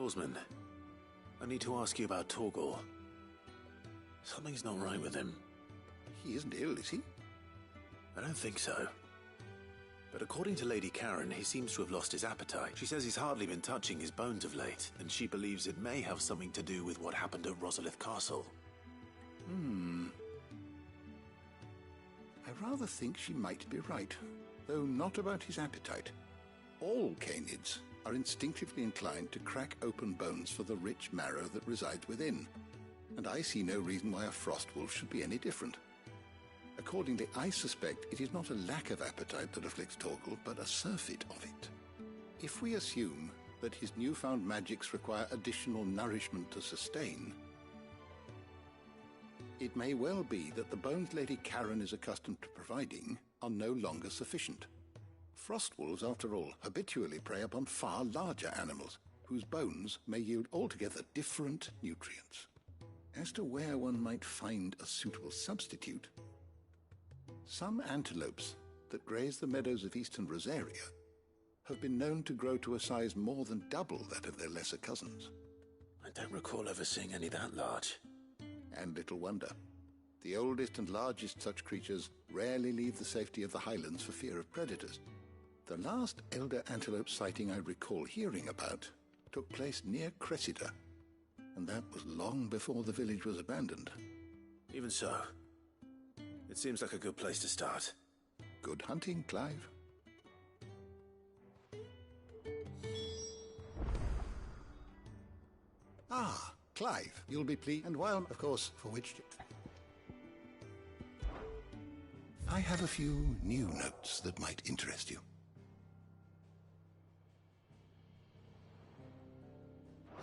Oarsman, I need to ask you about Torgal. Something's not right with him. He isn't ill, is he? I don't think so. But according to Lady Karen, he seems to have lost his appetite. She says he's hardly been touching his bones of late, and she believes it may have something to do with what happened at Rosalith Castle. I rather think she might be right, though not about his appetite. All canids are instinctively inclined to crack open bones for the rich marrow that resides within, and I see no reason why a frostwolf should be any different. Accordingly, I suspect it is not a lack of appetite that afflicts Torgal, but a surfeit of it. If we assume that his newfound magics require additional nourishment to sustain, it may well be that the bones Lady Karen is accustomed to providing are no longer sufficient. Frostwolves, after all, habitually prey upon far larger animals, whose bones may yield altogether different nutrients. As to where one might find a suitable substitute, some antelopes that graze the meadows of eastern Rosaria have been known to grow to a size more than double that of their lesser cousins. I don't recall ever seeing any that large. And little wonder. The oldest and largest such creatures rarely leave the safety of the highlands for fear of predators. The last elder antelope sighting I recall hearing about took place near Cressida, and that was long before the village was abandoned. Even so, it seems like a good place to start. Good hunting, Clive. Ah, Clive, you'll be pleased, and while, of course, for which... I have a few new notes that might interest you.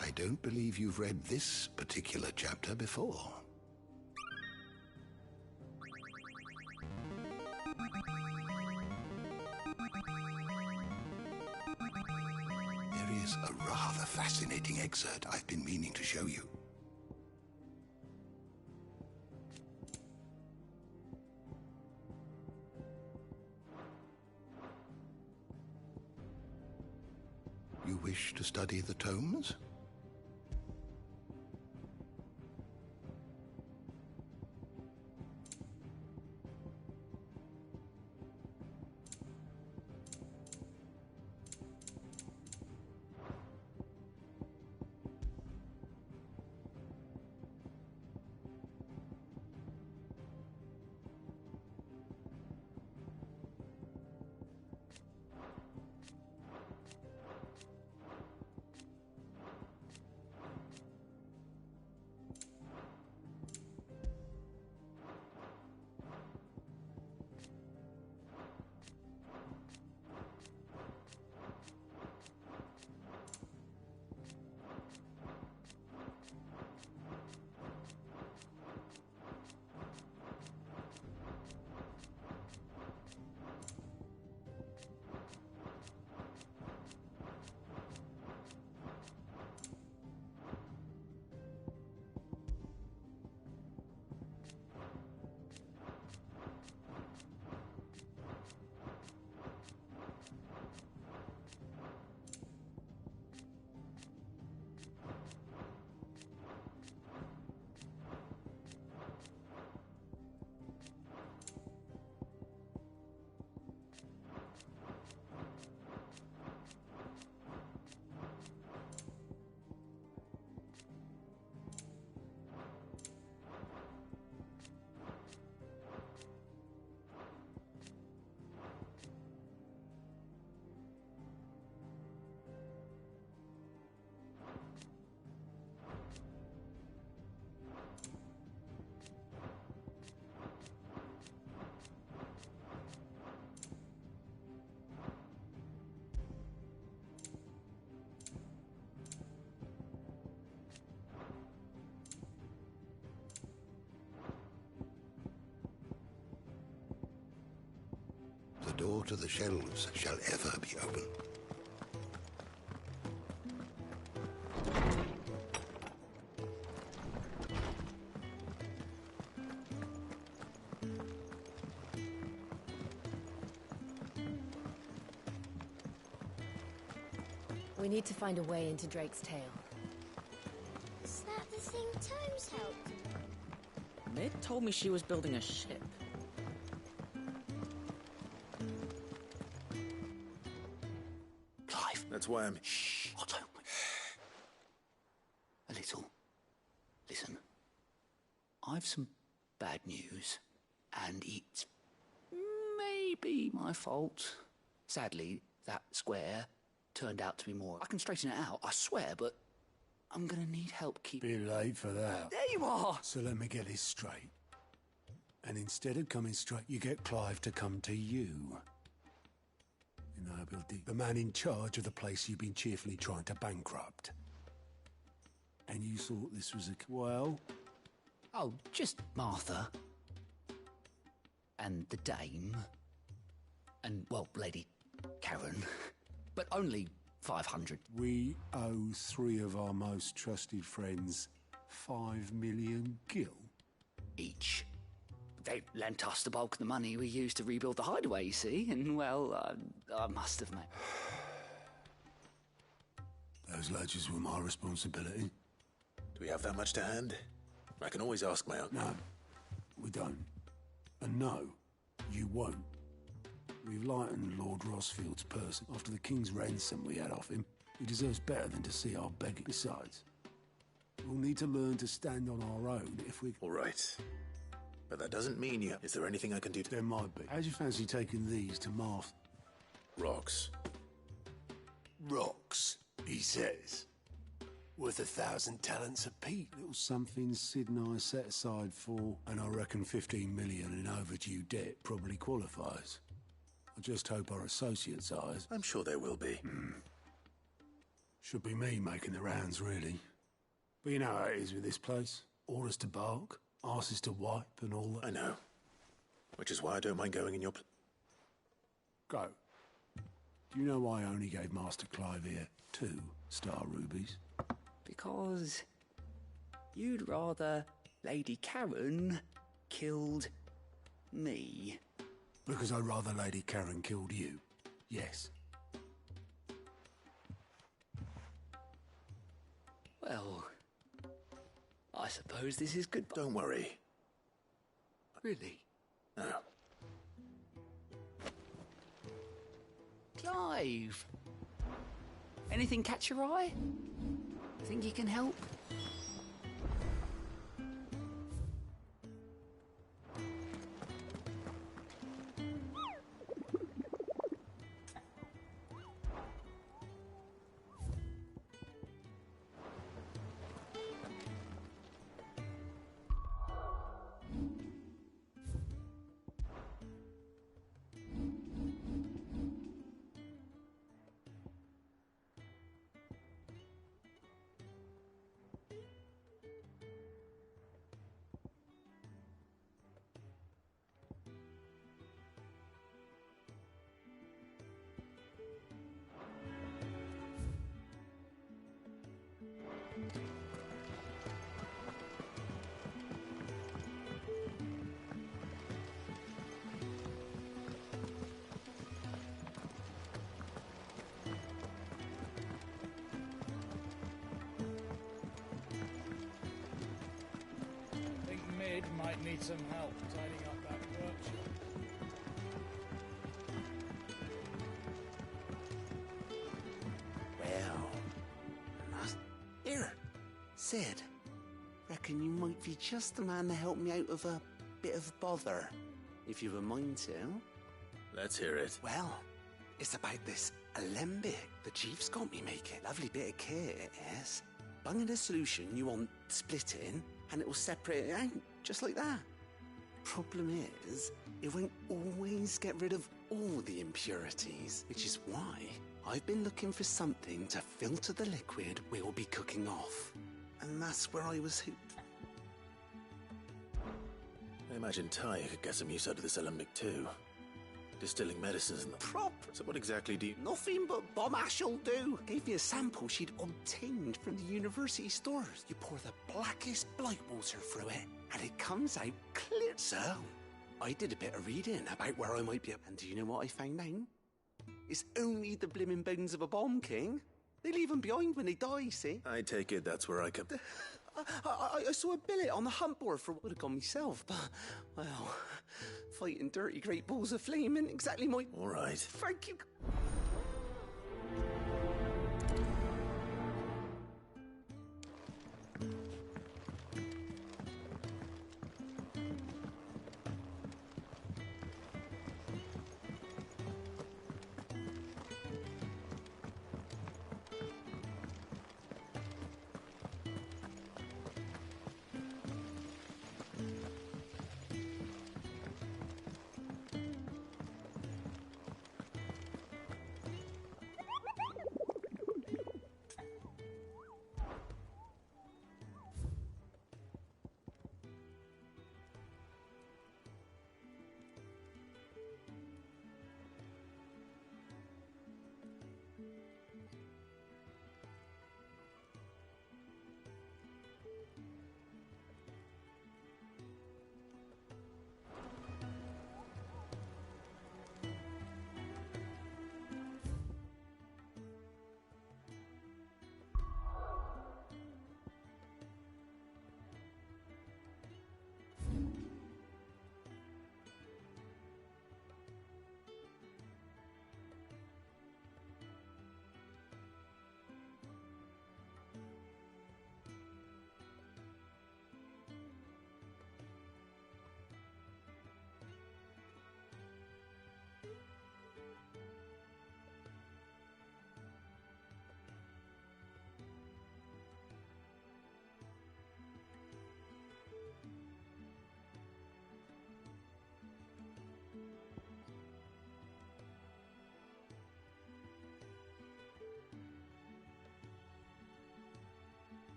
I don't believe you've read this particular chapter before. There is a rather fascinating excerpt I've been meaning to show you. You wish to study the tomes? The door to the shelves shall ever be open. We need to find a way into Drake's tail. the thing Tomes helped? Mid told me she was building a ship. Clive. That's why I'm... Shh. Otto. A little. Listen. I've some bad news, and it's maybe my fault. Sadly, that square turned out to be more. I can straighten it out, I swear, but I'm gonna need help keeping... Bit late for that. There you are! So let me get this straight. And instead of coming straight, you get Clive to come to you. You know, the man in charge of the place you've been cheerfully trying to bankrupt. And you thought this was a... well... Oh, just Martha. And the dame. And, well, Lady Karen. But only 500. We owe 3 of our most trusted friends 5 million gil. Each. They lent us the bulk of the money we used to rebuild the hideaway, you see, and, well, I must have, mate. Those ledgers were my responsibility. Do we have that much to hand? I can always ask my uncle. No, we don't. And no, you won't. We've lightened Lord Rosfield's purse after the King's ransom we had off him. He deserves better than to see our begging. Besides, we'll need to learn to stand on our own if we... All right. But that doesn't mean you... Is there anything I can do to... There might be. How'd you fancy taking these to Marth? Rocks. Rocks, he says. Worth 1,000 talents apiece. Little something Sid and I set aside for, and I reckon 15 million in overdue debt probably qualifies. I just hope our associates' eyes... I'm sure there will be. Should be me making the rounds, really. But you know how it is with this place. Orders to bark, arses to wipe, and all that. I know. Which is why I don't mind going in your... Go. Do you know why I only gave Master Clive here 2 star rubies? Because you'd rather Lady Karen killed me. Because I'd rather Lady Karen killed you. Yes. Well, I suppose this is good. Don't worry. Really? No. Clive! Anything catch your eye? Think you can help? Might need some help tidying up that workshop. Well, here, Sid. Reckon you might be just the man to help me out of a bit of bother, if you've a mind to. Let's hear it. Well, it's about this alembic the chief's got me making. Lovely bit of kit, it is. Bunging a solution you want splitting, and it will separate it out, just like that. Problem is, it won't always get rid of all the impurities, which is why I've been looking for something to filter the liquid we'll be cooking off. And that's where I was hooked. I imagine Ty could get some use out of this alembic too. Distilling medicines and... Prop! So what exactly do you... Nothing but bomb ash'll do. Gave me a sample she'd obtained from the university stores. You pour the blackest blight water through it, and it comes out clear. So, I did a bit of reading about where I might be... And do you know what I found out? It's only the blimmin' bones of a bomb king. They leave them behind when they die, see? I take it that's where I come... I saw a billet on the hunt board for what would have gone myself, but, well, fighting dirty great balls of flame isn't exactly my... All right. Thank you.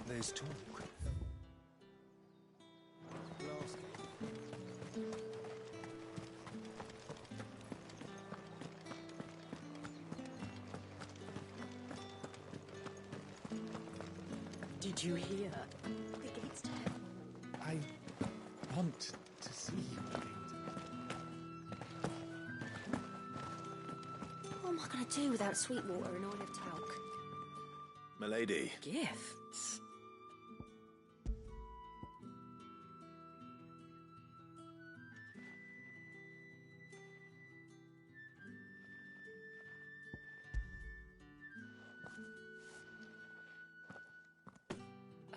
There's talk. Did you hear? The gates to heaven. I want to see you again. What am I going to do without sweet water and olive talc? Milady. Gifts?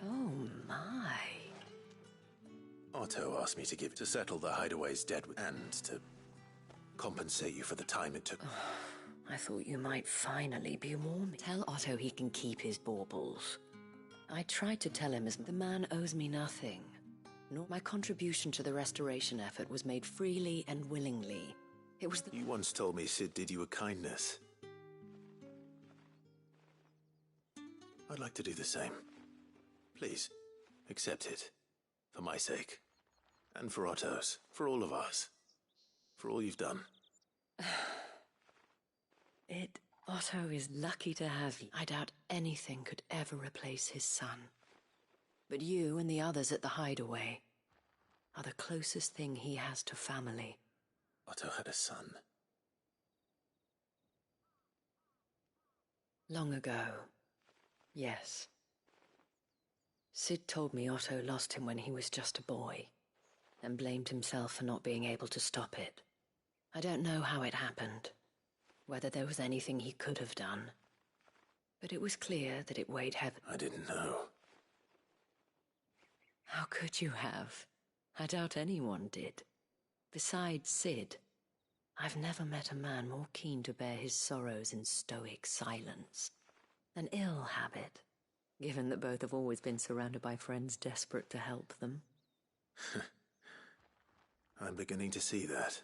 Oh my. Otto asked me to give to settle the hideaway's debt and to compensate you for the time it took. I thought you might finally be warm. Tell Otto he can keep his baubles. I tried to tell him as the man owes me nothing. Nor my contribution to the restoration effort was made freely and willingly. It was the... You once told me Sid did you a kindness. I'd like to do the same. Please, accept it. For my sake. And for Otto's. For all of us. For all you've done. Otto is lucky to have you. I doubt anything could ever replace his son. But you and the others at the hideaway are the closest thing he has to family. Otto had a son. Long ago, yes. Sid told me Otto lost him when he was just a boy, and blamed himself for not being able to stop it. I don't know how it happened, whether there was anything he could have done, but it was clear that it weighed heavy. I didn't know. How could you have? I doubt anyone did. Besides Sid, I've never met a man more keen to bear his sorrows in stoic silence. An ill habit, given that both have always been surrounded by friends desperate to help them. I'm beginning to see that.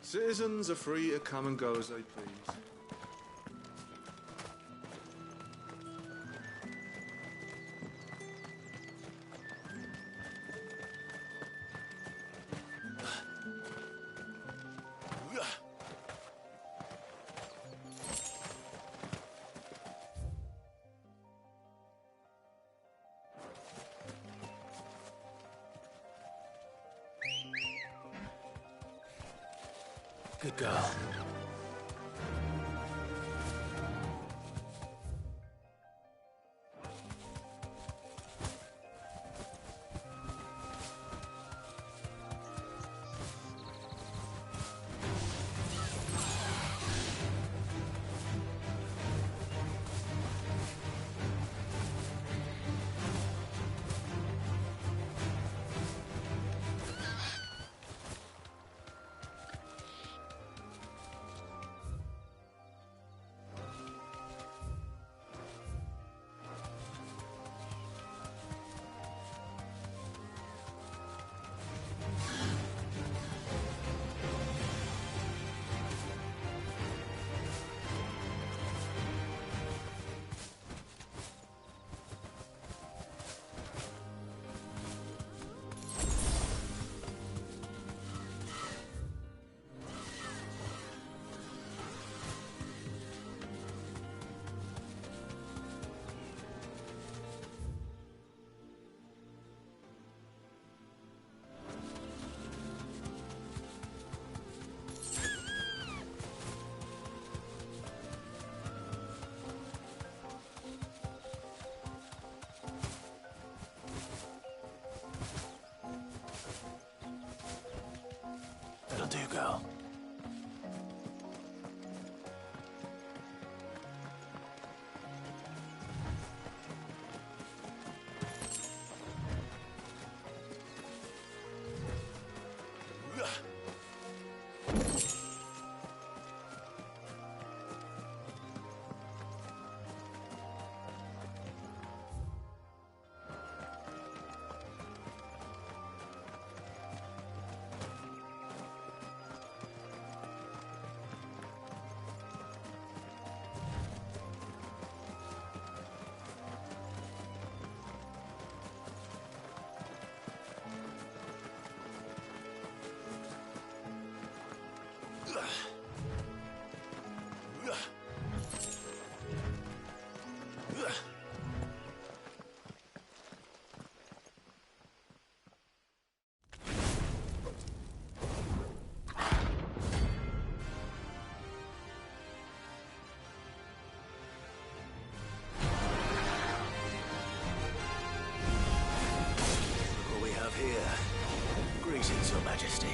Citizens are free to come and go as they please. Good girl. That'll do, girl. What we have here. Greetings, Your Majesty.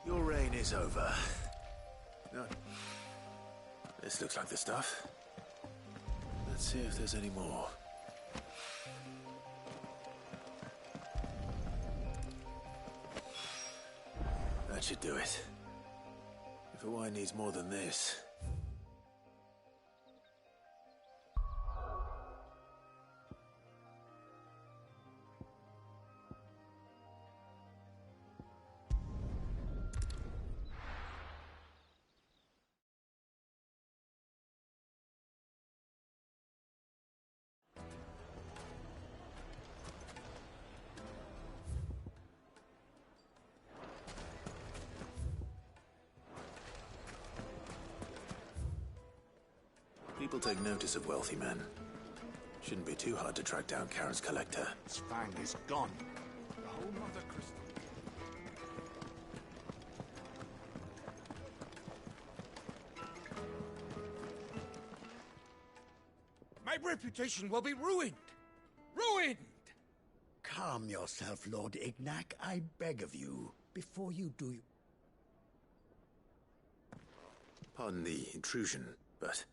Your reign is over. No. This looks like the stuff. Let's see if there's any more. That should do it. If Hawaii needs more than this... People take notice of wealthy men. Shouldn't be too hard to track down Karen's collector. His fang is gone. The whole mother crystal. My reputation will be ruined! Ruined! Calm yourself, Lord Ignac, I beg of you, before you do... Pardon the intrusion, but...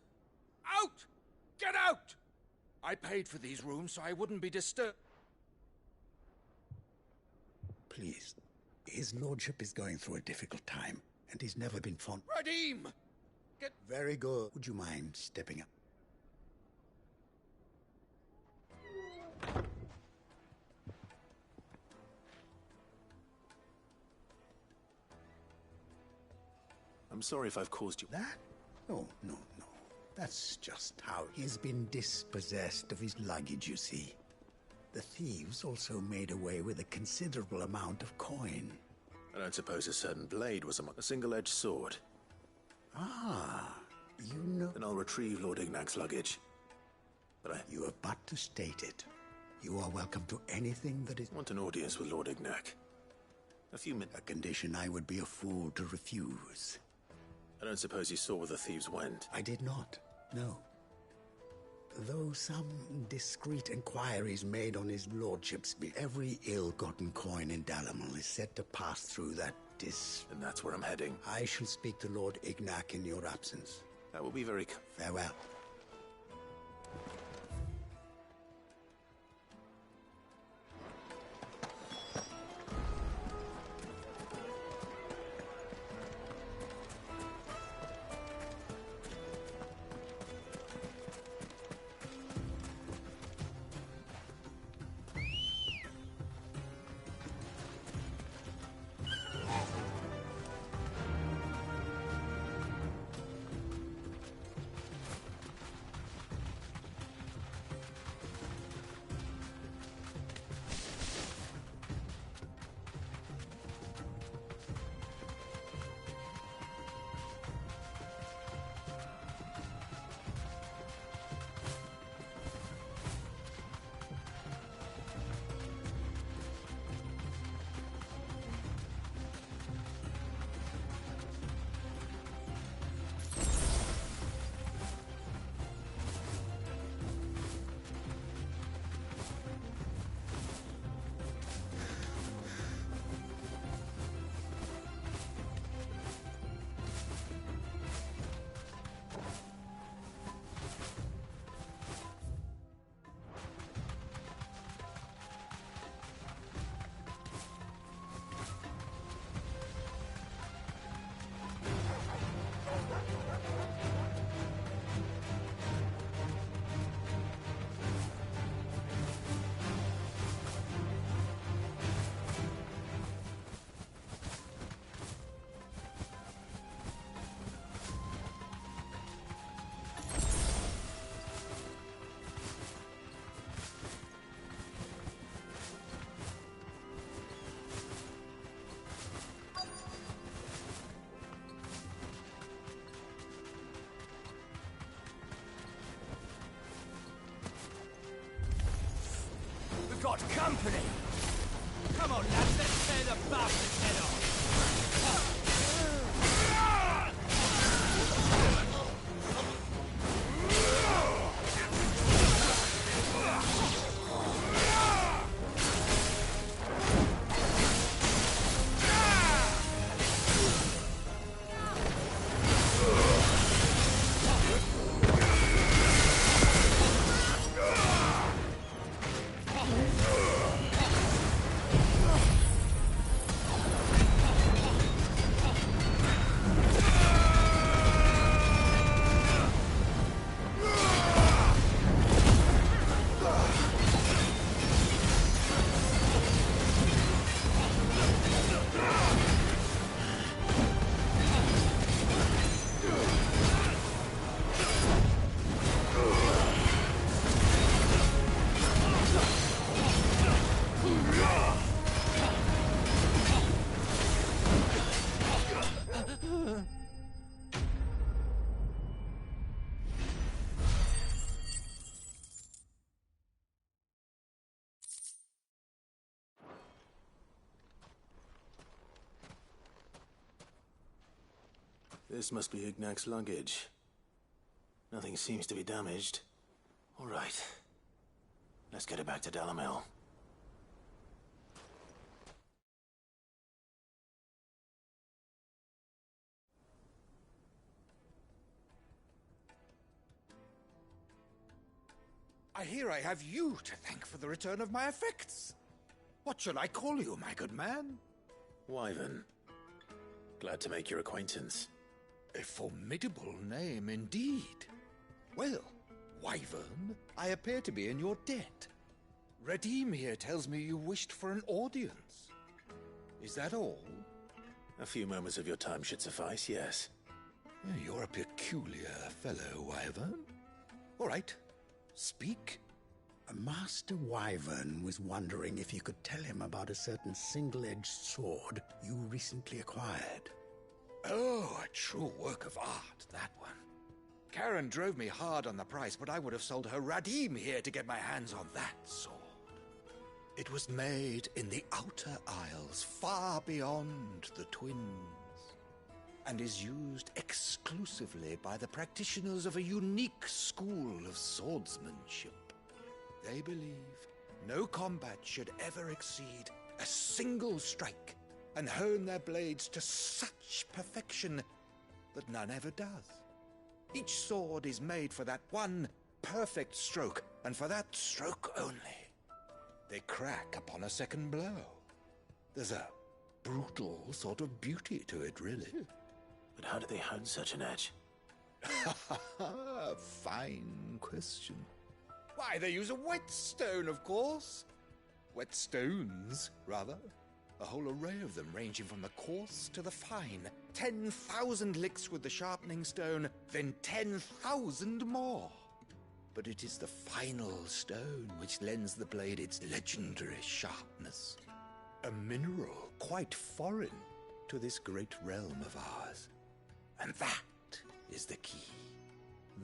Out! Get out! I paid for these rooms so I wouldn't be disturbed. Please. His lordship is going through a difficult time, and he's never been fond... Radim! Get... Very good. Would you mind stepping up? I'm sorry if I've caused you... That? Oh, no. That's just how he's been dispossessed of his luggage, you see. The thieves also made away with a considerable amount of coin. I don't suppose a certain blade was a single-edged sword. Ah, you know... Then I'll retrieve Lord Ignac's luggage. But You have but to state it. You are welcome to anything that is... I want an audience with Lord Ignac. A few minutes. A condition I would be a fool to refuse. I don't suppose you saw where the thieves went? I did not, no. Though some discreet inquiries made on his lordship's every ill-gotten coin in Dalamel is said to pass through that And that's where I'm heading. I shall speak to Lord Ignac in your absence. That will be very... Farewell. Got company! Come on, lads, let's tear the bastard's head off! This must be Ignac's luggage. Nothing seems to be damaged. All right. Let's get it back to Dalamel. I hear I have you to thank for the return of my effects. What shall I call you, my good man? Wyvern. Glad to make your acquaintance. A formidable name indeed. Well, Wyvern, I appear to be in your debt. Redeem here tells me you wished for an audience. Is that all? A few moments of your time should suffice, yes. You're a peculiar fellow, Wyvern. All right, speak. Master Wyvern was wondering if you could tell him about a certain single-edged sword you recently acquired. Oh, a true work of art, that one. Karen drove me hard on the price, but I would have sold her Radim here to get my hands on that sword. It was made in the Outer Isles, far beyond the Twins, and is used exclusively by the practitioners of a unique school of swordsmanship. They believe no combat should ever exceed a single strike, and hone their blades to such perfection that none ever does. Each sword is made for that one perfect stroke, and for that stroke only. They crack upon a second blow. There's a brutal sort of beauty to it, really. But how do they hone such an edge? Fine question. Why, they use a whetstone, of course. Whetstones, rather. A whole array of them, ranging from the coarse to the fine. 10,000 licks with the sharpening stone, then 10,000 more. But it is the final stone which lends the blade its legendary sharpness. A mineral quite foreign to this great realm of ours. And that is the key.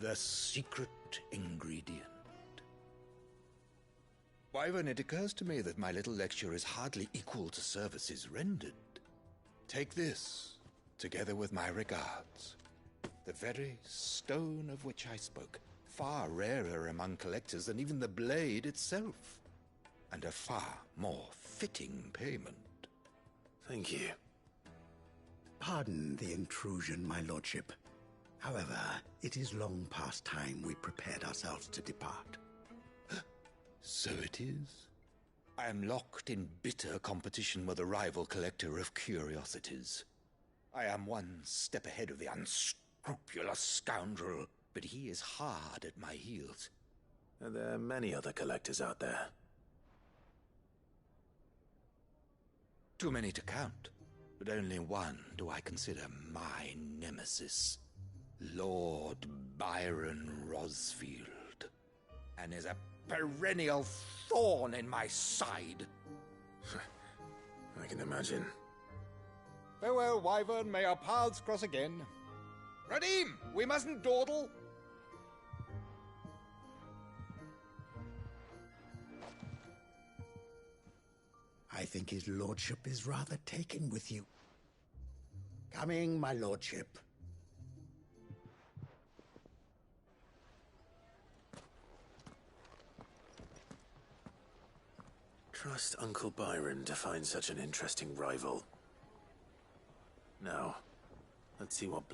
The secret ingredient. Wyvern, it occurs to me that my little lecture is hardly equal to services rendered. Take this, together with my regards. The very stone of which I spoke, far rarer among collectors than even the blade itself, and a far more fitting payment. Thank you. Pardon the intrusion, my lordship. However, it is long past time we prepared ourselves to depart. So it is. I am locked in bitter competition with a rival collector of curiosities. I am one step ahead of the unscrupulous scoundrel, but he is hard at my heels. Are there many other collectors out there? Too many to count, but only one do I consider my nemesis. Lord Byron Rosfield, and is a perennial thorn in my side. I can imagine. Farewell, Wyvern. May our paths cross again. Radim, we mustn't dawdle. I think his lordship is rather taken with you. Coming, my lordship. Trust Uncle Byron to find such an interesting rival. Now, let's see what...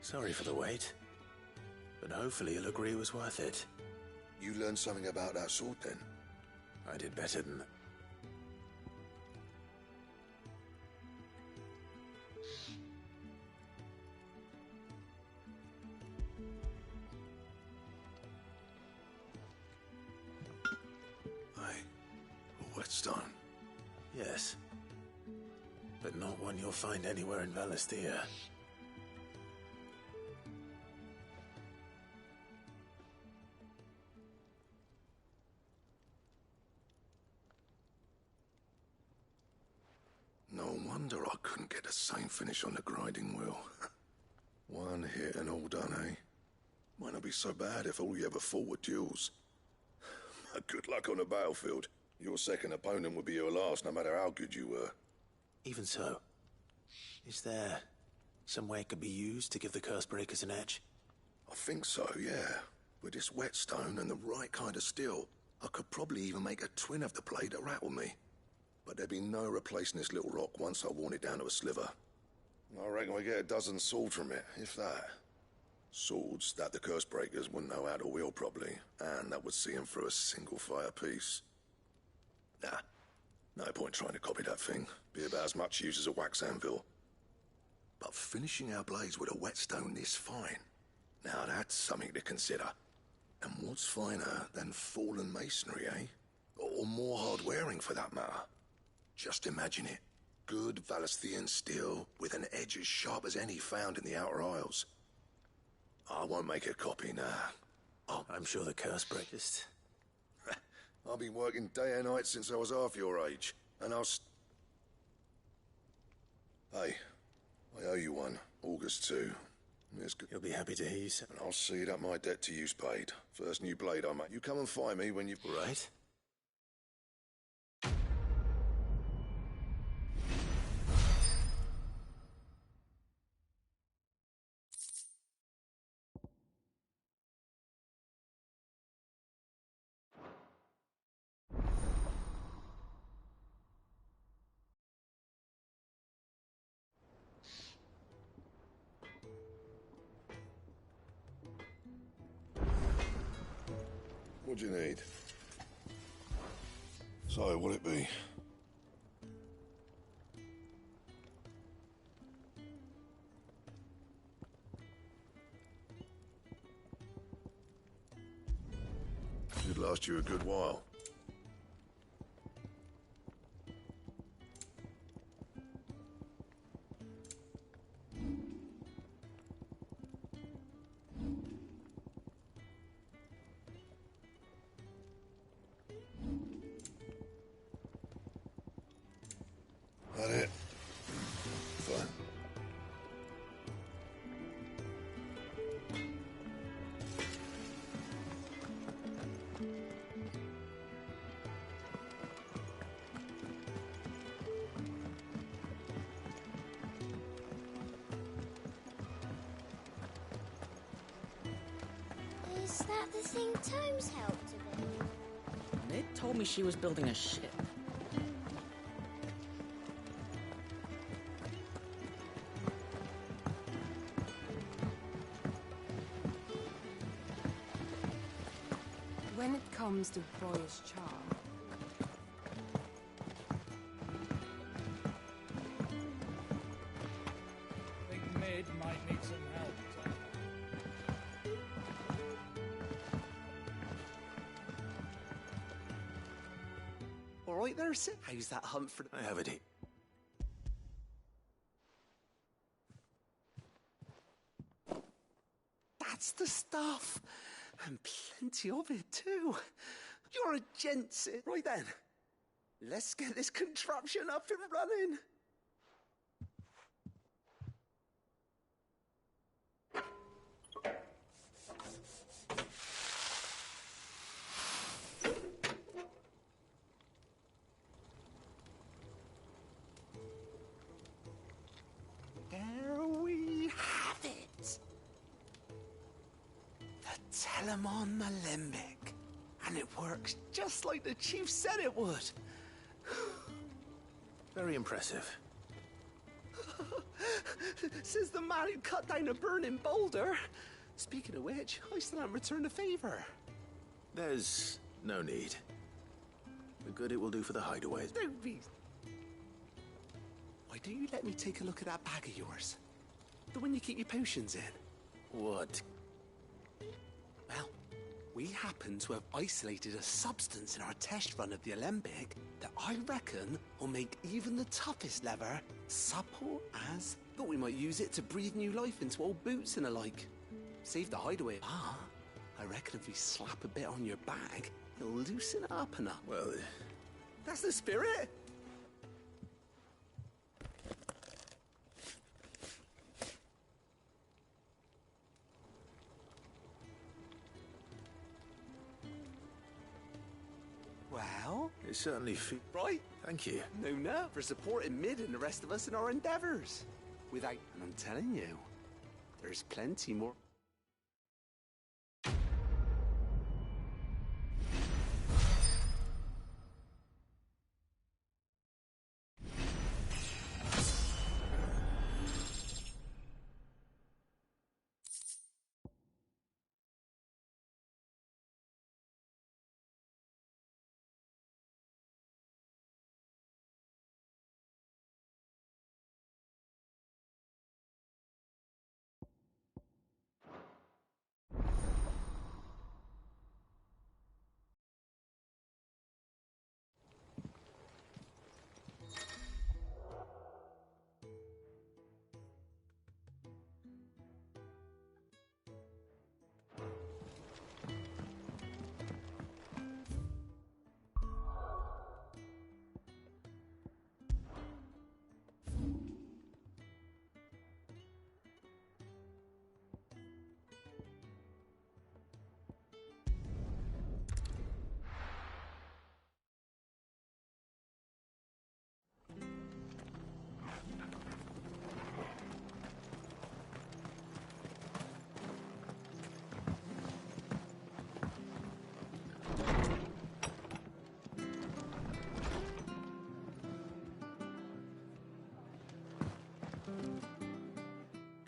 Sorry for the wait, but hopefully you'll agree it was worth it. You learned something about that sword, then? I did better than that. but not one you'll find anywhere in Valisthea. No wonder I couldn't get the same finish on the grinding wheel. One hit and all done, eh? Might not be so bad if all you ever fought were duels. Good luck on the battlefield. Your second opponent would be your last, no matter how good you were. Even so, is there some way it could be used to give the Cursebreakers an edge? I think so, yeah. With this whetstone and the right kind of steel, I could probably even make a twin of the blade that rattled me. But there'd be no replacing this little rock once I worn it down to a sliver. I reckon we get a dozen swords from it, if that. Swords that the Cursebreakers wouldn't know how to wield properly, and that would see them through a single fire piece. Nah, no point trying to copy that thing. Be about as much use as a wax anvil. But finishing our blades with a whetstone this fine, now that's something to consider. And what's finer than fallen masonry, eh? Or more hard-wearing, for that matter. Just imagine it. Good Valisthean steel with an edge as sharp as any found in the Outer Isles. I won't make a copy, nah. Oh, I'm sure the Cursebreakers... I've been working day and night since I was half your age, and Hey, I owe you one. August 2. You'll be happy to hear you say. And I'll see that my debt to you's paid. First new blade I make. You come and find me when you've... Right. What do you need? So, what'll it be? Should last you a good while. That it? Fine. Is that the thing Tomes helped a bit? Nid told me she was building a ship. When it comes to boyish charm, I think Mid might need some help. All right there, Sid. How's that hunt for... I have it. That's the stuff. And plenty of it, too. You're a gent, Sid. Right then. Let's get this contraption up and running. There we have it. The Telemon Alembic. And it works just like the chief said it would. Very impressive. Says the man who cut down a burning boulder. Speaking of which, I still haven't returned the favor. There's no need. The good it will do for the hideaways. Don't be... Why don't you let me take a look at that bag of yours? The one you keep your potions in. What? Well, We happen to have isolated a substance in our test run of the Alembic that I reckon will make even the toughest leather supple as... Thought we might use it to breathe new life into old boots and the like. Save the hideaway. Ah, I reckon if we slap a bit on your bag, it'll loosen it up enough. Well, that's the spirit. Well, it certainly feels... Right? Thank you. No, for supporting Mid and the rest of us in our endeavours. Without... And I'm telling you, there's plenty more...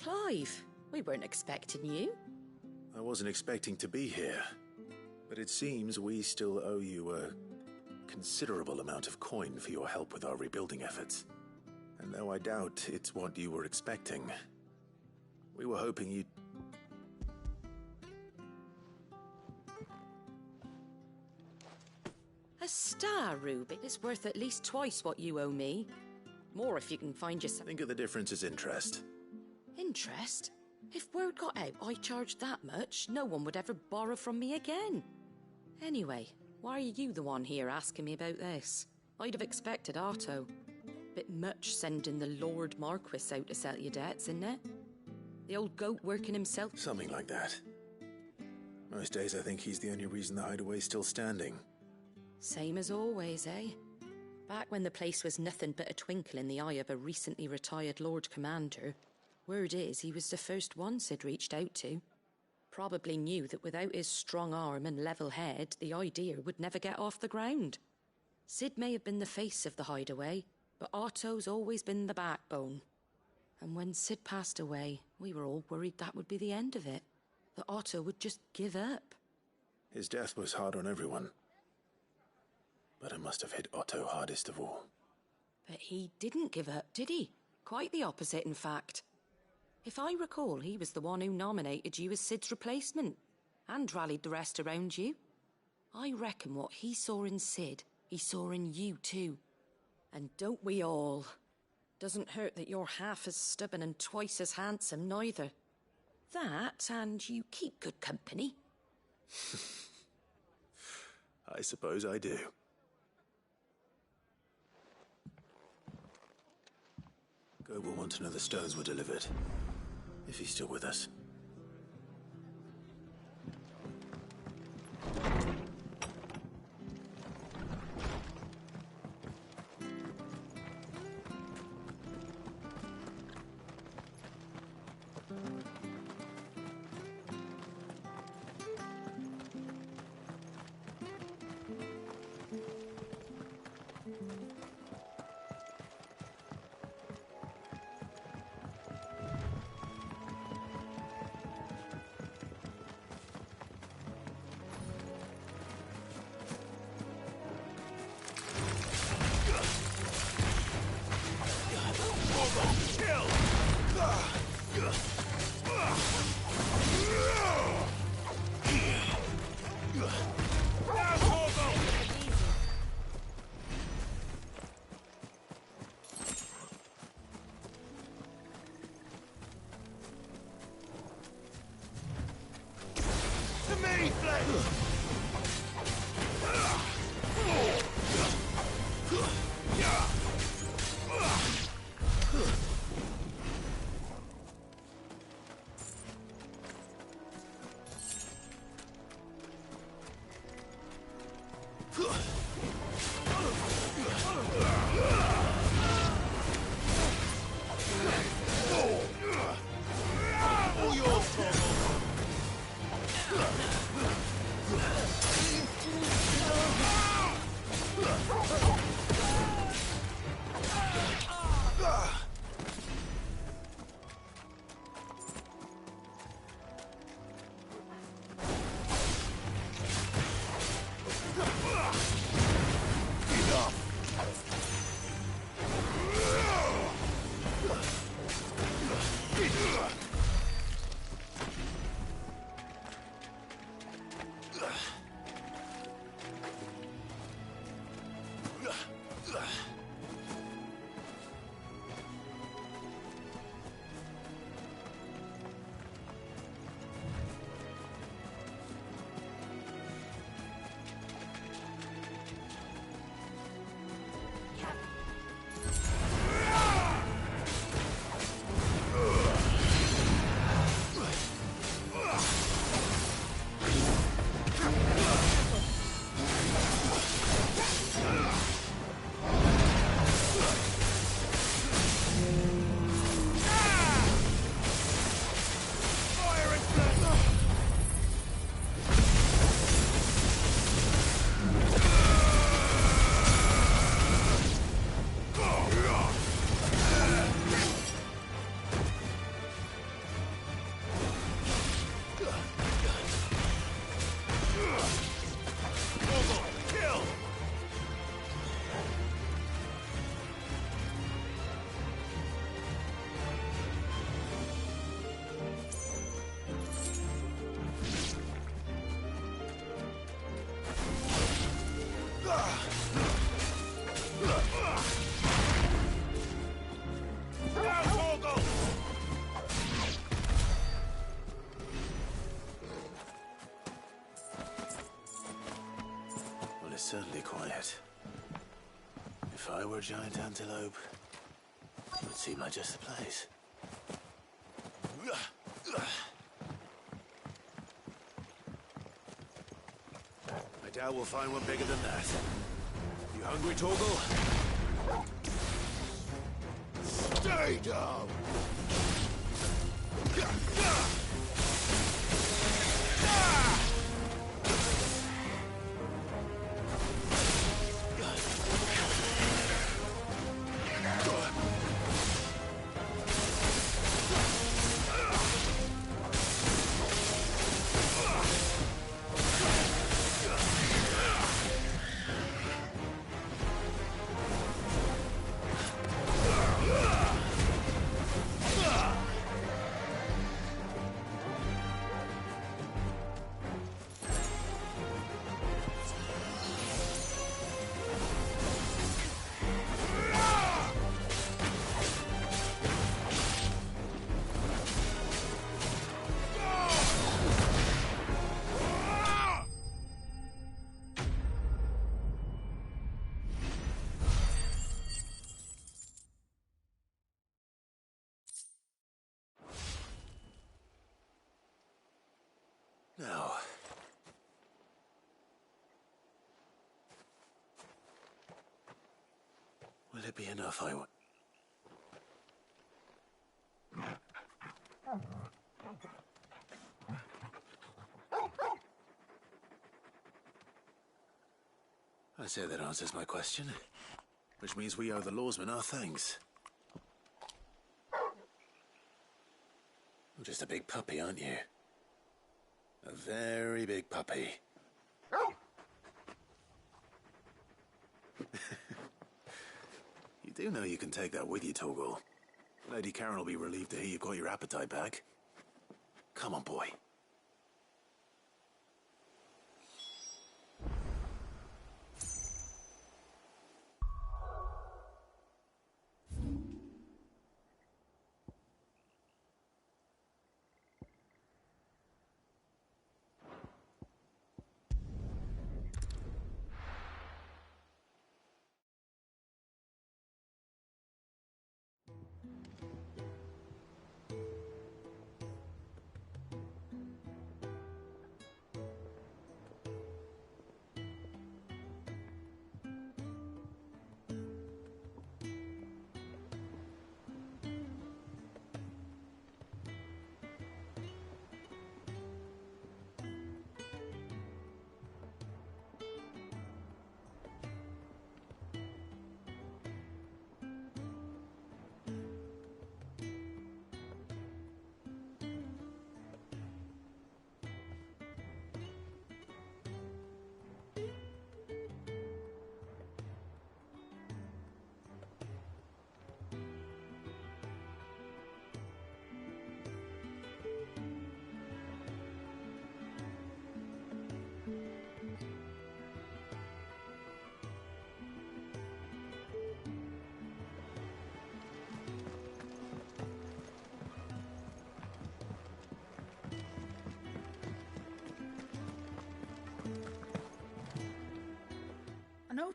Clive, we weren't expecting you. I wasn't expecting to be here, but it seems we still owe you a considerable amount of coin for your help with our rebuilding efforts. And though I doubt it's what you were expecting, we were hoping you'd... A star ruby is worth at least twice what you owe me. More if you can find yourself... Think of the difference as interest. Interest? If word got out I charged that much, no one would ever borrow from me again. Anyway, why are you the one here asking me about this? I'd have expected Otto. Bit much sending the Lord Marquis out to settle your debts, isn't it? The old goat working himself... Something like that. Most days I think he's the only reason the hideaway's still standing. Same as always, eh? Back when the place was nothing but a twinkle in the eye of a recently retired Lord Commander, word is he was the first one Sid reached out to. Probably knew that without his strong arm and level head, the idea would never get off the ground. Sid may have been the face of the hideaway, but Otto's always been the backbone. And when Sid passed away, we were all worried that would be the end of it. That Otto would just give up. His death was hard on everyone. But it must have hit Otto hardest of all. But he didn't give up, did he? Quite the opposite, in fact. If I recall, he was the one who nominated you as Sid's replacement, and rallied the rest around you. I reckon what he saw in Sid, he saw in you too. And don't we all? Doesn't hurt that you're half as stubborn and twice as handsome, neither. That, and you keep good company. I suppose I do. Go will want to know the stones were delivered. If he's still with us. Certainly quiet. If I were a giant antelope, it would seem like just the place. I doubt we'll find one bigger than that. You hungry, Torgal? Stay down! Now, will it be enough? I say that answers my question, which means we owe the lawsmen our thanks. You're just a big puppy, aren't you? A very big puppy. You do know you can take that with you, Torgal. Lady Karen will be relieved to hear you've got your appetite back. Come on, boy.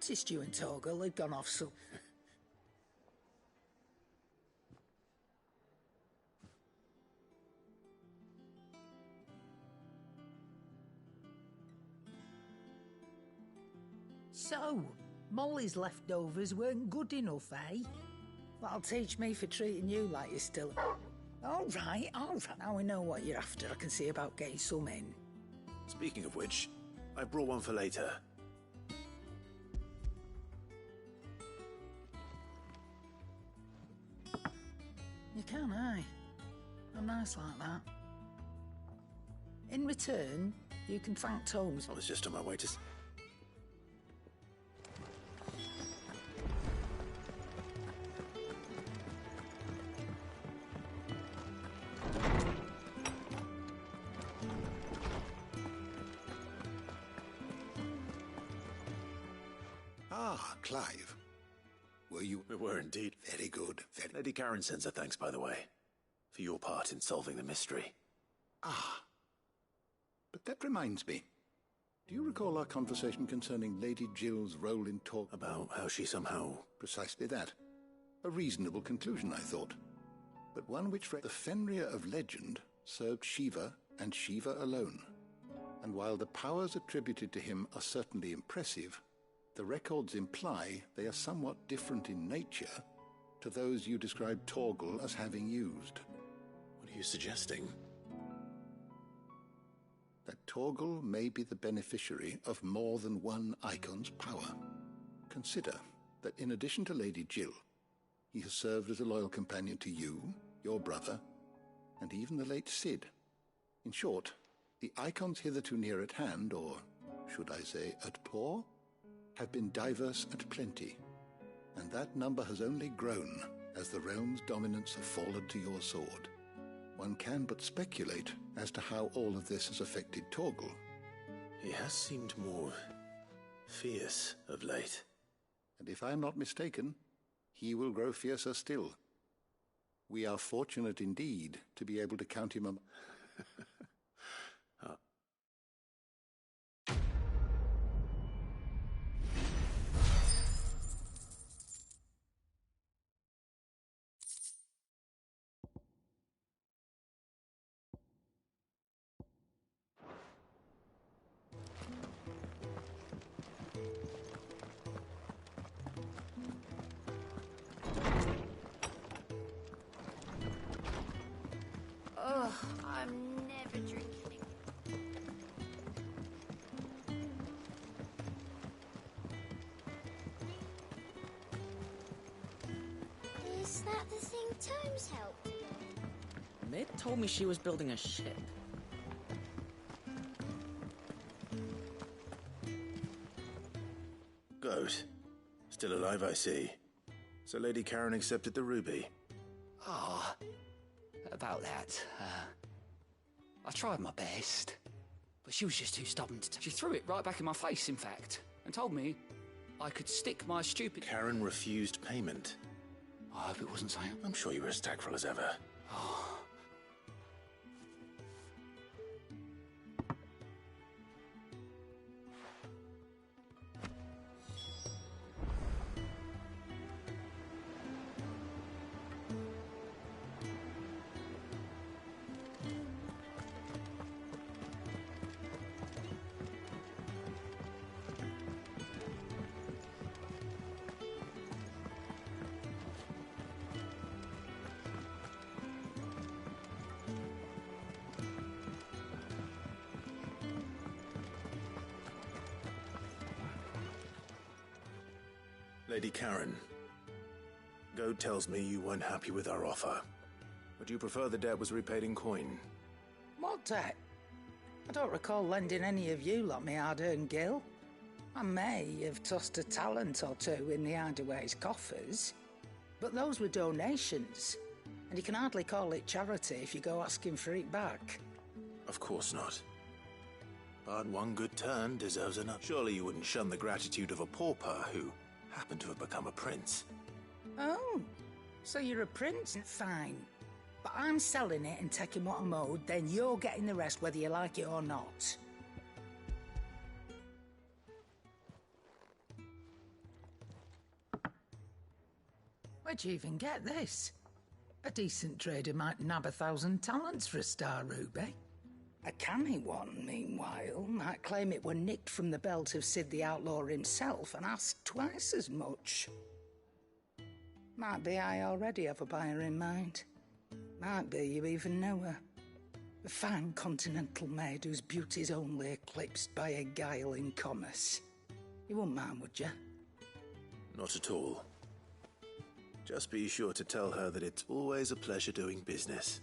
noticed you and Torgal had gone off so... So, Molly's leftovers weren't good enough, eh? That'll teach me for treating you like you're still... All right. Now we know what you're after. I can see about getting some in. Speaking of which, I brought one for later. You can, aye. I'm nice like that. In return, you can thank Tomes. I was just on my way to... Ah, Clive. Were you? We were indeed. Very good. Lady Karen sends her thanks, by the way, for your part in solving the mystery. Ah. But that reminds me. Do you recall our conversation concerning Lady Jill's role in talk... About how she somehow... Precisely that. A reasonable conclusion, I thought. But one which the Fenrir of legend served Shiva and Shiva alone. And while the powers attributed to him are certainly impressive, the records imply they are somewhat different in nature to those you described Torgal as having used. What are you suggesting? That Torgal may be the beneficiary of more than one icon's power. Consider that in addition to Lady Jill, he has served as a loyal companion to you, your brother, and even the late Cid. In short, the icons hitherto near at hand, or should I say at paw, have been diverse and plenty, and that number has only grown as the realm's dominance have fallen to your sword. One can but speculate as to how all of this has affected Torgal. He has seemed more fierce of late. And if I am not mistaken, he will grow fiercer still. We are fortunate indeed to be able to count him Ugh, I'm never drinking. Is that the thing Tomes helped with? Mid told me she was building a ship. Goat. Still alive, I see. So Lady Karen accepted the ruby. Ah, about that. I tried my best, but she was just too stubborn to... She threw it right back in my face, in fact, and told me I could stick my stupid... Karen refused payment. I hope it wasn't saying... I'm sure you were as tactful as ever. Oh. Lady Karen, Goat tells me you weren't happy with our offer. Would you prefer the debt was repaid in coin? What debt? I don't recall lending any of you like me hard-earned gil. I may have tossed a talent or two in the Hideaway's coffers, but those were donations, and you can hardly call it charity if you go asking for it back. Of course not. But one good turn deserves another. Surely you wouldn't shun the gratitude of a pauper who happened to have become a prince. Oh, so you're a prince? Fine. But I'm selling it and taking what I'm owed, then you're getting the rest whether you like it or not. Where'd you even get this? A decent trader might nab 1,000 talents for a star ruby. A canny one, meanwhile, might claim it were nicked from the belt of Sid the Outlaw himself and ask twice as much. Might be I already have a buyer in mind. Might be you even know her. A fine continental maid whose beauty's only eclipsed by a guile in commerce. You wouldn't mind, would you? Not at all. Just be sure to tell her that it's always a pleasure doing business.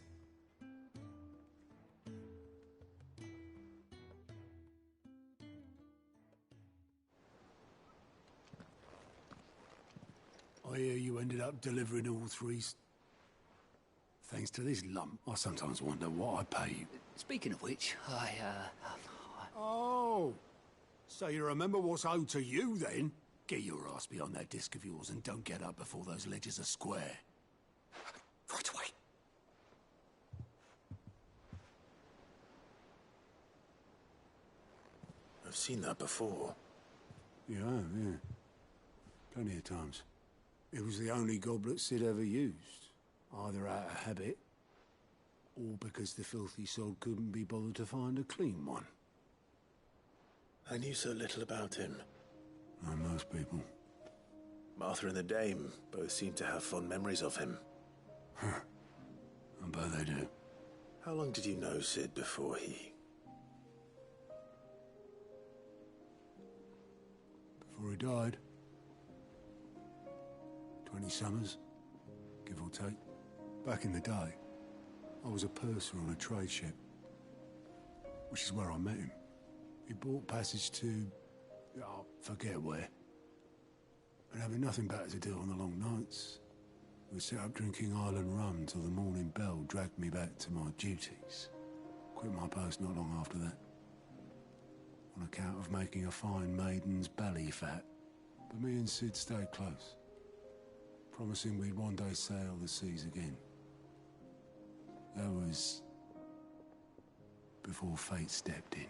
I hear you ended up delivering all three. Thanks to this lump, I sometimes wonder what I pay you. Speaking of which, Oh! So you remember what's owed to you, then? Get your ass behind that disc of yours and don't get up before those ledgers are square. Right away. I've seen that before. Yeah, yeah. Plenty of times. It was the only goblet Sid ever used. Either out of habit, or because the filthy sod couldn't be bothered to find a clean one. I knew so little about him. Like most people. Martha and the Dame both seem to have fond memories of him. I bet they do. How long did you know Sid before he... Before he died? 20 summers, give or take. Back in the day, I was a purser on a trade ship, which is where I met him. He bought passage to... I forget where. And having nothing better to do on the long nights, we set up drinking island rum till the morning bell dragged me back to my duties. Quit my post not long after that. On account of making a fine maiden's belly fat. But me and Sid stayed close, promising we'd one day sail the seas again. That was before fate stepped in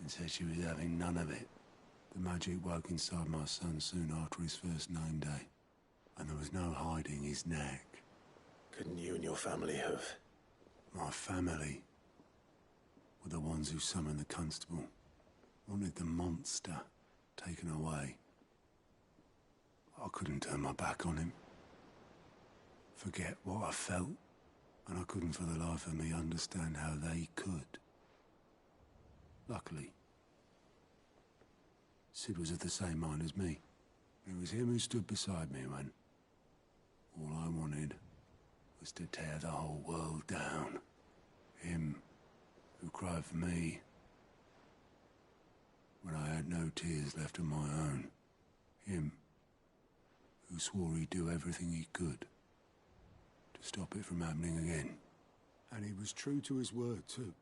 and said she was having none of it. The magic woke inside my son soon after his first name day, and there was no hiding his knack. Couldn't you and your family have... My family were the ones who summoned the constable, wanted the monster taken away. I couldn't turn my back on him, forget what I felt, and I couldn't for the life of me understand how they could. Luckily, Sid was of the same mind as me. It was him who stood beside me when all I wanted was to tear the whole world down. Him who cried for me when I had no tears left of my own. Him who swore he'd do everything he could to stop it from happening again. And he was true to his word, too.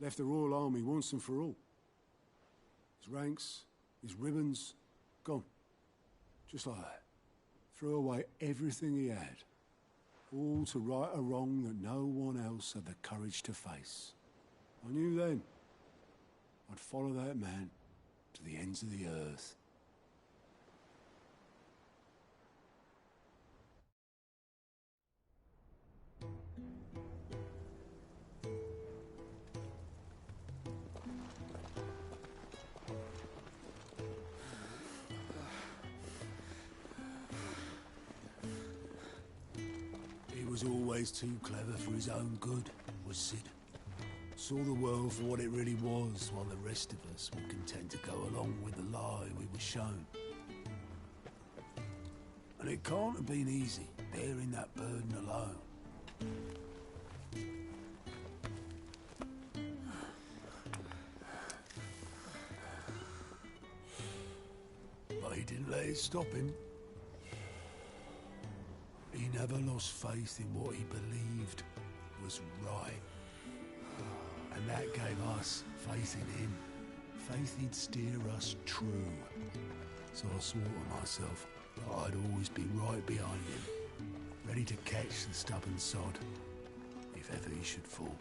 Left the Royal Army once and for all. His ranks, his ribbons, gone. Just like that. Threw away everything he had. All to right a wrong that no one else had the courage to face. I knew then I'd follow that man to the ends of the earth. He was always too clever for his own good, was Sid. Saw the world for what it really was, while the rest of us were content to go along with the lie we were shown. And it can't have been easy, bearing that burden alone. But he didn't let it stop him. He never lost faith in what he believed was right. And that gave us faith in him. Faith he'd steer us true. So I swore to myself that I'd always be right behind him, ready to catch the stubborn sod, if ever he should fall.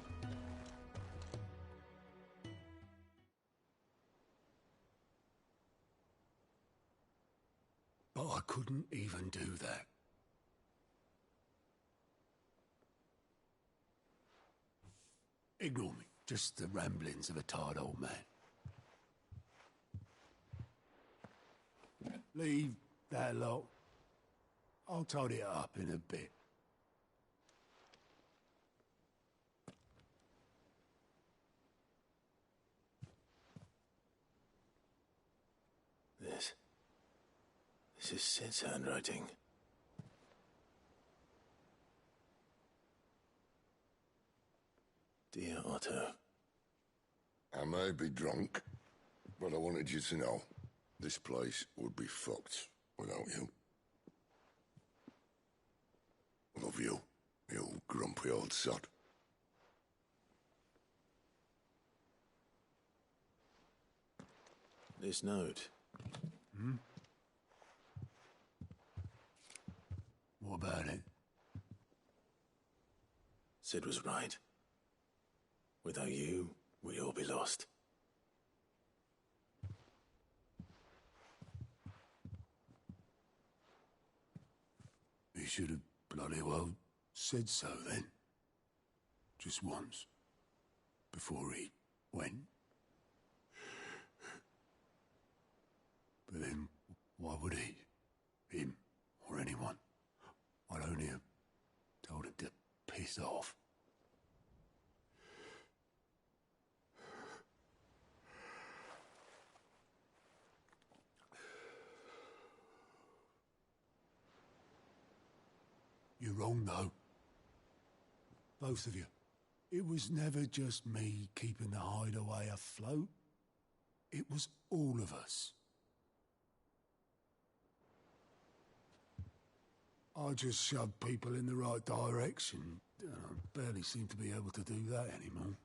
But I couldn't even do that. Ignore me. Just the ramblings of a tired old man. Leave that lot. I'll tidy it up in a bit. This is Sid's handwriting. Dear Otto. I may be drunk, but I wanted you to know this place would be fucked without you. Love you, you grumpy old sod. This note. Hmm? What about it? Sid was right. Without you, we'd all be lost. He should have bloody well said so then. Just once. Before he went. But then, why would he? Him, or anyone? I'd only have told him to piss off. You're wrong, though. Both of you. It was never just me keeping the hideaway afloat. It was all of us. I just shoved people in the right direction. I barely seem to be able to do that anymore.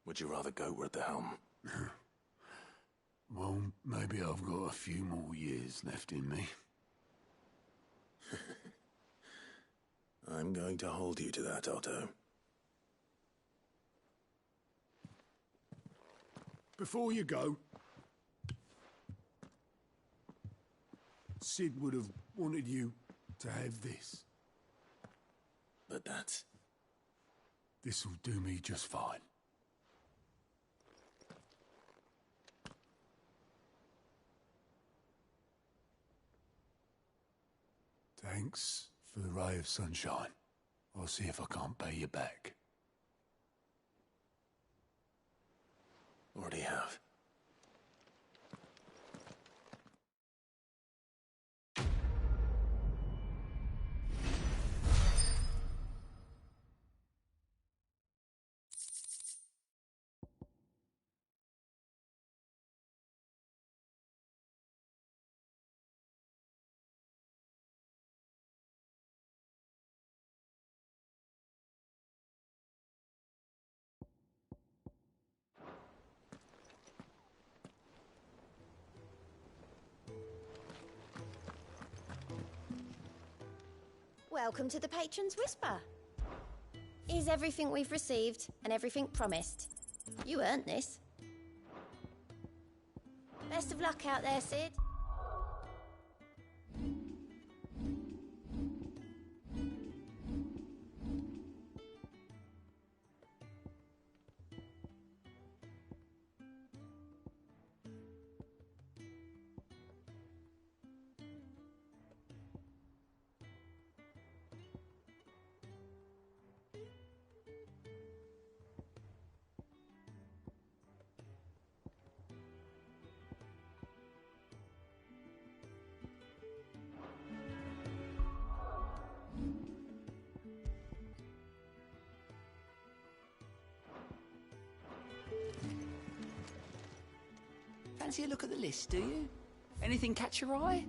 Would you rather Goat were at the helm? Well, maybe I've got a few more years left in me. I'm going to hold you to that, Otto. Before you go, Sid would have wanted you to have this. But that's... This'll do me just fine. Thanks for the ray of sunshine. I'll see if I can't pay you back. Already have. Welcome to the Patron's Whisper. Is everything we've received and everything promised? You earned this. Best of luck out there, Sid. Fancy a look at the list, do you? Anything catch your eye?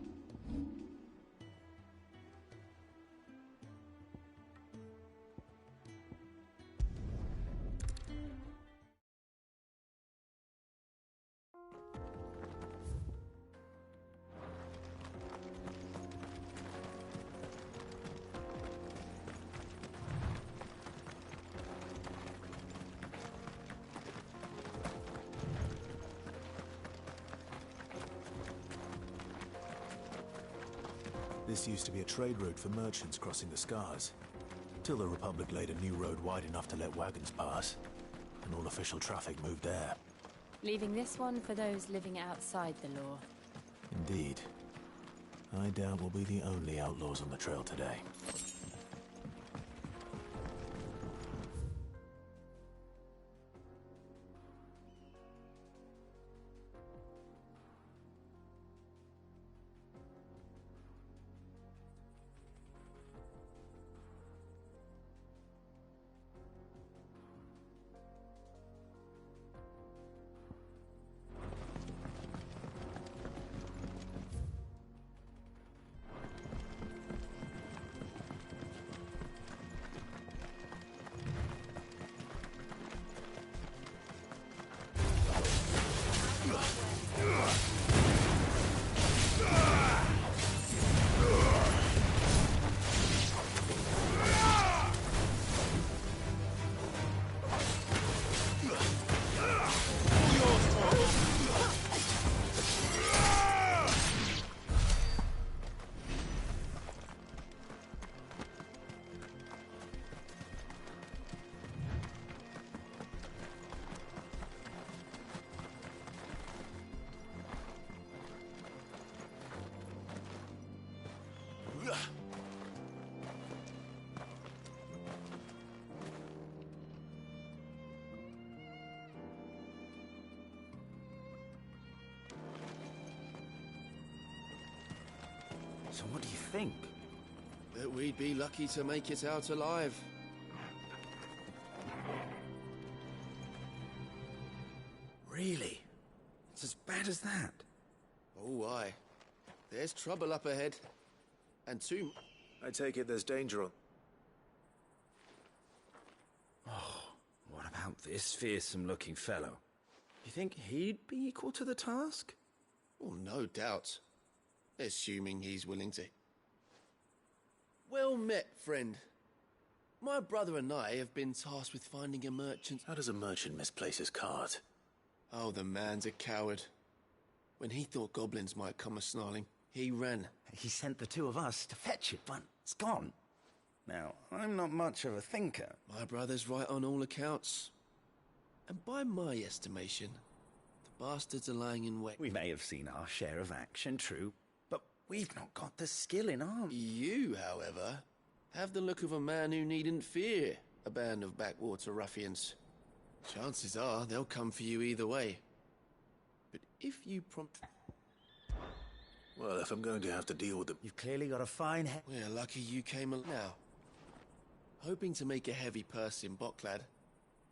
This used to be a trade route for merchants crossing the Scars, till the Republic laid a new road wide enough to let wagons pass, and all official traffic moved there. Leaving this one for those living outside the law. Indeed. I doubt we'll be the only outlaws on the trail today. So what do you think? That we'd be lucky to make it out alive. Really? It's as bad as that? Oh, aye. There's trouble up ahead. And too... I take it there's danger on... Oh, what about this fearsome-looking fellow? You think he'd be equal to the task? Oh, no doubt. Assuming he's willing to. Well met, friend. My brother and I have been tasked with finding a merchant. How does a merchant misplace his cart? Oh, the man's a coward. When he thought goblins might come a-snarling, he ran. He sent the two of us to fetch it, but it's gone. Now, I'm not much of a thinker. My brother's right on all accounts. And by my estimation, the bastards are lying in wait. We may have seen our share of action, true, but we've not got the skill in arms. You, however, have the look of a man who needn't fear a band of backwater ruffians. Chances are they'll come for you either way. But if you prompt... Well, if I'm going to have to deal with them... You've clearly got a fine head. We're lucky you came along now. Hoping to make a heavy purse in Bocklad.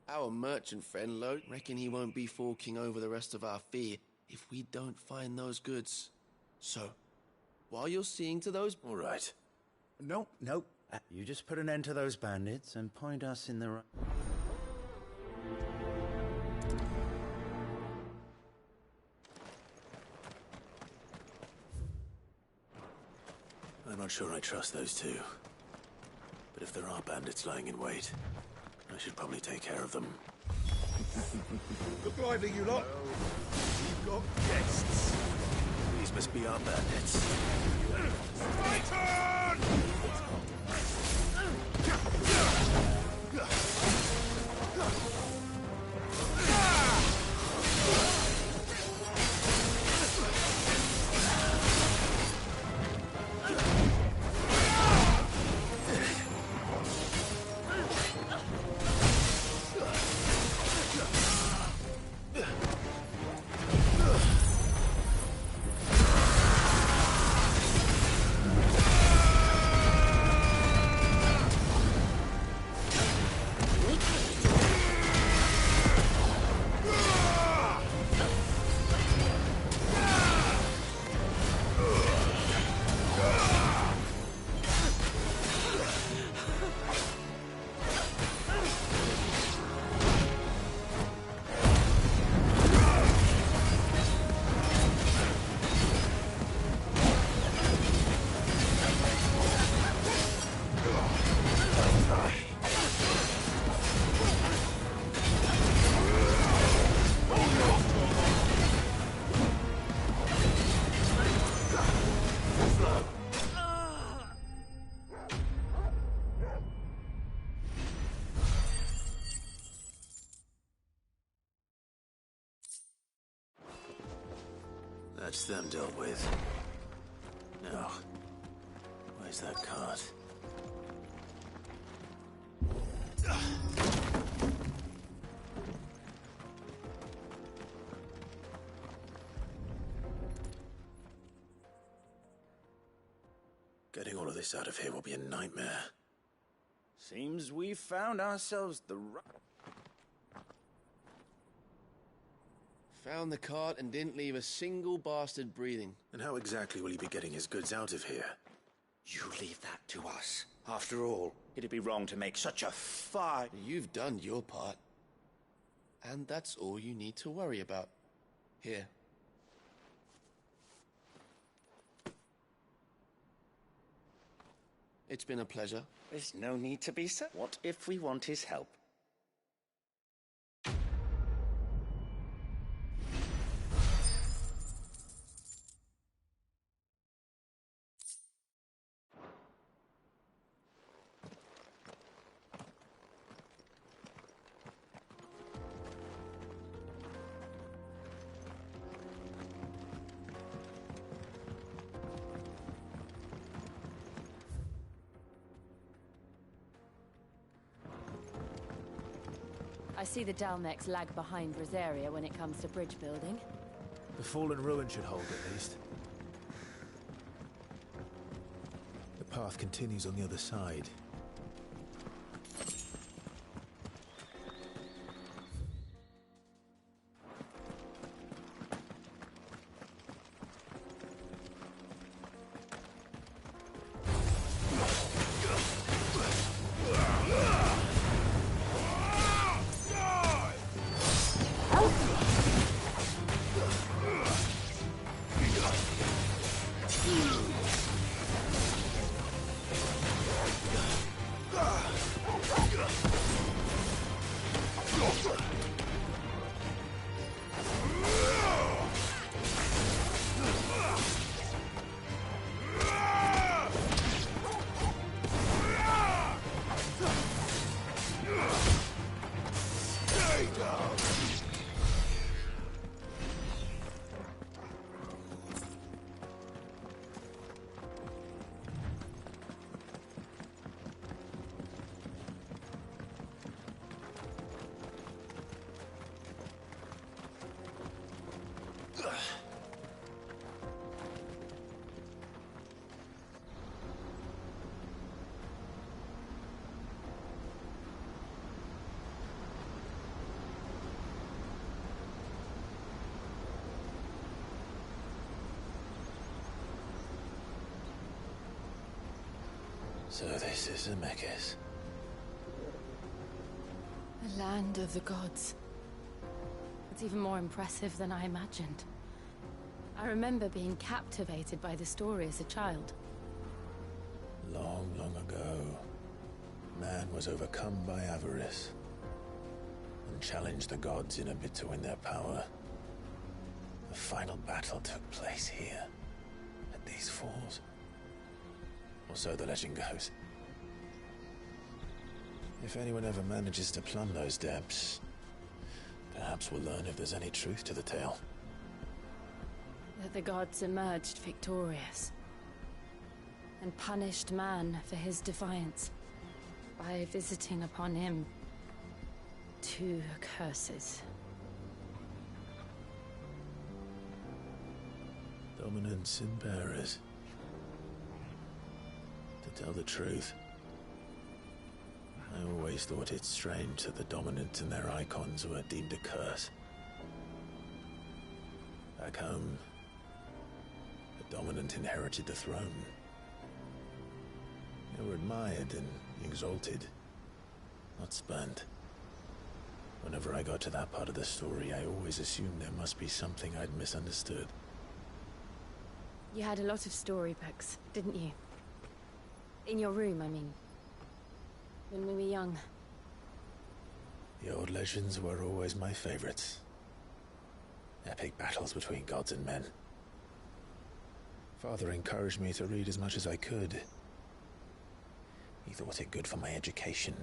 Our merchant friend, Lo, reckon he won't be forking over the rest of our fee if we don't find those goods. So, while you're seeing to those... All right. Nope. You just put an end to those bandits and point us in the right... I'm not sure I trust those two. But if there are bandits lying in wait, I should probably take care of them. Look lively, you lot. We've got guests. These must be our bandits. That's them dealt with. Now, where's that cart? Getting all of this out of here will be a nightmare. Seems we've found ourselves the right... Found the cart and didn't leave a single bastard breathing. And how exactly will he be getting his goods out of here? You leave that to us. After all, it'd be wrong to make such a fight. You've done your part. And that's all you need to worry about. Here. It's been a pleasure. There's no need to be so. What if we want his help? I see the Dalmex lag behind Rosaria when it comes to bridge building. The fallen ruin should hold, at least. The path continues on the other side. So this is Zemeckis. The land of the gods. It's even more impressive than I imagined. I remember being captivated by the story as a child. Long, long ago, man was overcome by avarice and challenged the gods in a bid to win their power. The final battle took place here, at these falls. Or so the legend goes. If anyone ever manages to plumb those depths, perhaps we'll learn if there's any truth to the tale. That the gods emerged victorious and punished man for his defiance by visiting upon him 2 curses. Dominance and bearers. To tell the truth, I always thought it strange that the dominant and their icons were deemed a curse. Back home, the dominant inherited the throne. They were admired and exalted, not spurned. Whenever I got to that part of the story, I always assumed there must be something I'd misunderstood. You had a lot of storybooks, didn't you? In your room, I mean. When we were young. The old legends were always my favorites. Epic battles between gods and men. Father encouraged me to read as much as I could. He thought it good for my education.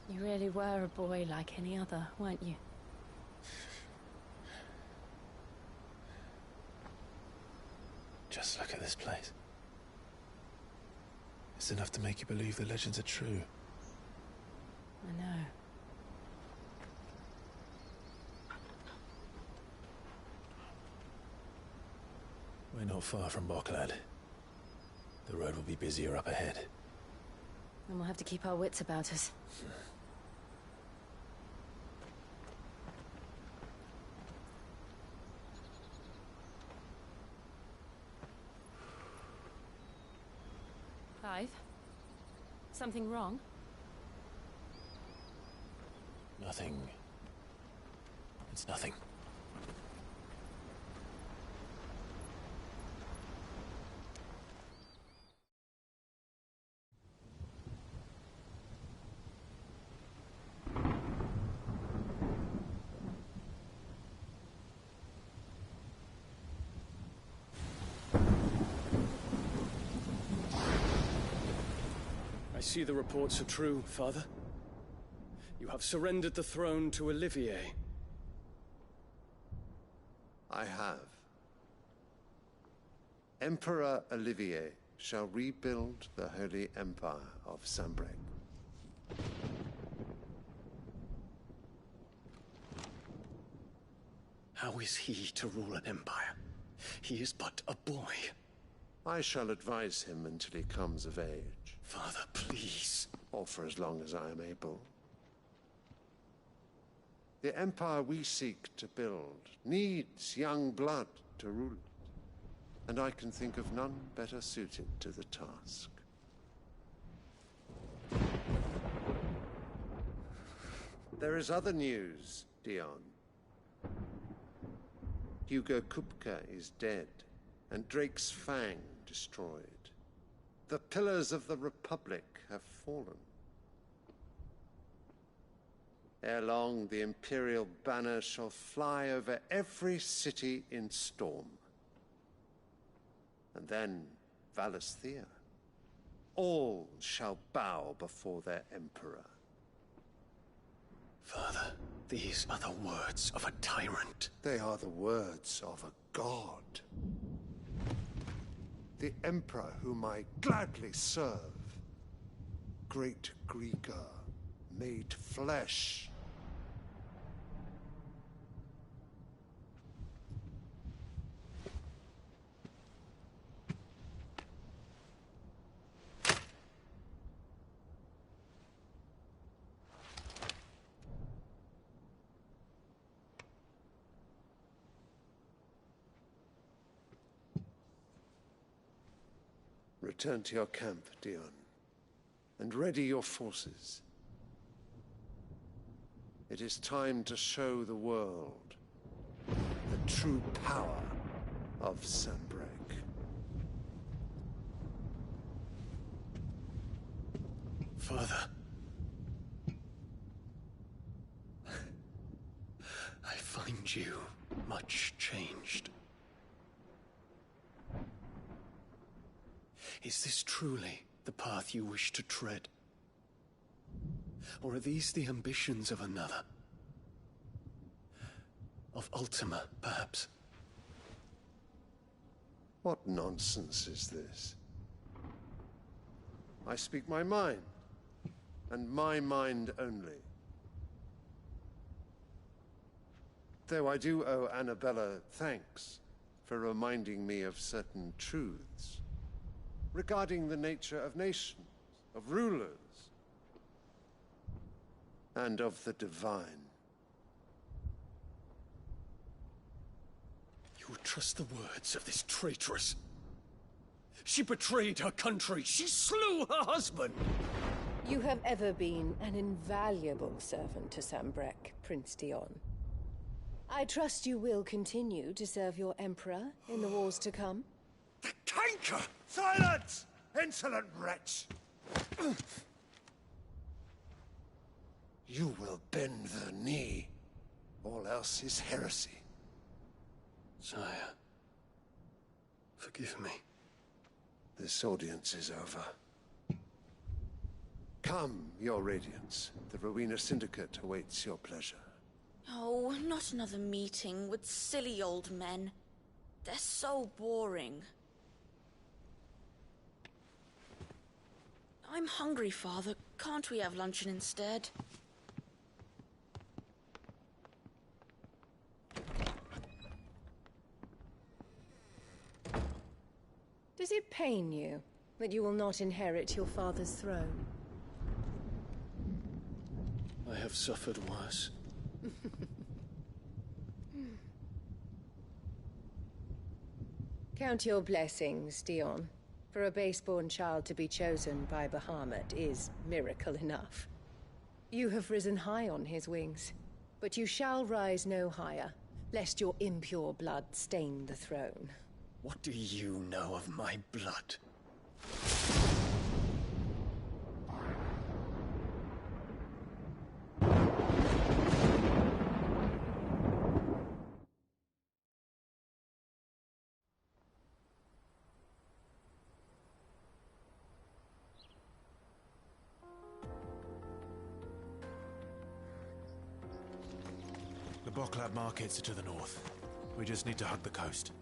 You really were a boy like any other, weren't you? Just enough to make you believe the legends are true. I know. We're not far from Boklad. The road will be busier up ahead. Then we'll have to keep our wits about us. Clive? Something wrong? Nothing. It's nothing. I see the reports are true, Father. You have surrendered the throne to Olivier. I have. Emperor Olivier shall rebuild the Holy Empire of Sanbreque. How is he to rule an empire? He is but a boy. I shall advise him until he comes of age. Father, please. Or for as long as I am able. The empire we seek to build needs young blood to rule it, and I can think of none better suited to the task. There is other news, Dion. Hugo Kupka is dead, and Drake's Fang destroyed. The pillars of the Republic have fallen. Ere long, the Imperial banner shall fly over every city in Storm. And then Valisthea. All shall bow before their Emperor. Father, these are the words of a tyrant. They are the words of a god. The Emperor whom I gladly serve. Great Greeker, made flesh. Return to your camp, Dion, and ready your forces. It is time to show the world the true power of Sanbreque. Father. I find you much changed. Is this truly the path you wish to tread? Or are these the ambitions of another? Of Ultima, perhaps? What nonsense is this? I speak my mind, and my mind only. Though I do owe Annabella thanks for reminding me of certain truths regarding the nature of nations, of rulers, and of the divine. You would trust the words of this traitress? She betrayed her country. She slew her husband. You have ever been an invaluable servant to Sanbreque, Prince Dion. I trust you will continue to serve your Emperor in the wars to come. The canker! Silence! Insolent wretch! You will bend the knee. All else is heresy. Sire, forgive me. This audience is over. Come, your Radiance. The Rowena Syndicate awaits your pleasure. Oh, not another meeting with silly old men. They're so boring. I'm hungry, Father. Can't we have luncheon instead? Does it pain you that you will not inherit your father's throne? I have suffered worse. Count your blessings, Dion. For a base-born child to be chosen by Bahamut is miracle enough. You have risen high on his wings, but you shall rise no higher, lest your impure blood stain the throne. What do you know of my blood? The Boklad markets are to the north. We just need to hug the coast.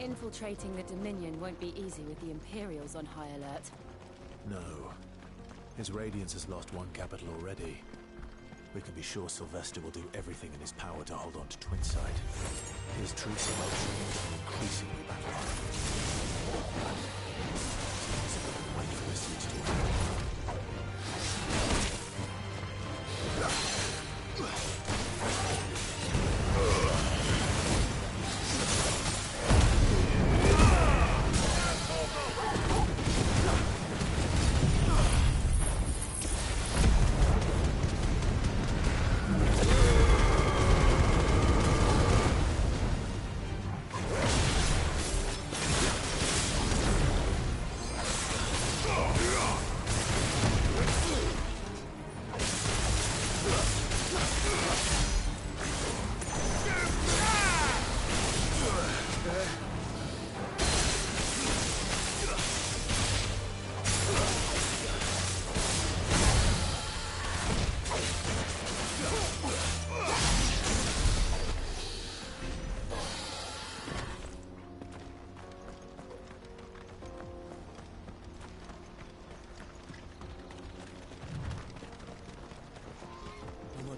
Infiltrating the Dominion won't be easy with the Imperials on high alert. No. His Radiance has lost one capital already. We can be sure Sylvester will do everything in his power to hold on to Twinside. His troops are well trained and increasingly battle-hardened. Wait for this siege to end.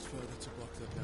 Further to Boklad now.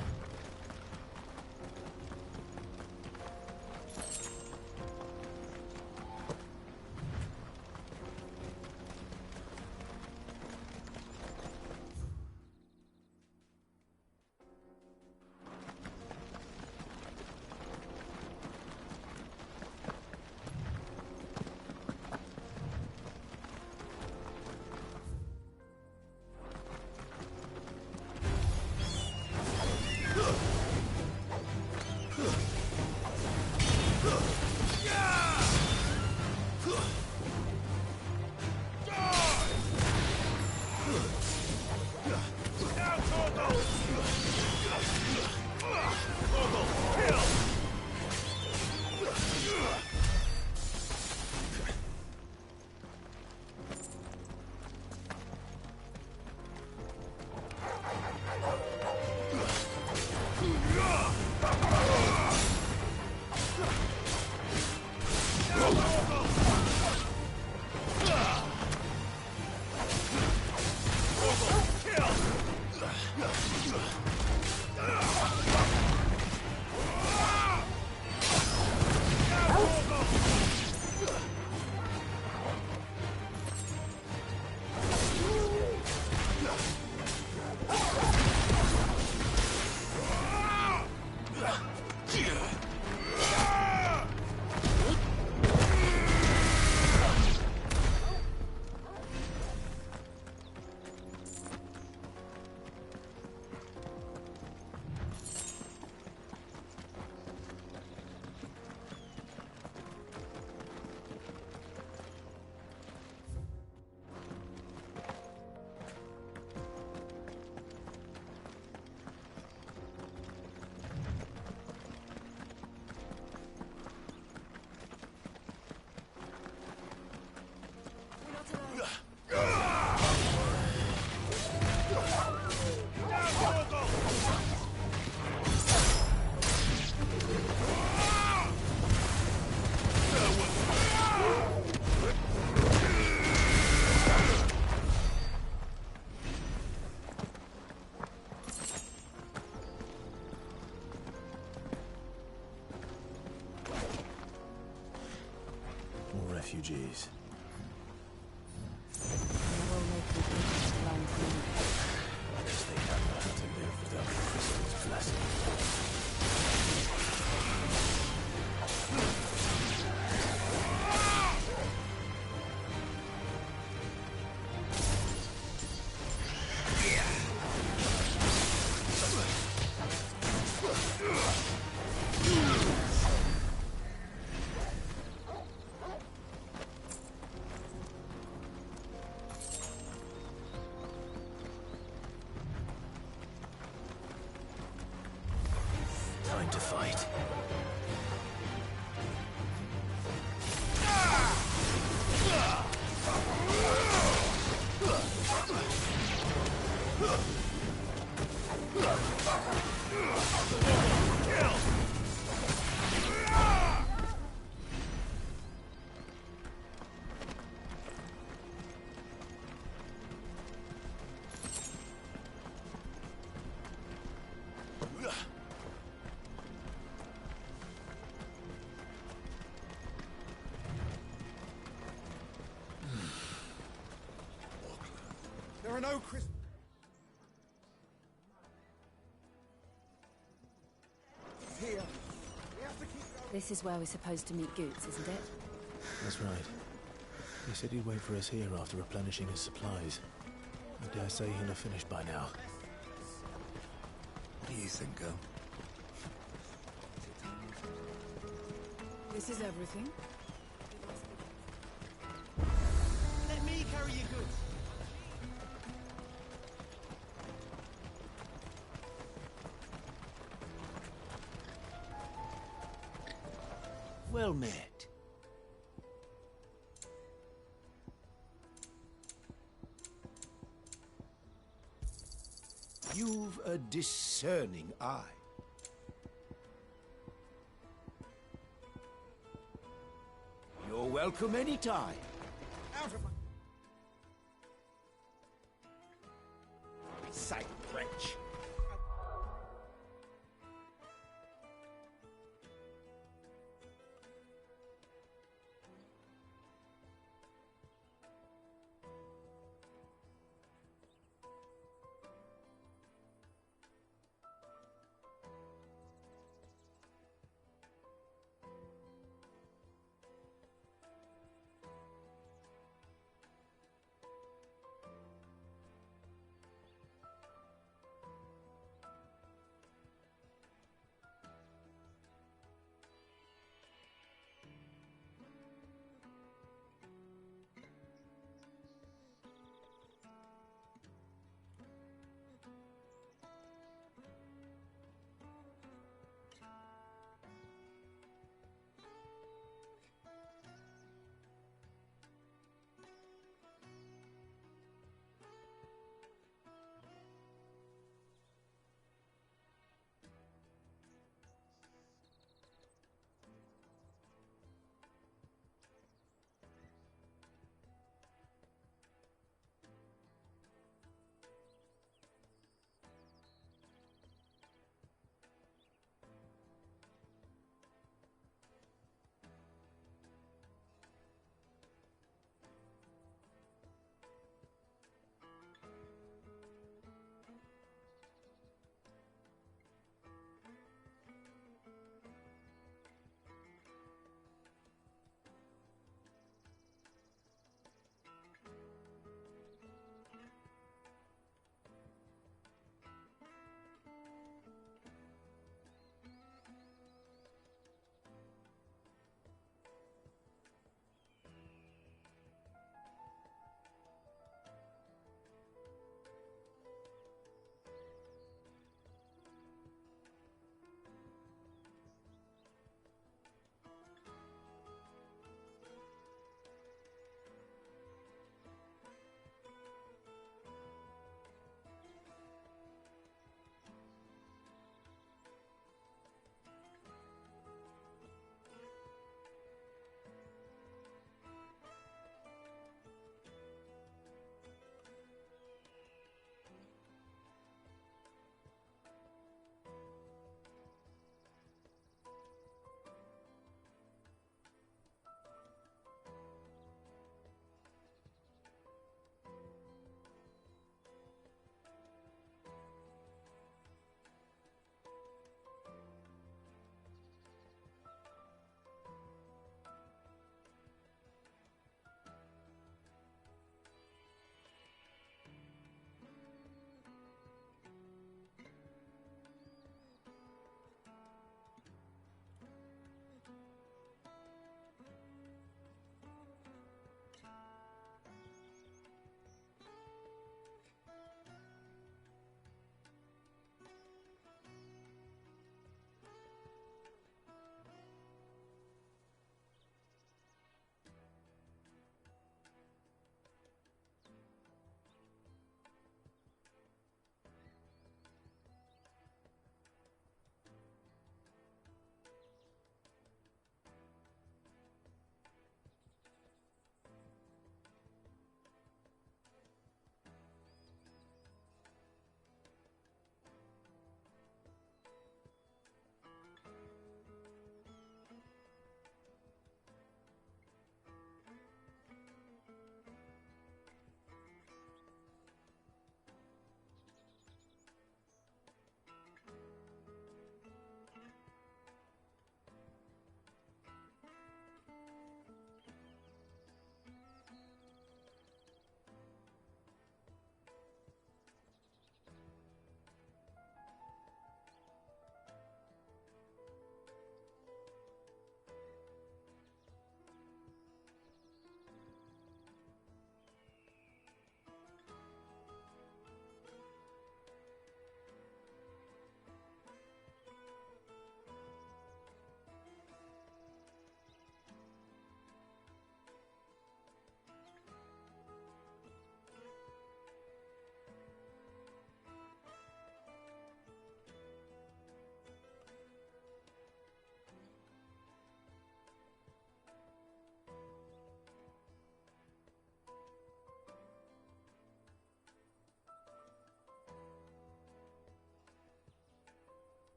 refugees. Because they don't know how to live without the crystal's blessing. Time to fight. There are no crystals. Here. We have to keep going. This is where we're supposed to meet Goots, isn't it? That's right. He said he'd wait for us here after replenishing his supplies. I dare say he'll have finished by now. What do you think, girl? This is everything. Let me carry your goods. Well met. You've a discerning eye. You're welcome anytime. Out of my... Sight wretch.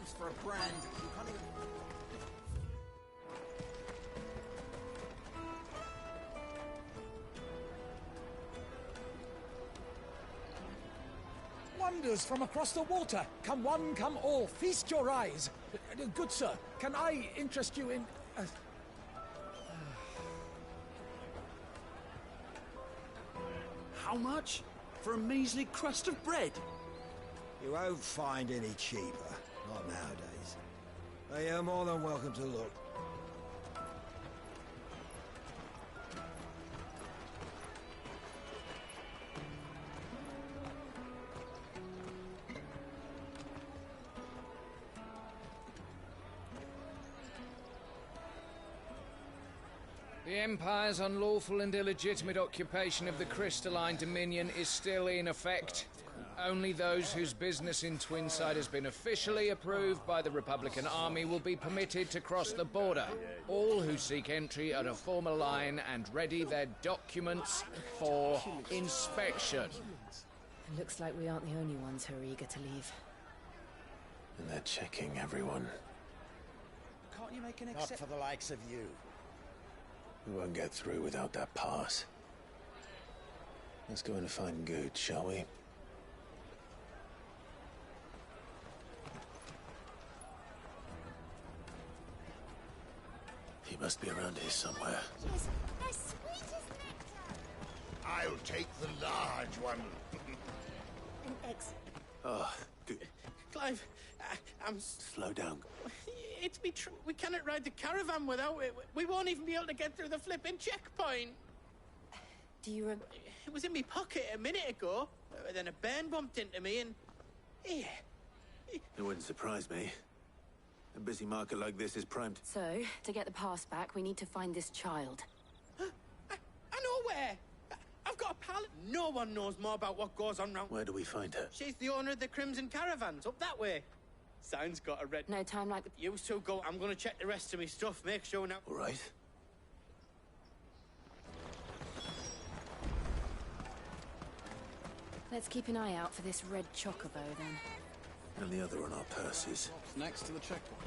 Thanks for a brand. You can't even... Wonders from across the water. Come one, come all. Feast your eyes. Good sir, can I interest you in... How much? For a measly crust of bread? You won't find any cheaper. Not nowadays. But you're more than welcome to look. The Empire's unlawful and illegitimate occupation of the Crystalline Dominion is still in effect. Only those whose business in Twinside has been officially approved by the Republican Army will be permitted to cross the border. All who seek entry are to form a line and ready their documents for inspection. Looks like we aren't the only ones who are eager to leave. And they're checking everyone. Can't you make an Not for the likes of you. We won't get through without that pass. Let's go and find Good, shall we? He must be around here somewhere. Yes, as sweet as nectar. I'll take the large one. An eggs. Oh, Good. Clive, I'm... Slow down. It's me true. We cannot ride the caravan without it. We won't even be able to get through the flipping checkpoint. Do you It was in my pocket a minute ago. Then a bairn bumped into me and... Yeah. It wouldn't surprise me. A busy market like this is primed. So, to get the pass back, we need to find this child. I know where. I've got a pal. No one knows more about what goes on round... Where do we find her? She's the owner of the Crimson Caravans, up that way. Sign's got a red... No time like the... You two go. I'm gonna check the rest of my stuff, make sure now... All right. Let's keep an eye out for this red chocobo, then. And the other on our purses. Next to the checkpoint.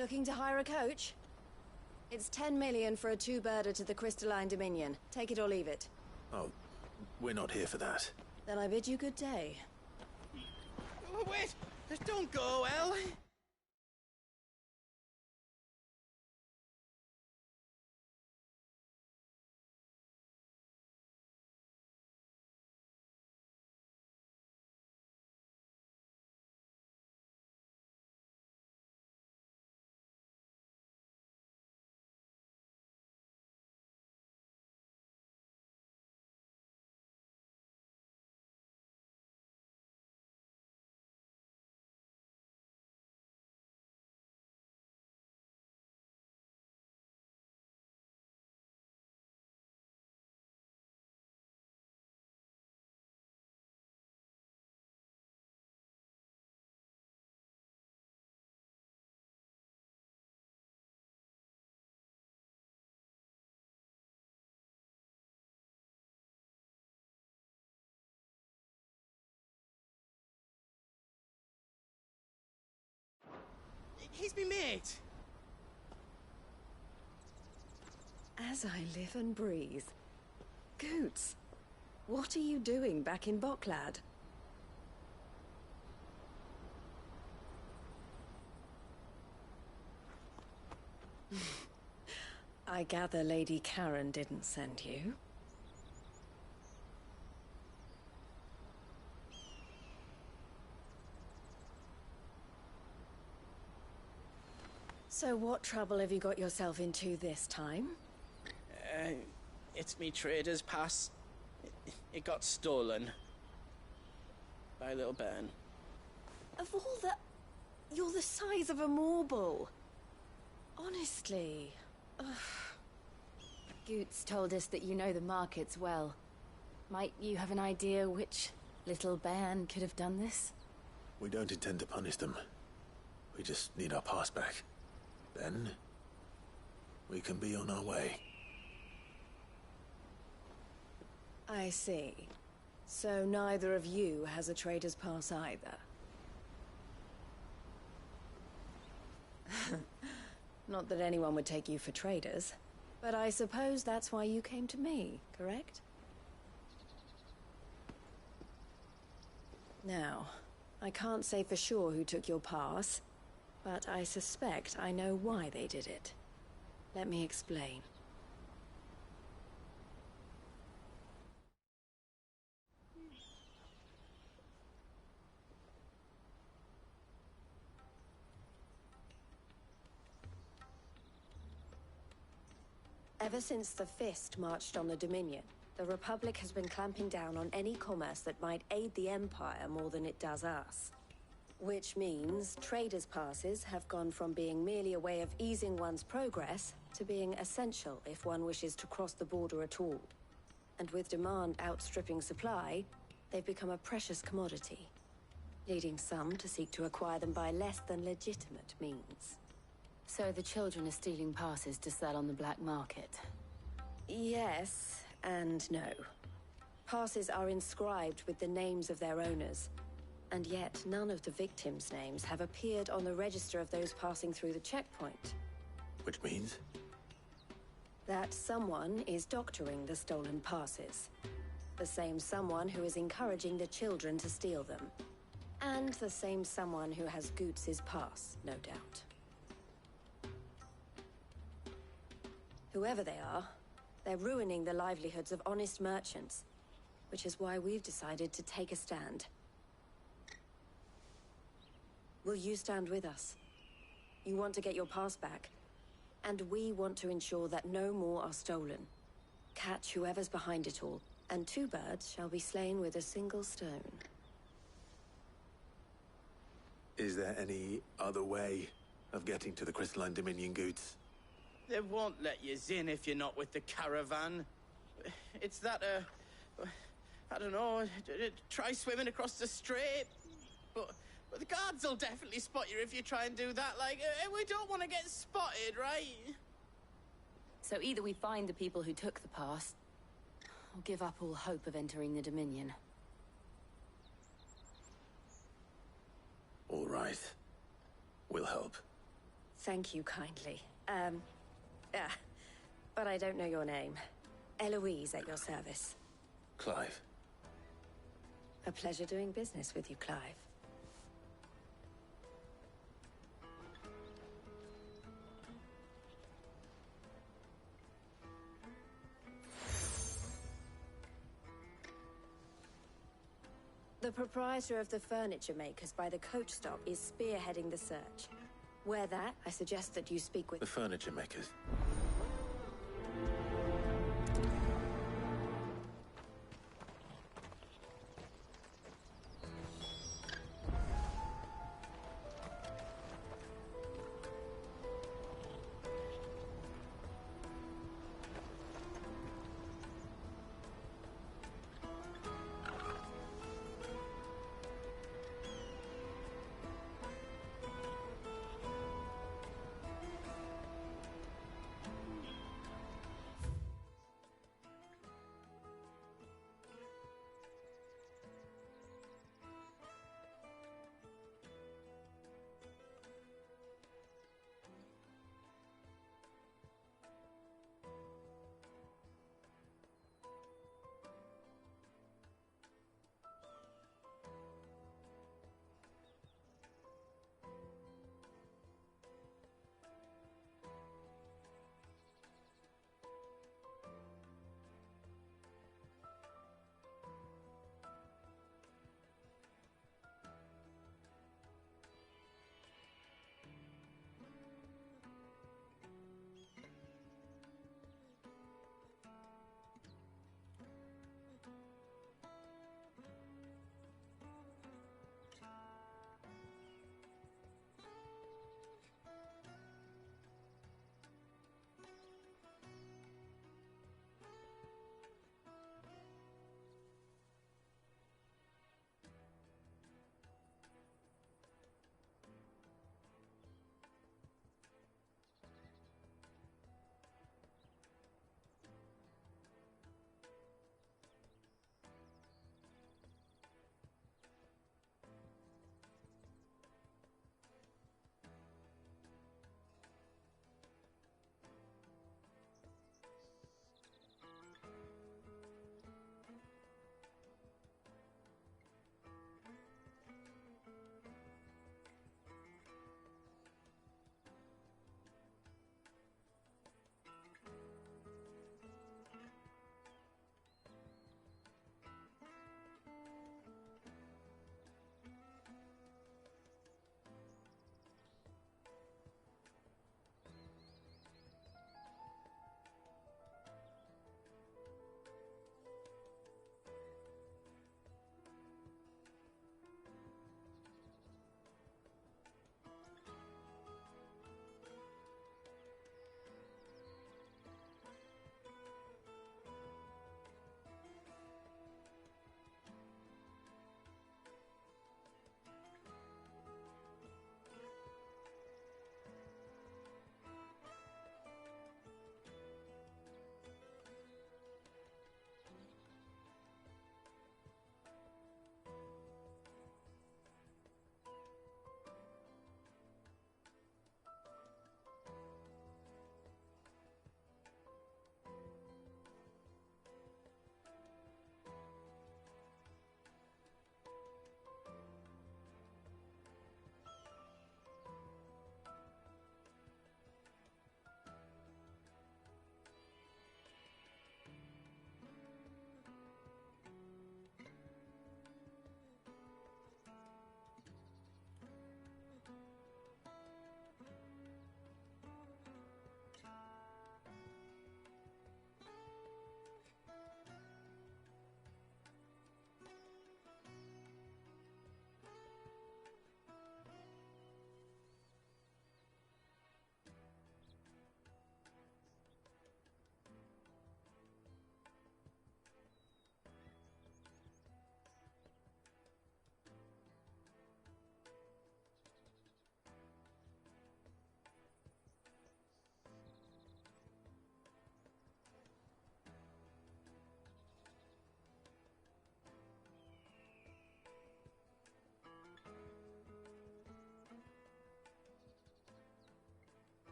Looking to hire a coach? It's 10 million for a two-birder to the Crystalline Dominion. Take it or leave it. Oh, we're not here for that. Then I bid you good day. Oh, wait! Don't go, Elle! He's me mate. As I live and breathe. Goots, what are you doing back in Bocklad? I gather Lady Karen didn't send you. So what trouble have you got yourself into this time? It's me trader's pass. It got stolen. By little Ben. Of all the... You're the size of a marble. Honestly. Ugh. Goots told us that you know the markets well. Might you have an idea which little bairn could have done this? We don't intend to punish them. We just need our pass back. Then, we can be on our way. I see. So neither of you has a trader's pass either. Not that anyone would take you for traders, but I suppose that's why you came to me, correct? Now, I can't say for sure who took your pass, but I suspect I know why they did it. Let me explain. Ever since the Fist marched on the Dominion, the Republic has been clamping down on any commerce that might aid the Empire more than it does us. Which means traders' passes have gone from being merely a way of easing one's progress to being essential if one wishes to cross the border at all. And with demand outstripping supply, they've become a precious commodity, leading some to seek to acquire them by less than legitimate means. So the children are stealing passes to sell on the black market? Yes and no. Passes are inscribed with the names of their owners, and yet none of the victims' names have appeared on the register of those passing through the checkpoint. Which means? That someone is doctoring the stolen passes. The same someone who is encouraging the children to steal them. And the same someone who has Goots' pass, no doubt. Whoever they are, they're ruining the livelihoods of honest merchants, which is why we've decided to take a stand. Will you stand with us? You want to get your pass back, and we want to ensure that no more are stolen. Catch whoever's behind it all, and two birds shall be slain with a single stone. Is there any other way of getting to the Crystalline Dominion, Goots? They won't let you in if you're not with the caravan. It's that, I don't know, try swimming across the strait. But the guards will definitely spot you if you try and do that. Like, we don't want to get spotted, right? So either we find the people who took the pass, or give up all hope of entering the Dominion. All right. We'll help. Thank you kindly. But I don't know your name. Eloise at your service. Clive. A pleasure doing business with you, Clive. The proprietor of the furniture makers by the coach stop is spearheading the search. Where that, I suggest that you speak with... The furniture makers.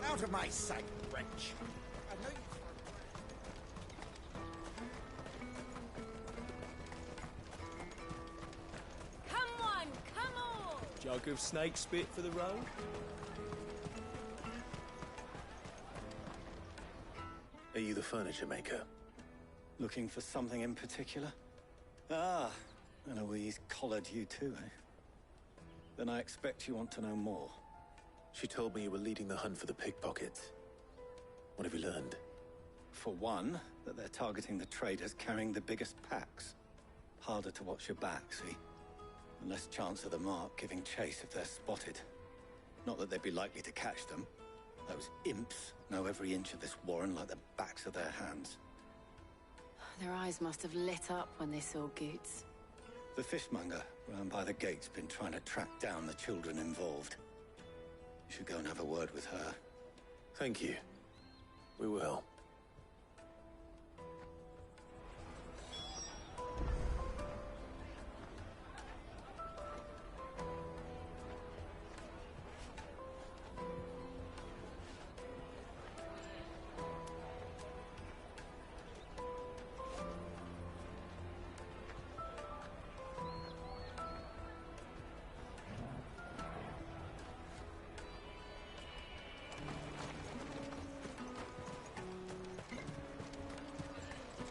Out of my sight, wretch! I know you... Come on, come on! Jug of snake spit for the road? Are you the furniture maker? Looking for something in particular? Ah, Eloise collared you too, eh? Then I expect you want to know more. She told me you were leading the hunt for the pickpockets. What have you learned? For one, that they're targeting the traders carrying the biggest packs. Harder to watch your back, see? And less chance of the mark giving chase if they're spotted. Not that they'd be likely to catch them. Those imps know every inch of this warren like the backs of their hands. Their eyes must have lit up when they saw Goots. The fishmonger round by the gate's been trying to track down the children involved. You should go and have a word with her. Thank you. We will.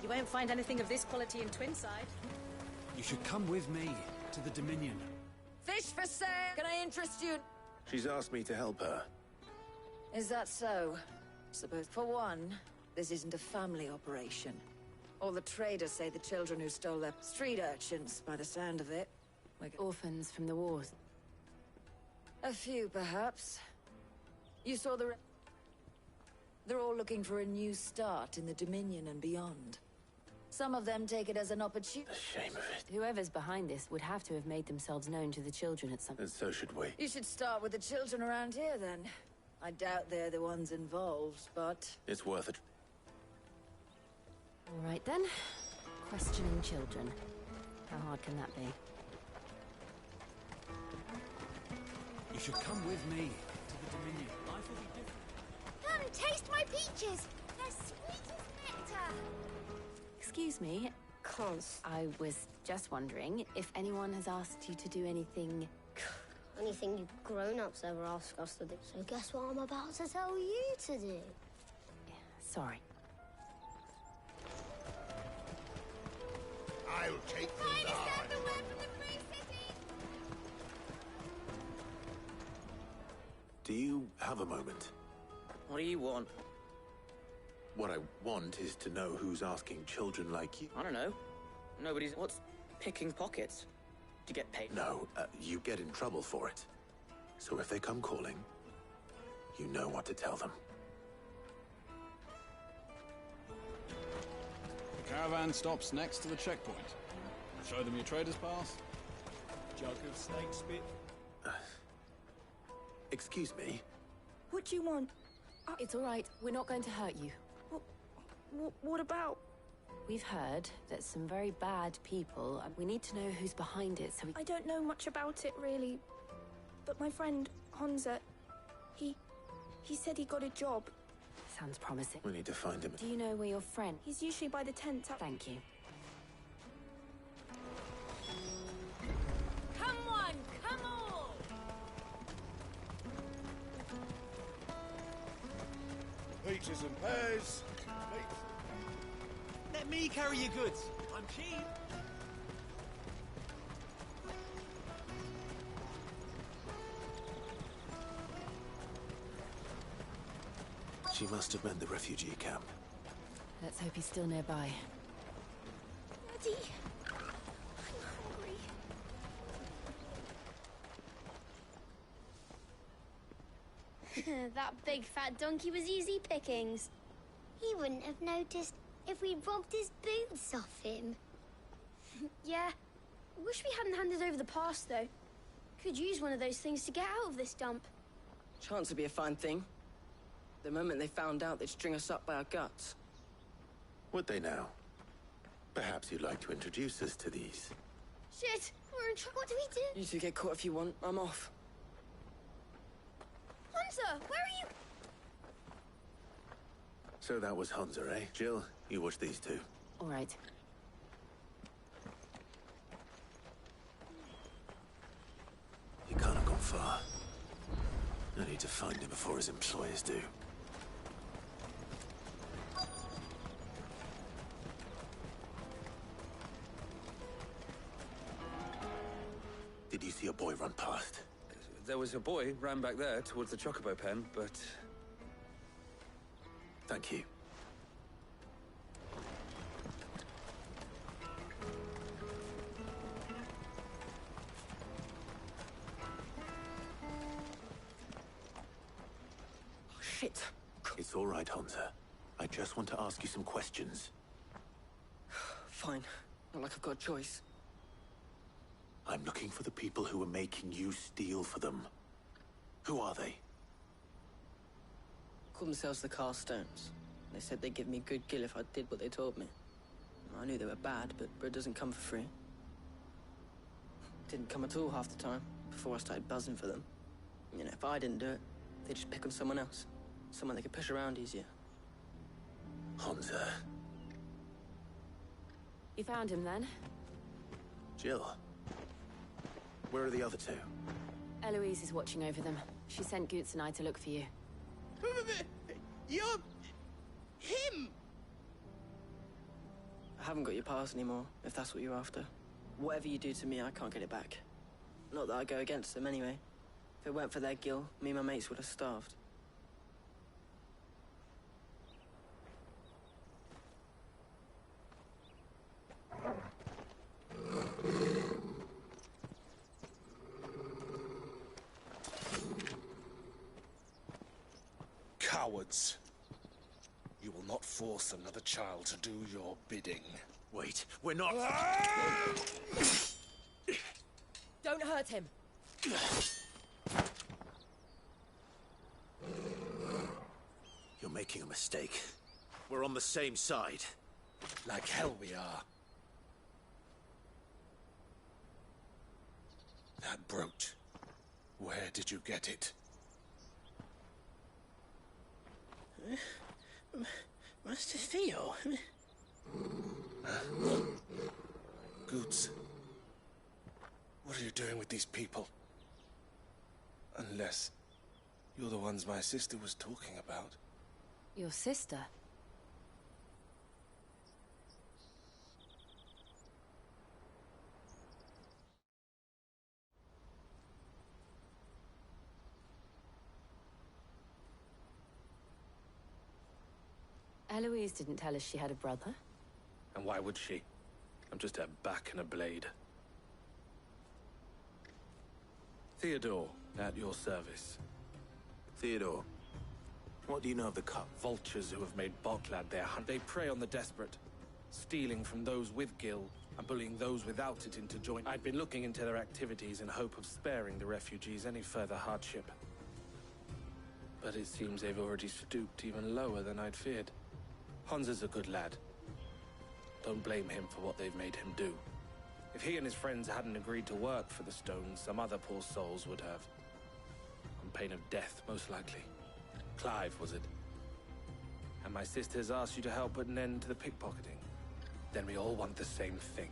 You won't find anything of this quality in Twinside. You should come with me to the Dominion. Fish for sale! Can I interest you? She's asked me to help her. Is that so? Suppose for one, this isn't a family operation. All the traders say the children who stole their street urchins, by the sound of it. Like orphans from the wars. A few, perhaps. You saw the... They're all looking for a new start in the Dominion and beyond. Some of them take it as an opportunity. The shame of it. Whoever's behind this would have to have made themselves known to the children at some... And so should we. You should start with the children around here, then. I doubt they're the ones involved, but... It's worth it. All right, then. Questioning children. How hard can that be? You should come with me to the Dominion. Life will be different. Come, taste my peaches! They're sweet as nectar! Excuse me. Cos. I was just wondering if anyone has asked you to do anything... Anything you grown-ups ever ask us to do. So guess what I'm about to tell you to do? Sorry. I'll take the Finest large. underwear from the Free City! Do you have a moment? What do you want? What I want is to know who's asking children like you. I don't know. Nobody's... What's picking pockets? Do you get paid? No, you get in trouble for it. So if they come calling, you know what to tell them. The caravan stops next to the checkpoint. Show them your trader's pass. Jug of snake spit. Excuse me? What do you want? It's all right. We're not going to hurt you. What about? We've heard that some very bad people... We need to know who's behind it, so we... I don't know much about it, really. But my friend, Hansa, he said he got a job. Sounds promising. We need to find him. Do you know where your friend... He's usually by the tent. Thank you. Come on, come on! Peaches and pears. Let me carry your goods. I'm cheap. She must have meant the refugee camp. Let's hope he's still nearby. Daddy, I'm hungry. That big fat donkey was easy pickings. He wouldn't have noticed if we'd robbed his boots off him. Yeah. Wish we hadn't handed over the pass, though. Could use one of those things to get out of this dump. Chance would be a fine thing. The moment they found out, they'd string us up by our guts. Would they now? Perhaps you'd like to introduce us to these. Shit! We're in trouble. What do we do? You two get caught if you want. I'm off. Hunter, where are you? So that was Hansa, eh? Jill, you watch these two. All right. He can't have gone far. I need to find him before his employers do. Did you see a boy run past? There was a boy ran back there towards the Chocobo pen, but... Thank you. Oh, shit. It's all right, Hansa. I just want to ask you some questions. Fine. Not like I've got a choice. I'm looking for the people who are making you steal for them. Who are they? Call themselves the Carstones. They said they'd give me good gill if I did what they told me. I knew they were bad, but bread doesn't come for free. Didn't come at all half the time, before I started buzzing for them. You know, if I didn't do it, they'd just pick on someone else. Someone they could push around easier. Hansa. You found him then? Jill. Where are the other two? Eloise is watching over them. She sent Goots and I to look for you. You're... him! I haven't got your pass anymore, if that's what you're after. Whatever you do to me, I can't get it back. Not that I go against them anyway. If it weren't for their gill, me and my mates would have starved. Cowards. You will not force another child to do your bidding. Wait, we're not... Don't hurt him. You're making a mistake. We're on the same side. Like hell we are. That brooch. Where did you get it? Master Theo? Goots. What are you doing with these people? Unless you're the ones my sister was talking about. Your sister? Eloise didn't tell us she had a brother. And why would she? I'm just a back and a blade. Theodore, at your service. Theodore, what do you know of the Cup? Vultures who have made Boklad their hunt. They prey on the desperate, stealing from those with gil and bullying those without it into join. I'd been looking into their activities in hope of sparing the refugees any further hardship. But it seems they've already stooped even lower than I'd feared. Hansa's a good lad. Don't blame him for what they've made him do. If he and his friends hadn't agreed to work for the Stones, some other poor souls would have. On pain of death, most likely. Clive, was it? And my sisters asked you to help put an end to the pickpocketing. Then we all want the same thing.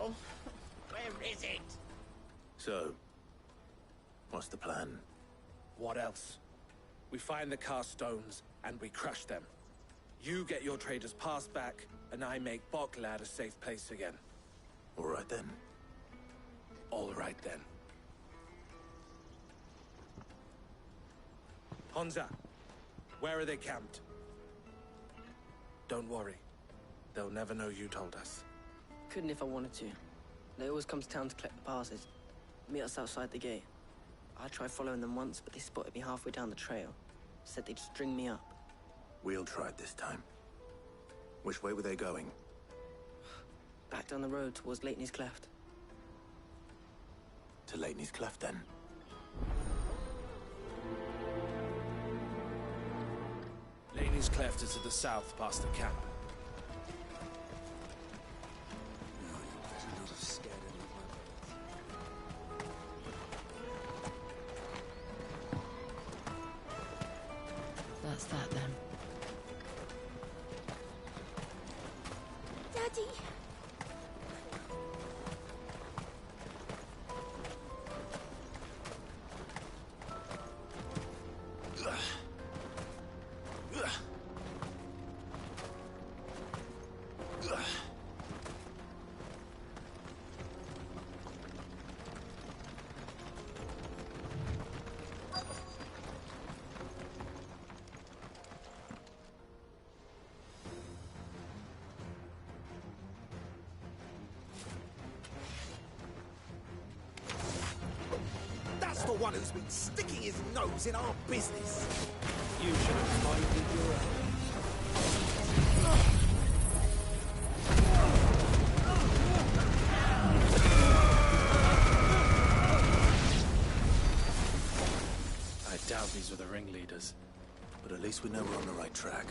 Oh, where is it? So, what's the plan? What else? We find the Carstones and we crush them. You get your trader's pass back, and I make Boklad a safe place again. All right then. All right then. Hansa, where are they camped? Don't worry. They'll never know you told us. Couldn't if I wanted to. They always come to town to collect the passes. Meet us outside the gate. I tried following them once, but they spotted me halfway down the trail. Said they'd string me up. We'll try it this time. Which way were they going? Back down the road towards Leitney's Cleft. To Leitney's Cleft, then. Leitney's Cleft is to the south, past the camp. That's that, then. Daddy! That's the one who's been sticking his nose in our business. You should have minded your own. I doubt these were the ringleaders. But at least we know we're on the right track.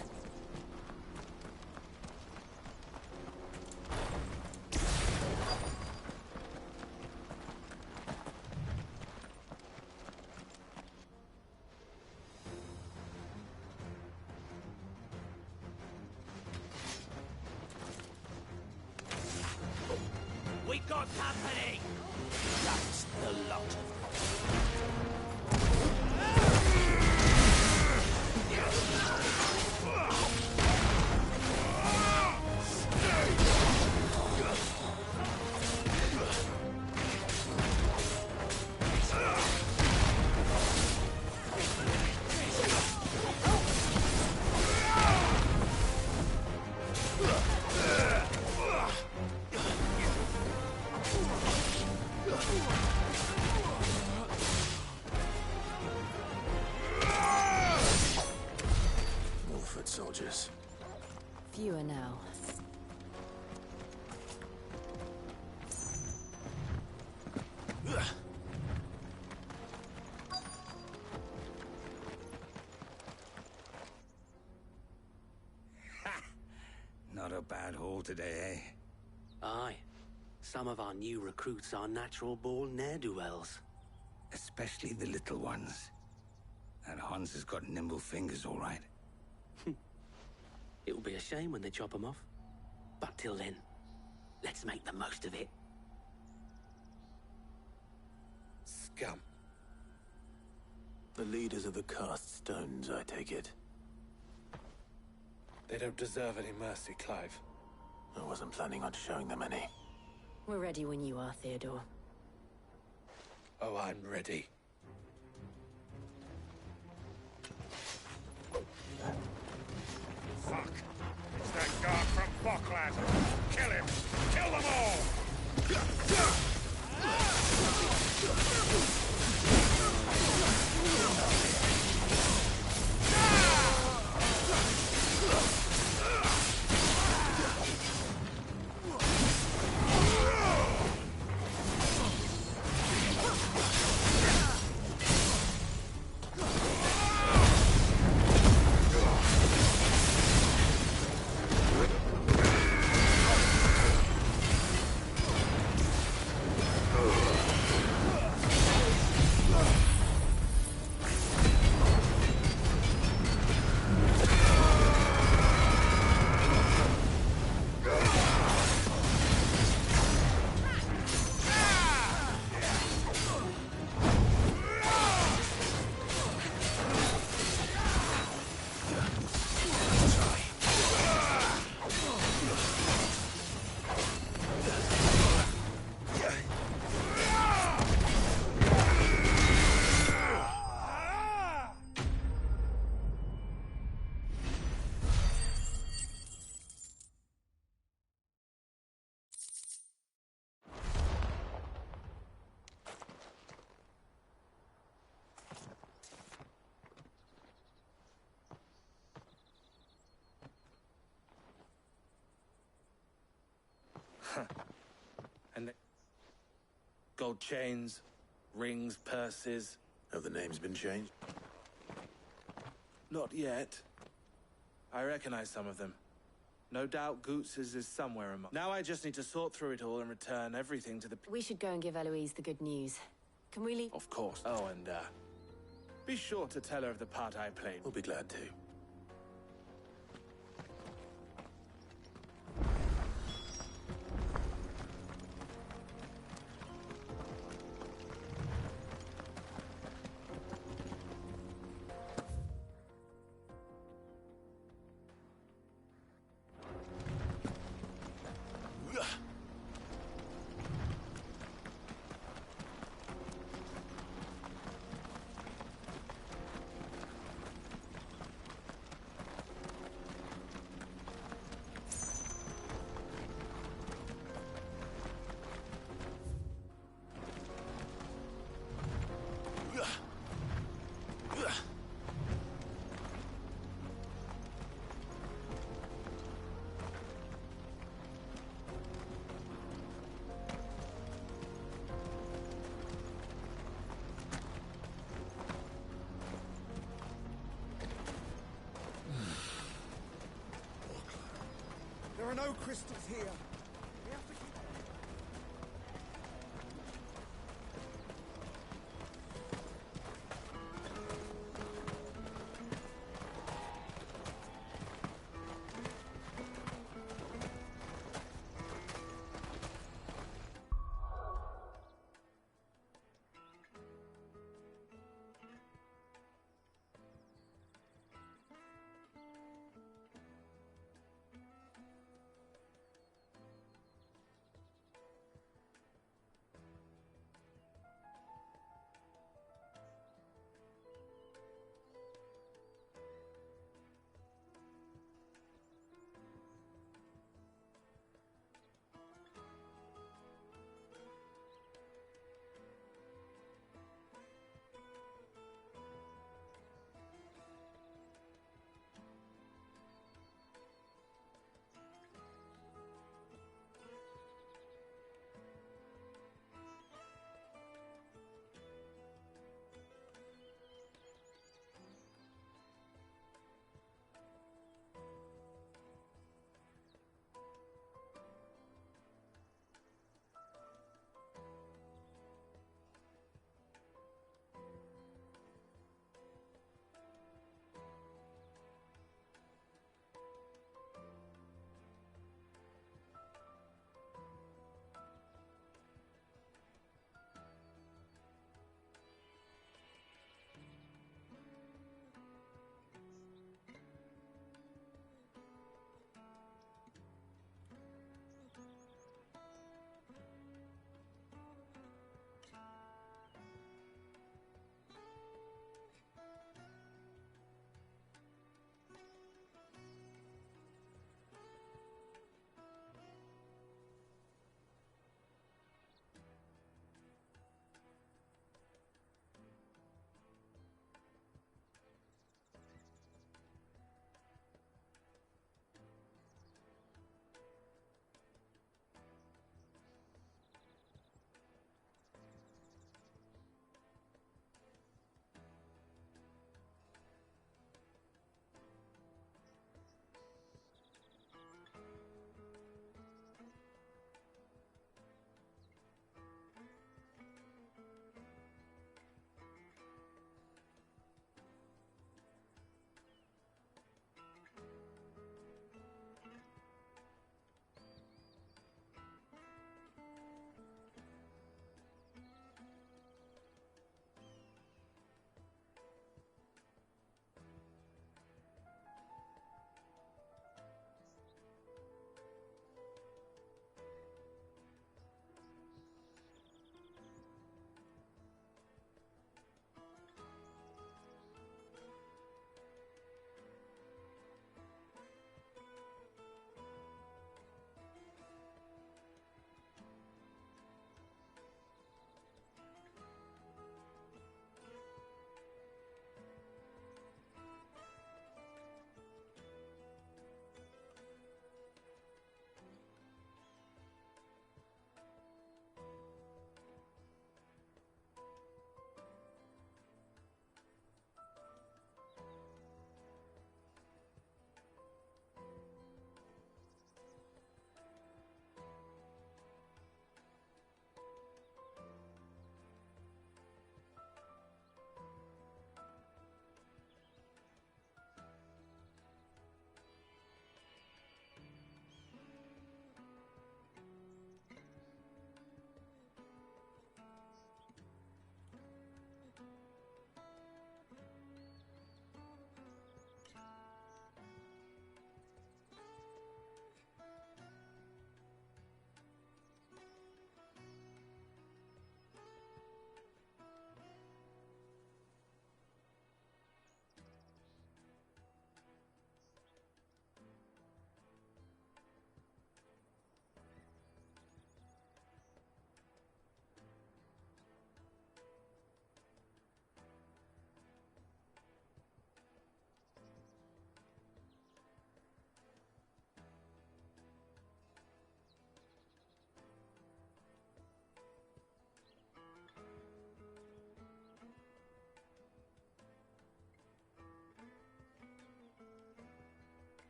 We got company! That's the lot of Soldiers. Fewer now. Not a bad haul today, eh? Aye. Some of our new recruits are natural-born ne'er-do-wells. Especially the little ones. That Hans has got nimble fingers, all right. It will be a shame when they chop them off. But till then, let's make the most of it. Scum. The leaders of the cast stones, I take it. They don't deserve any mercy, Clive. I wasn't planning on showing them any. We're ready when you are, Theodore. Oh, I'm ready. Fuck! It's that guard from Bockland! Kill him! Kill them all! Gold chains, rings, purses. Have the names been changed? Not yet. I recognize some of them. No doubt Goots's is somewhere among. Now I just need to sort through it all and return everything to the... We should go and give Eloise the good news. Can we leave? Of course. Oh, and, be sure to tell her of the part I played. We'll be glad to. There are no crystals here. We have to keep...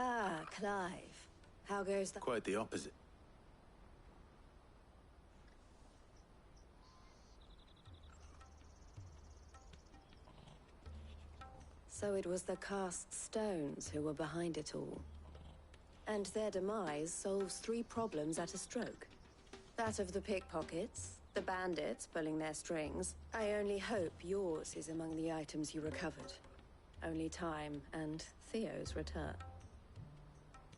Ah, Clive. How goes that? Quite the opposite. So it was the cast stones who were behind it all. And their demise solves 3 problems at a stroke. That of the pickpockets, the bandits pulling their strings. I only hope yours is among the items you recovered. Only time and Theo's return.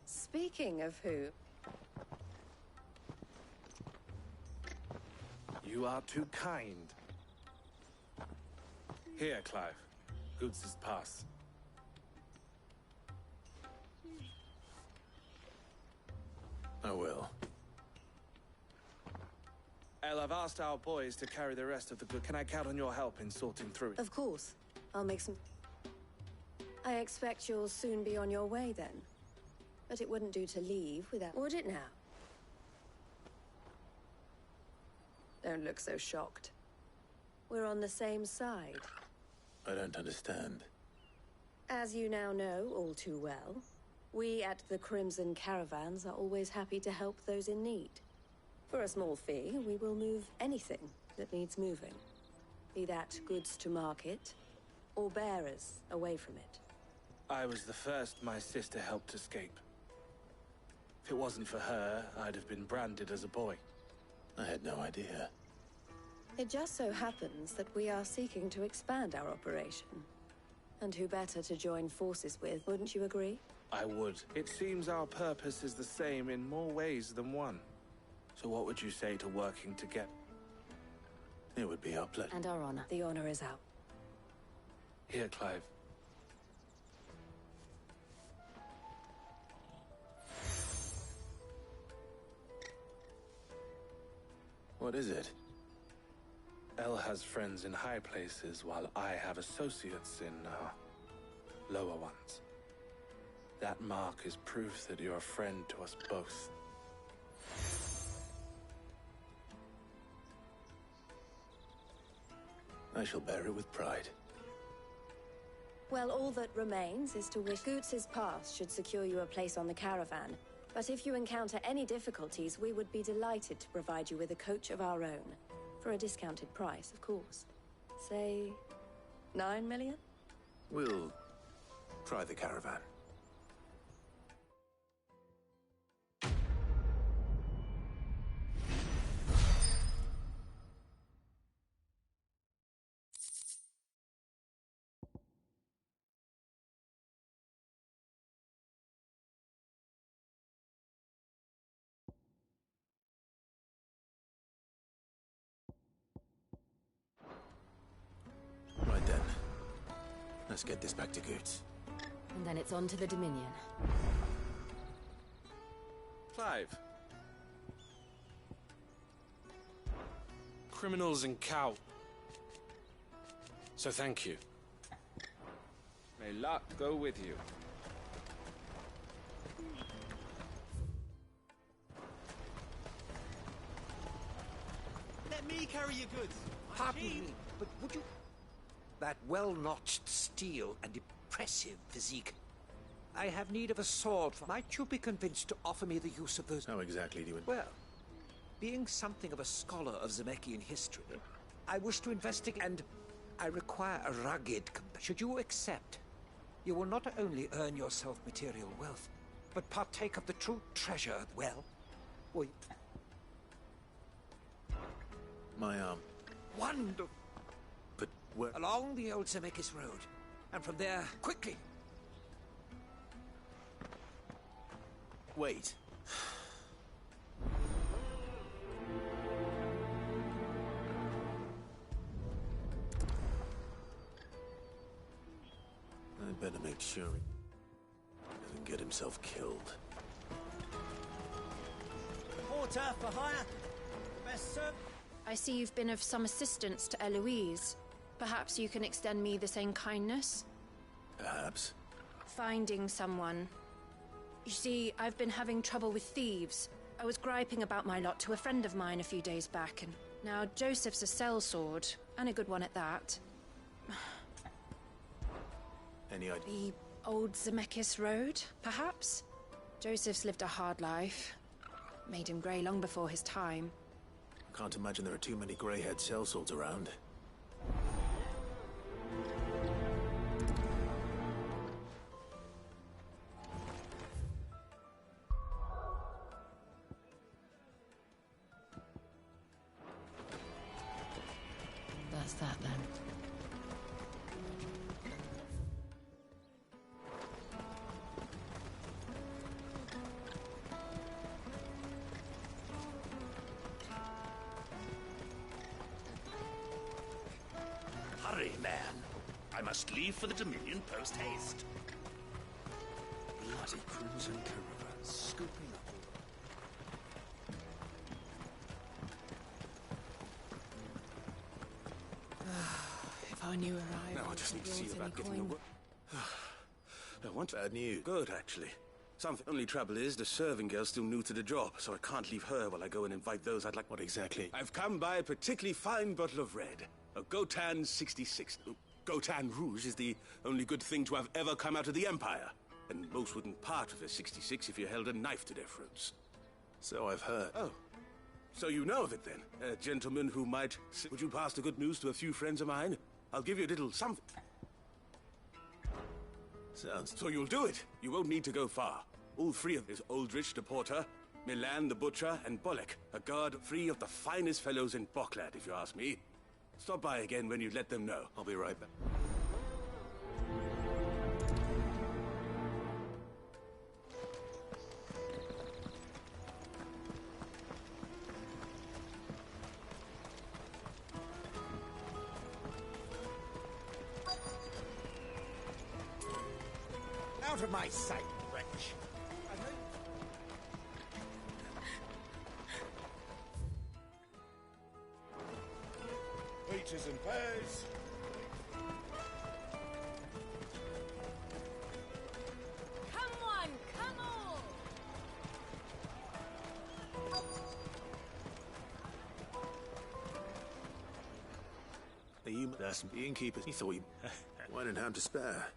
Speaking of who... You are too kind. Here, Clive. Goods' pass. I will. El, I've asked our boys to carry the rest of the good. Can I count on your help in sorting through it? Of course. I'll make some... I expect you'll soon be on your way then. But it wouldn't do to leave without... Would it now? Don't look so shocked. We're on the same side. I don't understand. As you now know all too well, we at the Crimson Caravans are always happy to help those in need. For a small fee, we will move anything that needs moving. Be that goods to market, or bearers away from it. I was the first my sister helped escape. If it wasn't for her, I'd have been branded as a boy. I had no idea. It just so happens that we are seeking to expand our operation. And who better to join forces with, wouldn't you agree? I would. It seems our purpose is the same in more ways than one. So what would you say to working together? It would be our pleasure. And our honor. The honor is out. Here, Clive. What is it? El has friends in high places, while I have associates in, lower ones. That mark is proof that you're a friend to us both. I shall bear it with pride. Well, all that remains is to wish Goots' pass should secure you a place on the caravan. But if you encounter any difficulties, we would be delighted to provide you with a coach of our own. For a discounted price, of course. Say, 9 million? We'll try the caravan. Right then. Let's get this back to Goots. And then it's on to the Dominion. Clive. Criminals and cow. So thank you. May luck go with you. Let me carry your goods. Pardon me, but would you... That well-notched steel and impressive physique. I have need of a sword. Might you be convinced to offer me the use of those... How exactly do you... Well, being something of a scholar of Zemeckis history, I wish to investigate, and I require a rugged... Should you accept, you will not only earn yourself material wealth, but partake of the true treasure, well... Wait. My, Wonderful. But where... Along the old Zemeckis road, and from there, quickly. Wait. I'd better make sure he doesn't get himself killed. Porter for hire. Best served. I see you've been of some assistance to Eloise. Perhaps you can extend me the same kindness? Perhaps. Finding someone. You see, I've been having trouble with thieves. I was griping about my lot to a friend of mine a few days back, and now Joseph's a sellsword, and a good one at that. Any idea? The Old Zemeckis Road, perhaps? Joseph's lived a hard life. Made him grey long before his time. I can't imagine there are too many grey-haired sellswords around. That's that then. Hurry, man. I must leave for the Dominion post-haste. Bloody crimson caravan scooping up If I knew where I Now I just need to see about getting the work. I want bad news. Good, actually. Something. Only trouble is, the serving girl's still new to the job, so I can't leave her while I go and invite those I'd like. What exactly? I've come by a particularly fine bottle of red. A Gotan 66. Gotan Rouge is the only good thing to have ever come out of the Empire. And most wouldn't part with a 66 if you held a knife to their throats. So I've heard. Oh. So you know of it, then? A gentleman who might... Would you pass the good news to a few friends of mine? I'll give you a little something. Sounds... So you'll do it. You won't need to go far. All three of us, Aldrich the porter, Milan the butcher, and Bolek, a guard, three of the finest fellows in Boklad, if you ask me. Stop by again when you let them know. I'll be right back. Out of my sight, wretch. Peaches and pears. Come on, come on! That's the innkeeper. He thought he wine and ham to spare.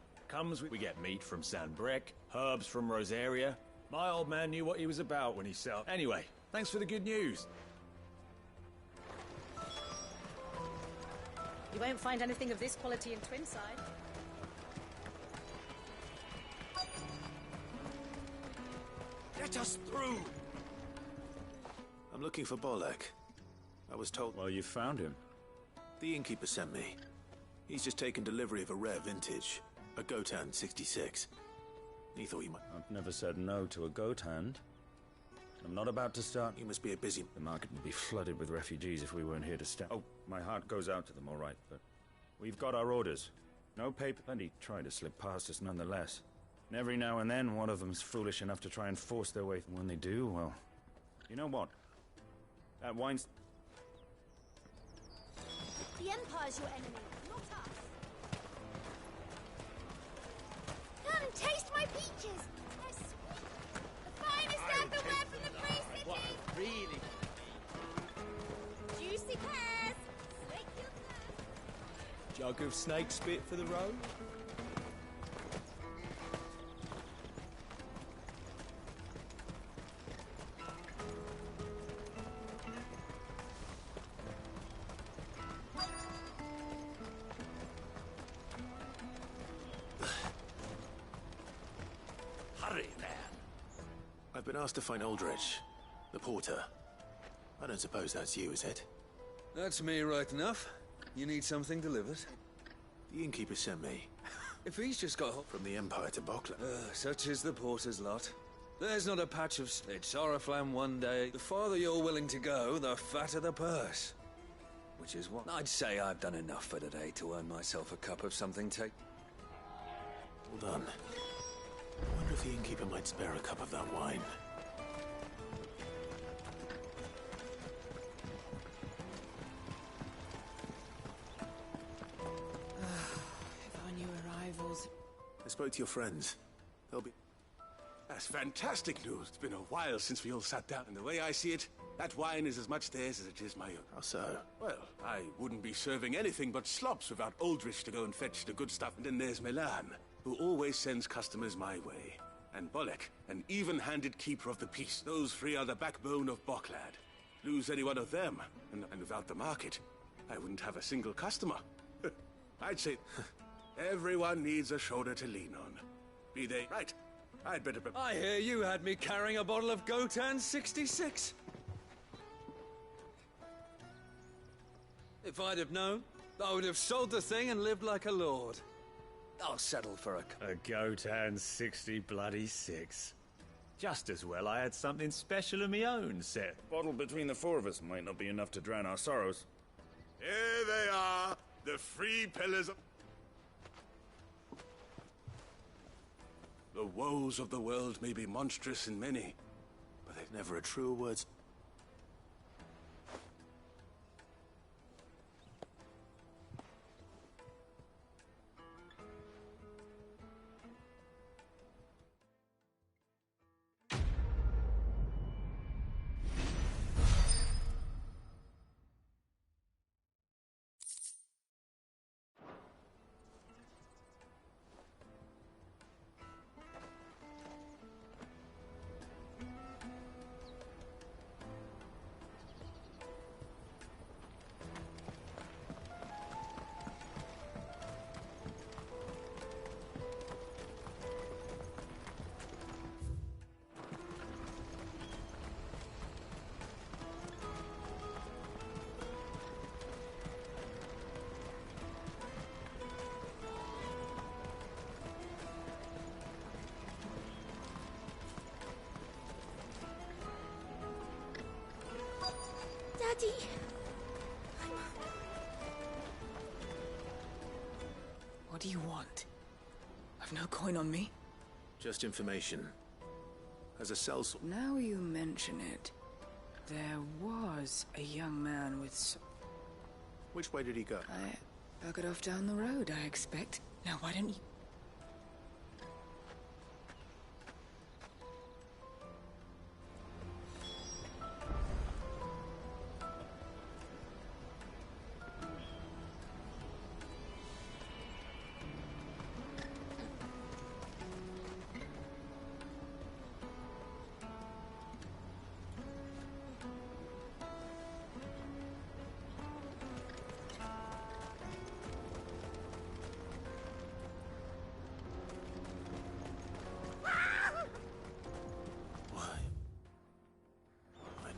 We get meat from San Brec, herbs from Rosaria. My old man knew what he was about when he sold. Anyway, thanks for the good news. You won't find anything of this quality in Twinside. Let us through! I'm looking for Bolek. I was told... Well, you found him. The innkeeper sent me. He's just taken delivery of a rare vintage. A Gotan 66. He thought he might... I've never said no to a goat hand. I'm not about to start... You must be a busy... The market would be flooded with refugees if we weren't here to stop. Oh, my heart goes out to them, all right, but... We've got our orders. No paper... Plenty try to slip past us nonetheless. And every now and then, one of them's foolish enough to try and force their way... And when they do, well... You know what? That wine's... The Empire's your enemy, not us. Come, taste my peaches. They're sweet. The finest earthenware from the Free City. What really? Juicy pears. Slake your thirst. Jug of snake spit for the road? Hurry, man. I've been asked to find Aldrich, the porter. I don't suppose that's you, is it? That's me right enough. You need something delivered? The innkeeper sent me. If he's just got... From the Empire to Boklad. Such is the porter's lot. There's not a patch of... It's Oriflamme one day. The farther you're willing to go, the fatter the purse. Which is what... I'd say I've done enough for today to earn myself a cup of something to... Hold on. I wonder if the innkeeper might spare a cup of that wine. If I knew arrivals... I spoke to your friends. They'll be... That's fantastic news. It's been a while since we all sat down. And the way I see it, that wine is as much theirs as it is my own. How so? Well, I wouldn't be serving anything but slops without Aldrich to go and fetch the good stuff. And then there's Milan, who always sends customers my way. And Bolek, an even-handed keeper of the peace. Those three are the backbone of Boklad. Lose any one of them, and without the market, I wouldn't have a single customer. I'd say everyone needs a shoulder to lean on. Be they... Right. I'd better... I hear you had me carrying a bottle of Gotan 66. If I'd have known, I would have sold the thing and lived like a lord. I'll settle for a Gotan 60 bloody 6. Just as well I had something special of my own set. Bottle between the four of us might not be enough to drown our sorrows. Here they are, the three pillars of... The woes of the world may be monstrous in many, but they've never a truer words. Daddy! What do you want? I've no coin on me. Just information. As a sellsword... Now you mention it, there was a young man with... Which way did he go? I buggered off down the road, I expect. Now, why don't you...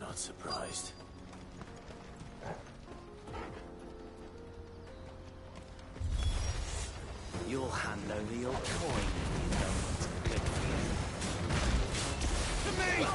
Not surprised. You'll hand over your coin if you know what's good for you. To me!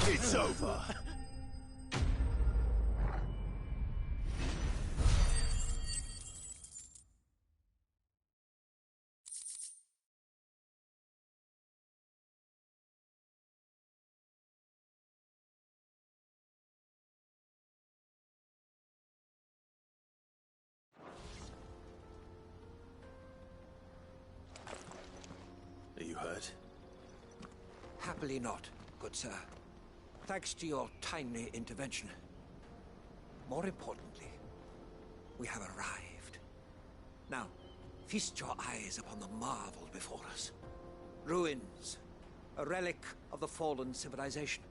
It's over! Are you hurt? Happily not, good sir. Thanks to your timely intervention. More importantly, we have arrived. Now, feast your eyes upon the marvel before us. Ruins, a relic of the fallen civilization.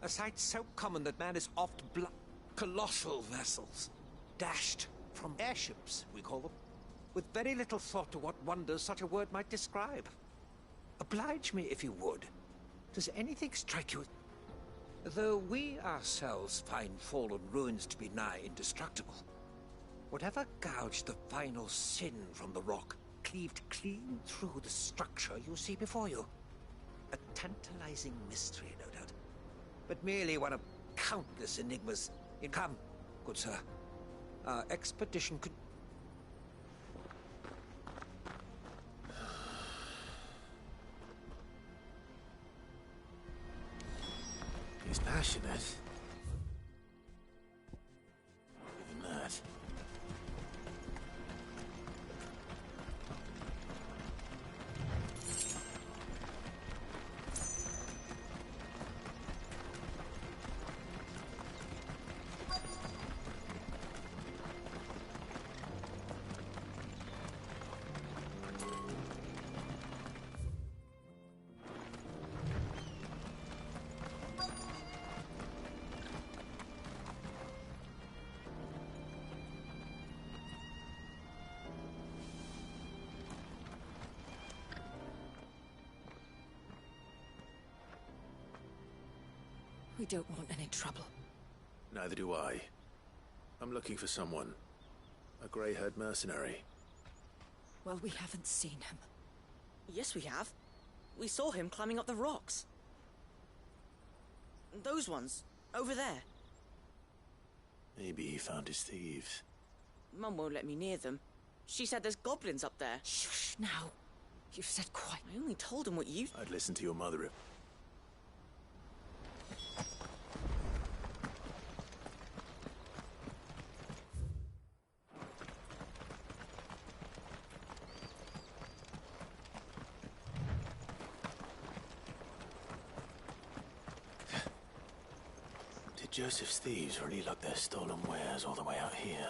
A sight so common that man is oft colossal vessels, dashed from airships, we call them, with very little thought to what wonders such a word might describe. Oblige me if you would. Does anything strike you? Though we ourselves find fallen ruins to be nigh indestructible, whatever gouged the final sin from the rock cleaved clean through the structure you see before you. A tantalizing mystery, no doubt, but merely one of countless enigmas. Come, good sir. Our expedition could... He's passionate. Even that. We don't want any trouble. Neither do I. I'm looking for someone. A grey-haired mercenary. Well, we haven't seen him. Yes, we have. We saw him climbing up the rocks. Those ones, over there. Maybe he found his thieves. Mum won't let me near them. She said there's goblins up there. Shush, now. You've said quite... I only told him what you... I'd listen to your mother if... Joseph's thieves really lug their stolen wares all the way out here.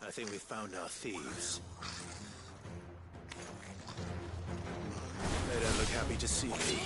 I think we've found our thieves. They don't look happy to see me.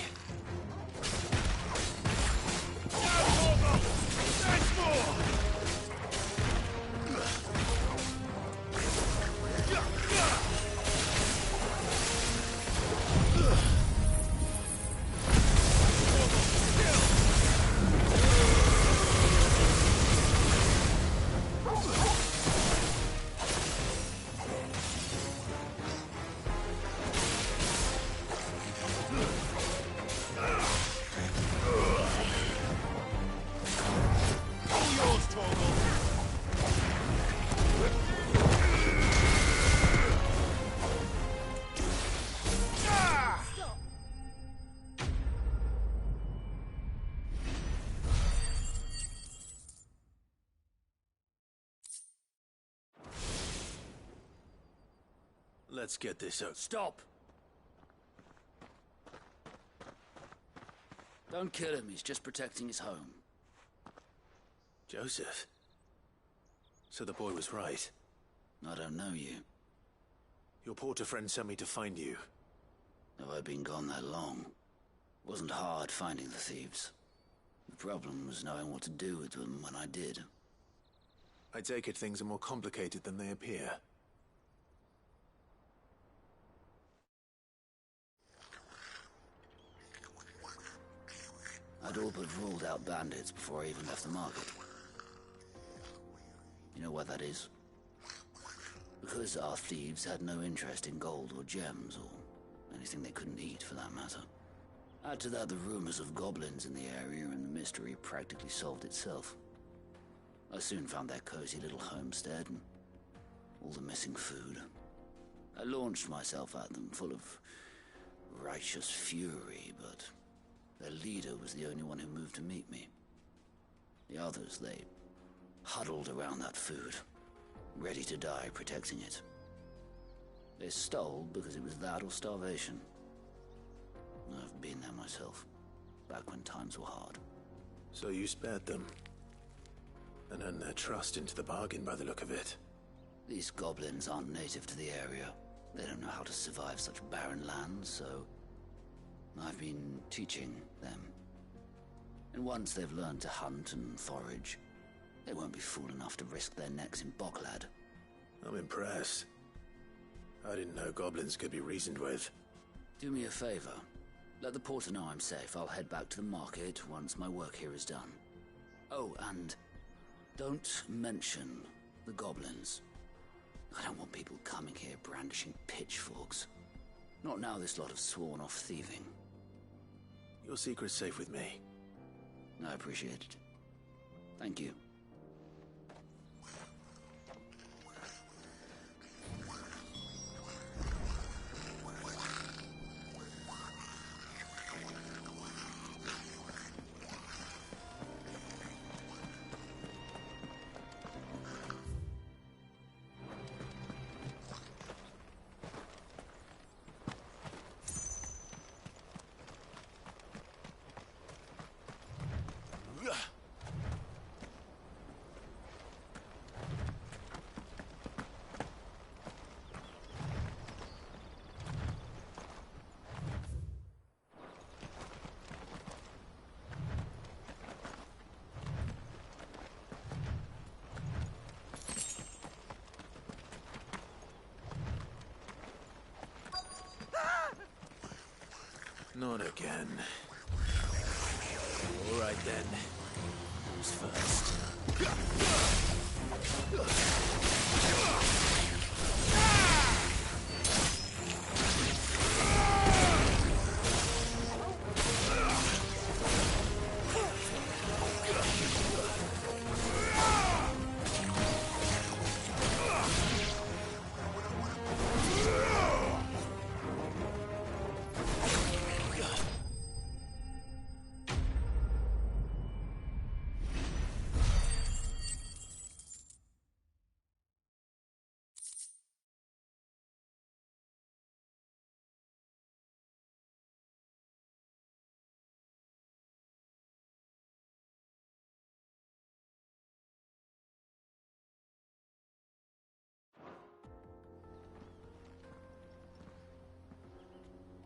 Let's get this out. Stop! Don't kill him, he's just protecting his home. Joseph? So the boy was right. I don't know you. Your porter friend sent me to find you. Have I been gone that long? It wasn't hard finding the thieves. The problem was knowing what to do with them when I did. I take it things are more complicated than they appear. I'd all but ruled out bandits before I even left the market. You know why that is? Because our thieves had no interest in gold or gems, or anything they couldn't eat for that matter. Add to that the rumors of goblins in the area, and the mystery practically solved itself. I soon found their cozy little homestead, and all the missing food. I launched myself at them, full of righteous fury, but their leader was the only one who moved to meet me. The others, they huddled around that food, ready to die protecting it. They stole because it was that or starvation. I've been there myself, back when times were hard. So you spared them, and earned their trust into the bargain by the look of it. These goblins aren't native to the area. They don't know how to survive such barren lands, so I've been teaching them. And once they've learned to hunt and forage, they won't be fool enough to risk their necks in Boklad. I'm impressed. I didn't know goblins could be reasoned with. Do me a favor. Let the porter know I'm safe. I'll head back to the market once my work here is done. Oh, and don't mention the goblins. I don't want people coming here brandishing pitchforks. Not now this lot have sworn off thieving. Your secret's safe with me. I appreciate it. Thank you. Not again. All right then. Who's first?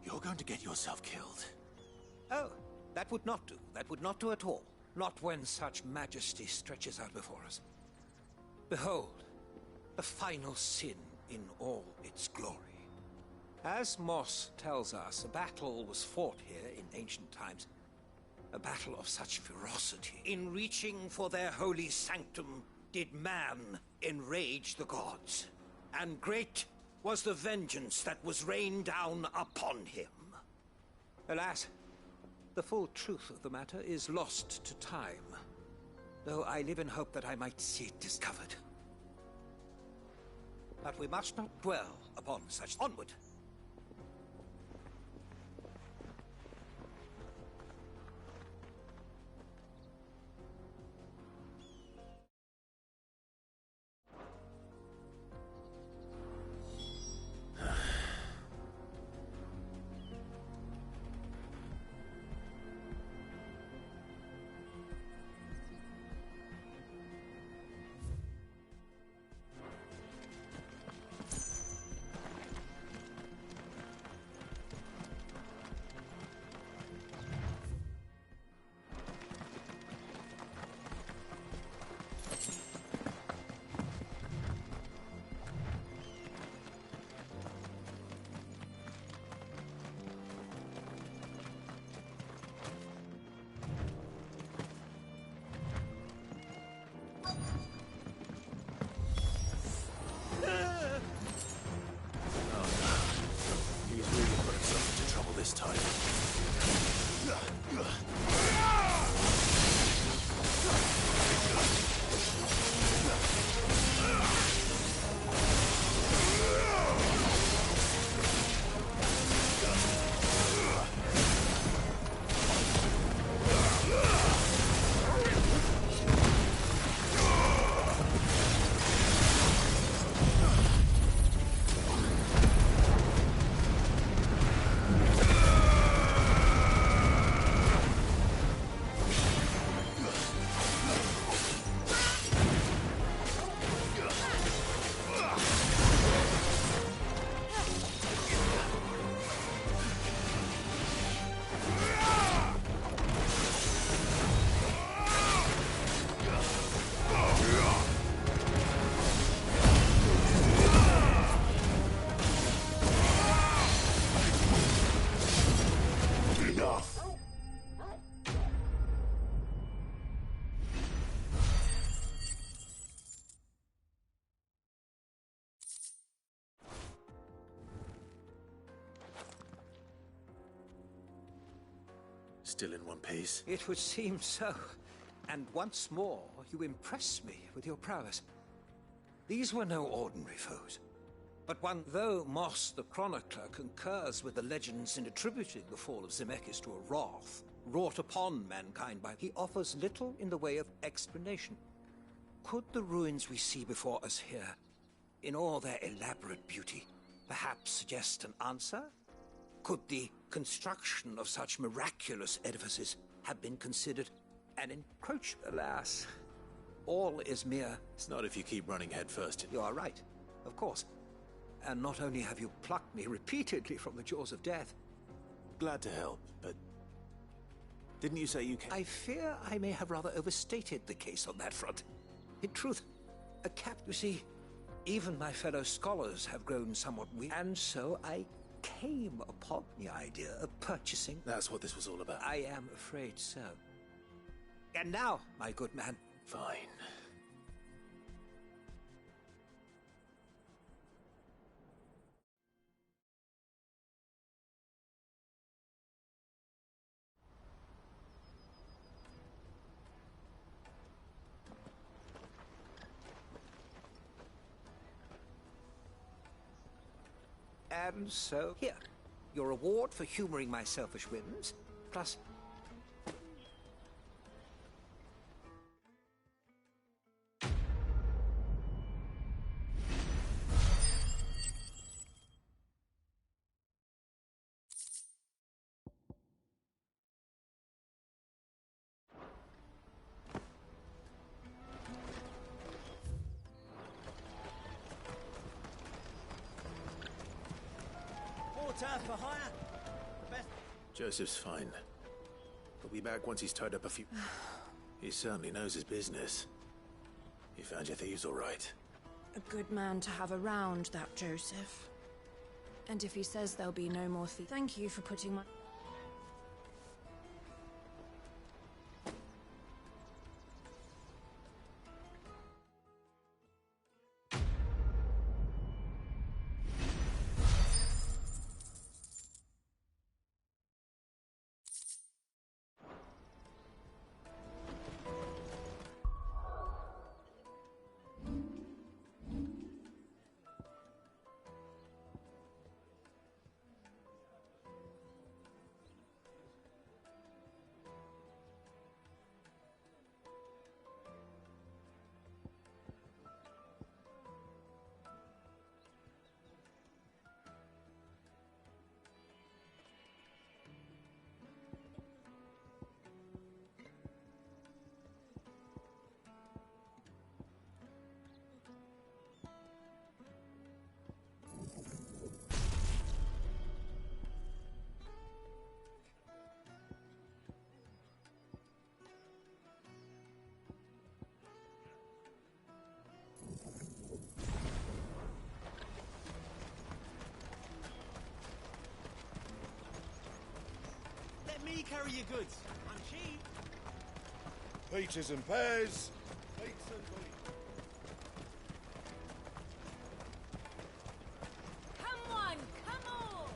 You're going to get yourself killed. Oh, that would not do. That would not do at all. Not when such majesty stretches out before us. Behold, the final sin in all its glory. As Moss tells us, a battle was fought here in ancient times. A battle of such ferocity. In reaching for their holy sanctum, did man enrage the gods. And great was the vengeance that was rained down upon him. Alas, the full truth of the matter is lost to time, though I live in hope that I might see it discovered. But we must not dwell upon such. Onward! Still in one piece? It would seem so. And once more, you impress me with your prowess. These were no ordinary foes. But though Moss the Chronicler concurs with the legends in attributing the fall of Zemeckis to a wrath wrought upon mankind he offers little in the way of explanation. Could the ruins we see before us here, in all their elaborate beauty, perhaps suggest an answer? Could the construction of such miraculous edifices have been considered an encroachment? Alas, all is mere... It's not if you keep running headfirst. You are right, of course. And not only have you plucked me repeatedly from the jaws of death... Glad to help, but... Didn't you say you came? I fear I may have rather overstated the case on that front. In truth, you see, even my fellow scholars have grown somewhat weak, and so I came upon the idea of purchasing... That's what this was all about. I am afraid so. And now, my good man... Fine. And so, here, your reward for humoring my selfish whims, plus... For hire. The best. Joseph's fine. He'll be back once he's tied up a few... He certainly knows his business. You found your thieves all right? A good man to have around, that Joseph. And if he says there'll be no more thieves... Thank you for putting my... Me carry your goods. I'm cheap. Peaches and pears. Beets and beets. Come on, come on.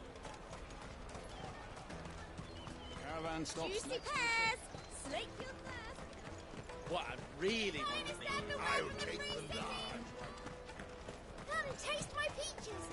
Caravan stops. Juicy pears. Slake your thirst. What I really want to be. I'll take them down. Come, taste my peaches.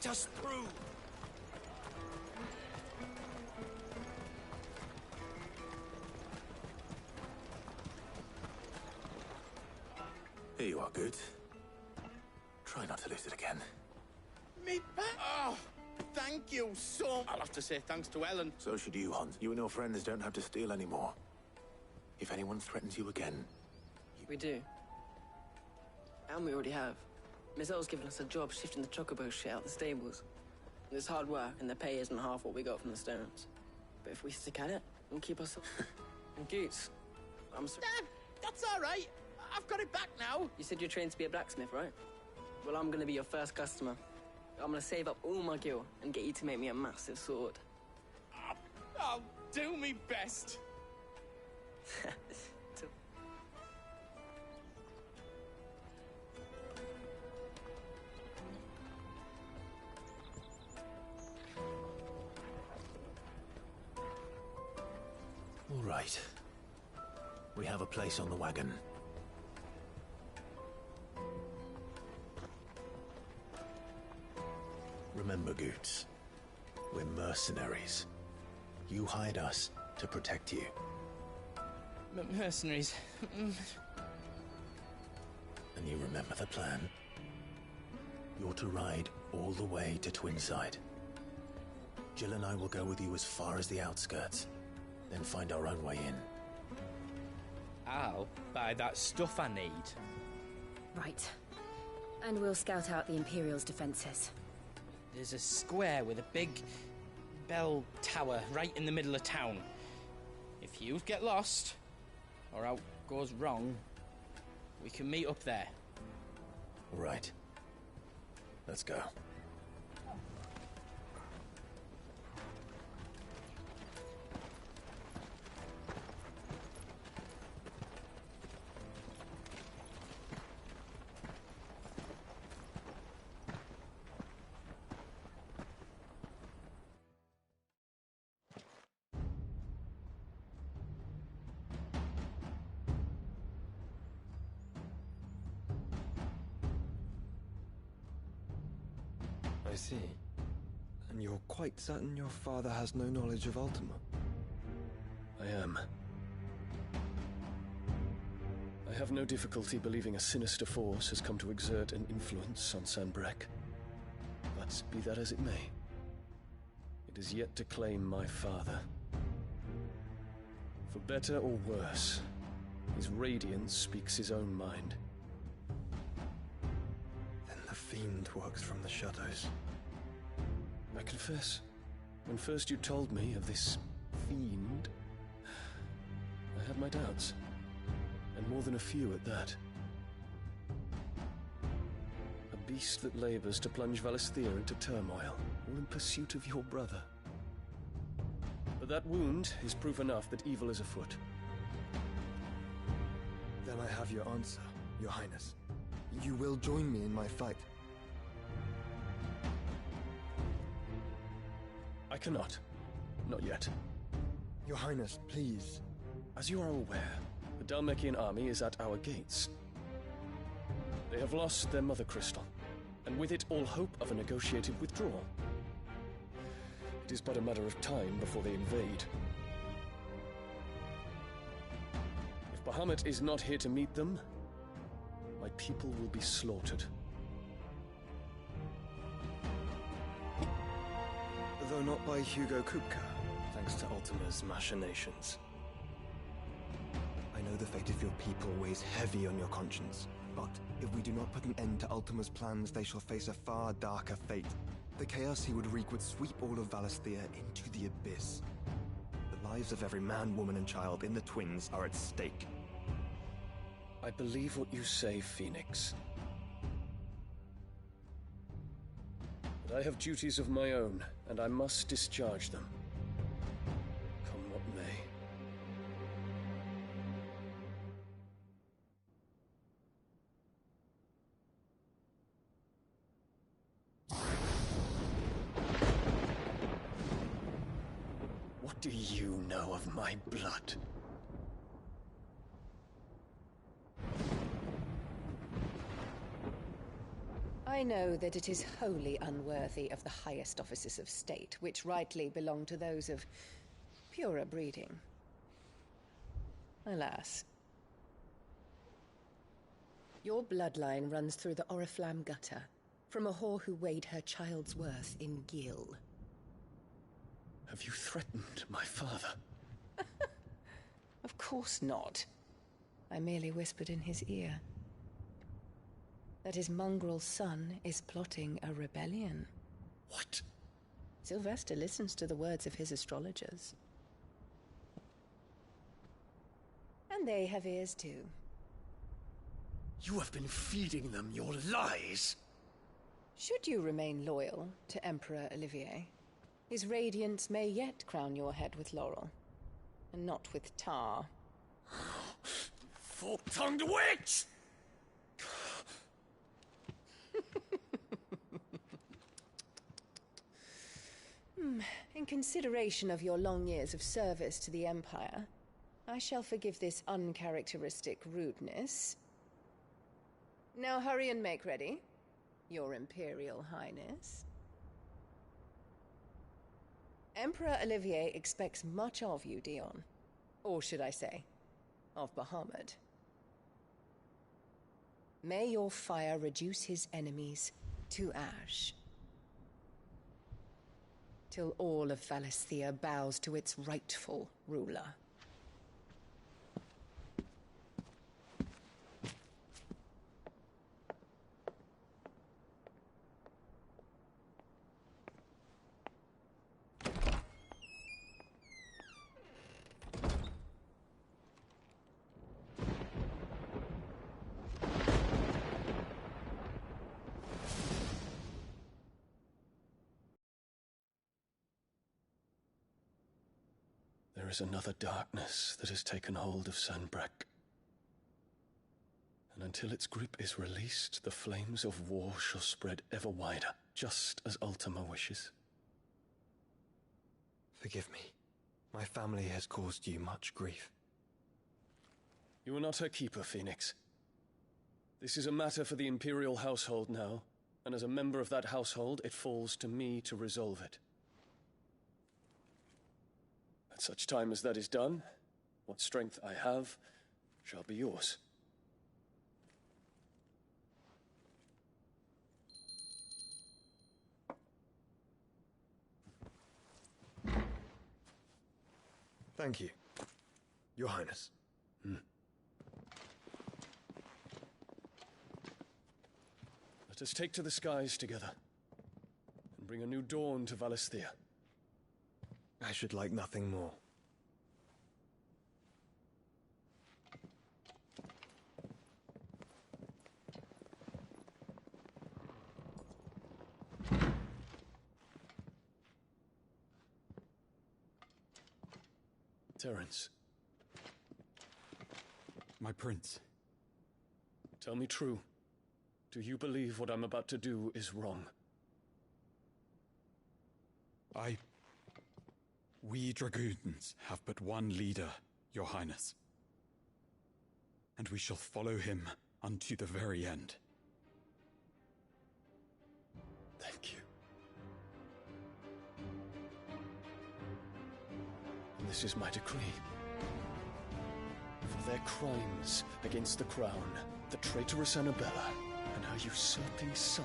Let us through! Here you are, Good. Try not to lose it again. Me back? Oh, thank you so... I'll have to say thanks to Ellen. So should you, Hans. You and your friends don't have to steal anymore. If anyone threatens you again... We do. And we already have. Miss Earl's given us a job shifting the chocobo shit out the stables. It's hard work, and the pay isn't half what we got from the stones. But if we stick at it, we'll keep ourselves... And Goots, I'm sorry. That's all right. I've got it back now. You said you're trained to be a blacksmith, right? Well, I'm gonna be your first customer. I'm gonna save up all my gil and get you to make me a massive sword. I'll do me best. All right. We have a place on the wagon. Remember, Goots, we're mercenaries. You hired us to protect you. Mercenaries. And you remember the plan? You're to ride all the way to Twinside. Jill and I will go with you as far as the outskirts, then find our own way in. I'll buy that stuff I need. Right. And we'll scout out the Imperial's defenses. There's a square with a big bell tower right in the middle of town. If you get lost, or out goes wrong, we can meet up there. All right. Let's go. I see. And you're quite certain your father has no knowledge of Ultima? I am. I have no difficulty believing a sinister force has come to exert an influence on Sanbreque. But be that as it may, it is yet to claim my father. For better or worse, his radiance speaks his own mind. Then the fiend works from the shadows. I confess, when first you told me of this fiend, I had my doubts. And more than a few at that. A beast that labors to plunge Valisthea into turmoil, all in pursuit of your brother. But that wound is proof enough that evil is afoot. Then I have your answer, Your Highness. You will join me in my fight. I cannot. Not yet. Your Highness, please. As you are aware, the Dhalmekian army is at our gates. They have lost their mother crystal, and with it all hope of a negotiated withdrawal. It is but a matter of time before they invade. If Bahamut is not here to meet them, my people will be slaughtered. Though not by Hugo Kupka, thanks to Ultima's machinations. I know the fate of your people weighs heavy on your conscience, but if we do not put an end to Ultima's plans, they shall face a far darker fate. The chaos he would wreak would sweep all of Valisthea into the abyss. The lives of every man, woman, and child in the Twins are at stake. I believe what you say, Phoenix. But I have duties of my own, and I must discharge them. Come what may. What do you know of my blood? I know that it is wholly unworthy of the highest offices of state, which rightly belong to those of purer breeding. Alas. Your bloodline runs through the Oriflamme gutter, from a whore who weighed her child's worth in gil. Have you threatened my father? Of course not. I merely whispered in his ear that his mongrel son is plotting a rebellion. What? Sylvester listens to the words of his astrologers. And they have ears too. You have been feeding them your lies! Should you remain loyal to Emperor Olivier, his radiance may yet crown your head with laurel, and not with tar. Fork-tongued witch! In consideration of your long years of service to the Empire, I shall forgive this uncharacteristic rudeness. Now hurry and make ready, Your Imperial Highness. Emperor Olivier expects much of you, Dion. Or should I say, of Bahamut. May your fire reduce his enemies to ash, till all of Valisthea bows to its rightful ruler. There is another darkness that has taken hold of Sanbreque. And until its grip is released, the flames of war shall spread ever wider, just as Ultima wishes. Forgive me. My family has caused you much grief. You are not her keeper, Phoenix. This is a matter for the Imperial household now, and as a member of that household, it falls to me to resolve it. At such time as that is done, what strength I have shall be yours. Thank you, Your Highness. Let us take to the skies together, and bring a new dawn to Valisthea. I should like nothing more. Terence. My prince. Tell me true. Do you believe what I'm about to do is wrong? We dragoons have but one leader, Your Highness. And we shall follow him unto the very end. Thank you. And this is my decree. For their crimes against the crown, the traitorous Annabella and her usurping son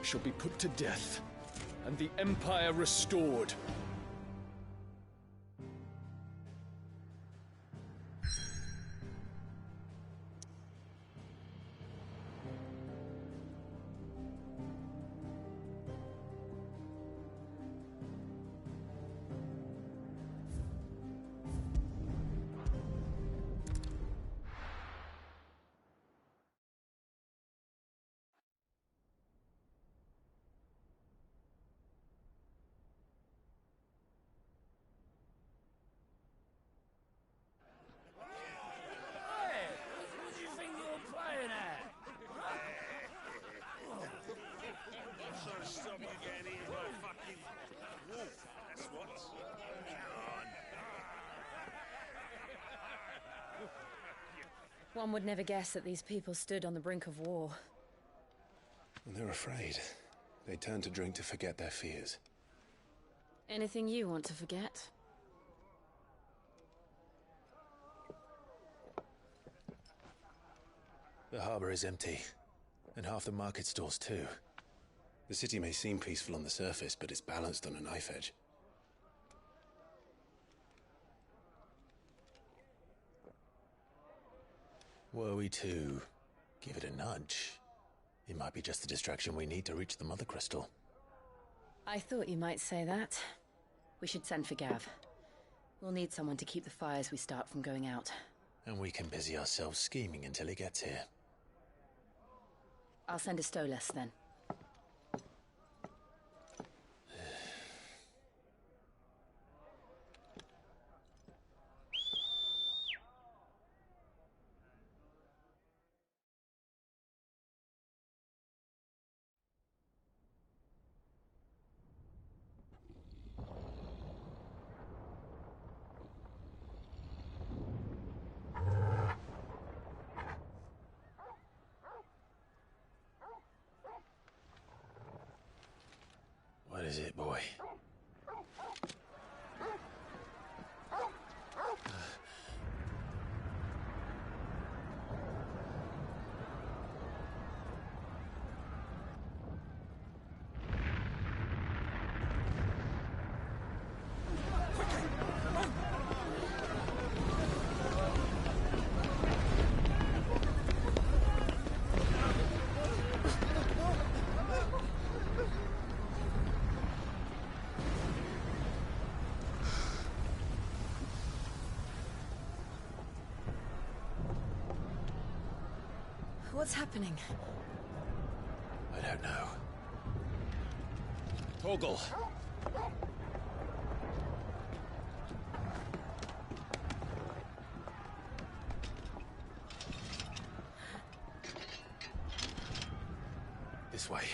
shall be put to death, and the Empire restored. One would never guess that these people stood on the brink of war. And they're afraid. They turn to drink to forget their fears. Anything you want to forget? The harbor is empty, and half the market stalls too. The city may seem peaceful on the surface, but it's balanced on a knife edge. Were we to give it a nudge, it might be just the distraction we need to reach the Mother Crystal. I thought you might say that. We should send for Gav. We'll need someone to keep the fires we start from going out. And we can busy ourselves scheming until he gets here. I'll send a Stolas then. What is it, boy? What's happening? I don't know. Torgal! This way.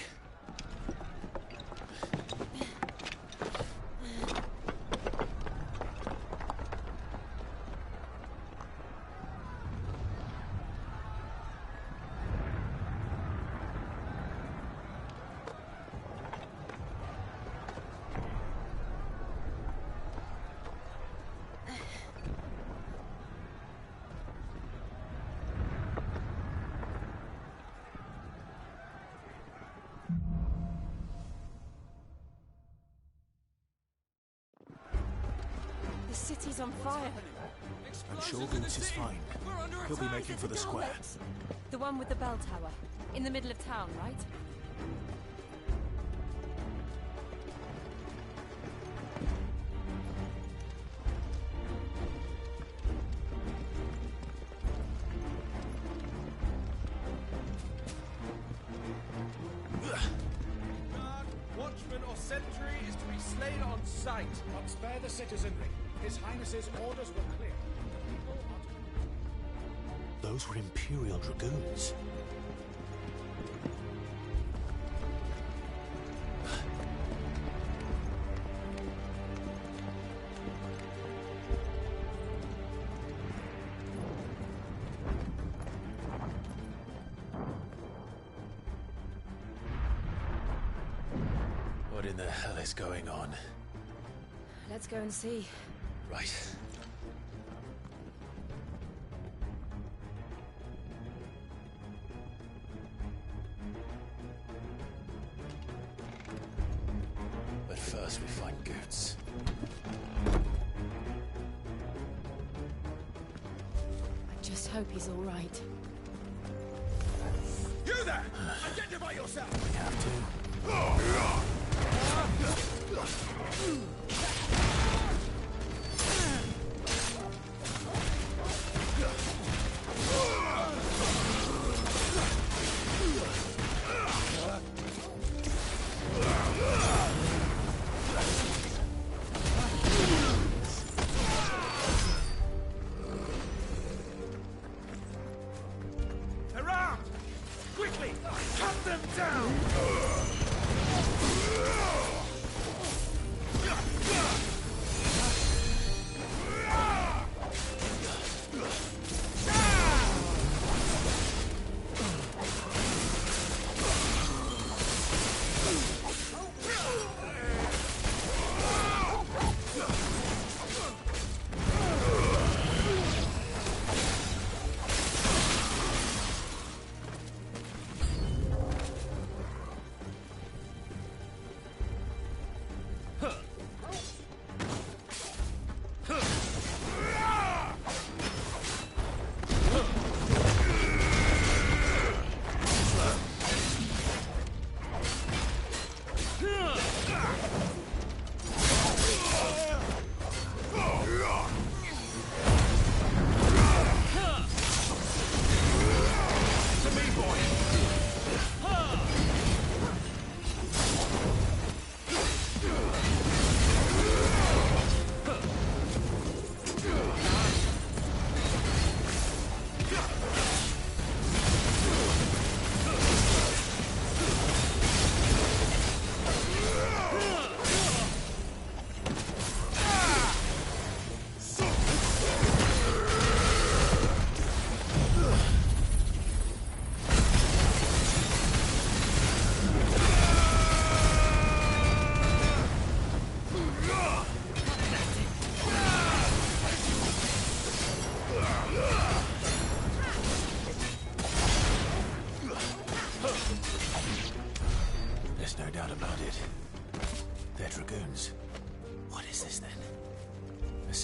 The city's on fire. I'm sure Boots is fine. He'll be making for the square. The one with the bell tower. In the middle of town, right? Watchman or sentry is to be slain on sight. But spare the citizenry. His Highness's orders were clear. Those were Imperial Dragoons. What in the hell is going on? Let's go and see. Right. But first we find Goots. I just hope he's all right. You there! Identify yourself! We have to. They're armed! Quickly! Cut them down!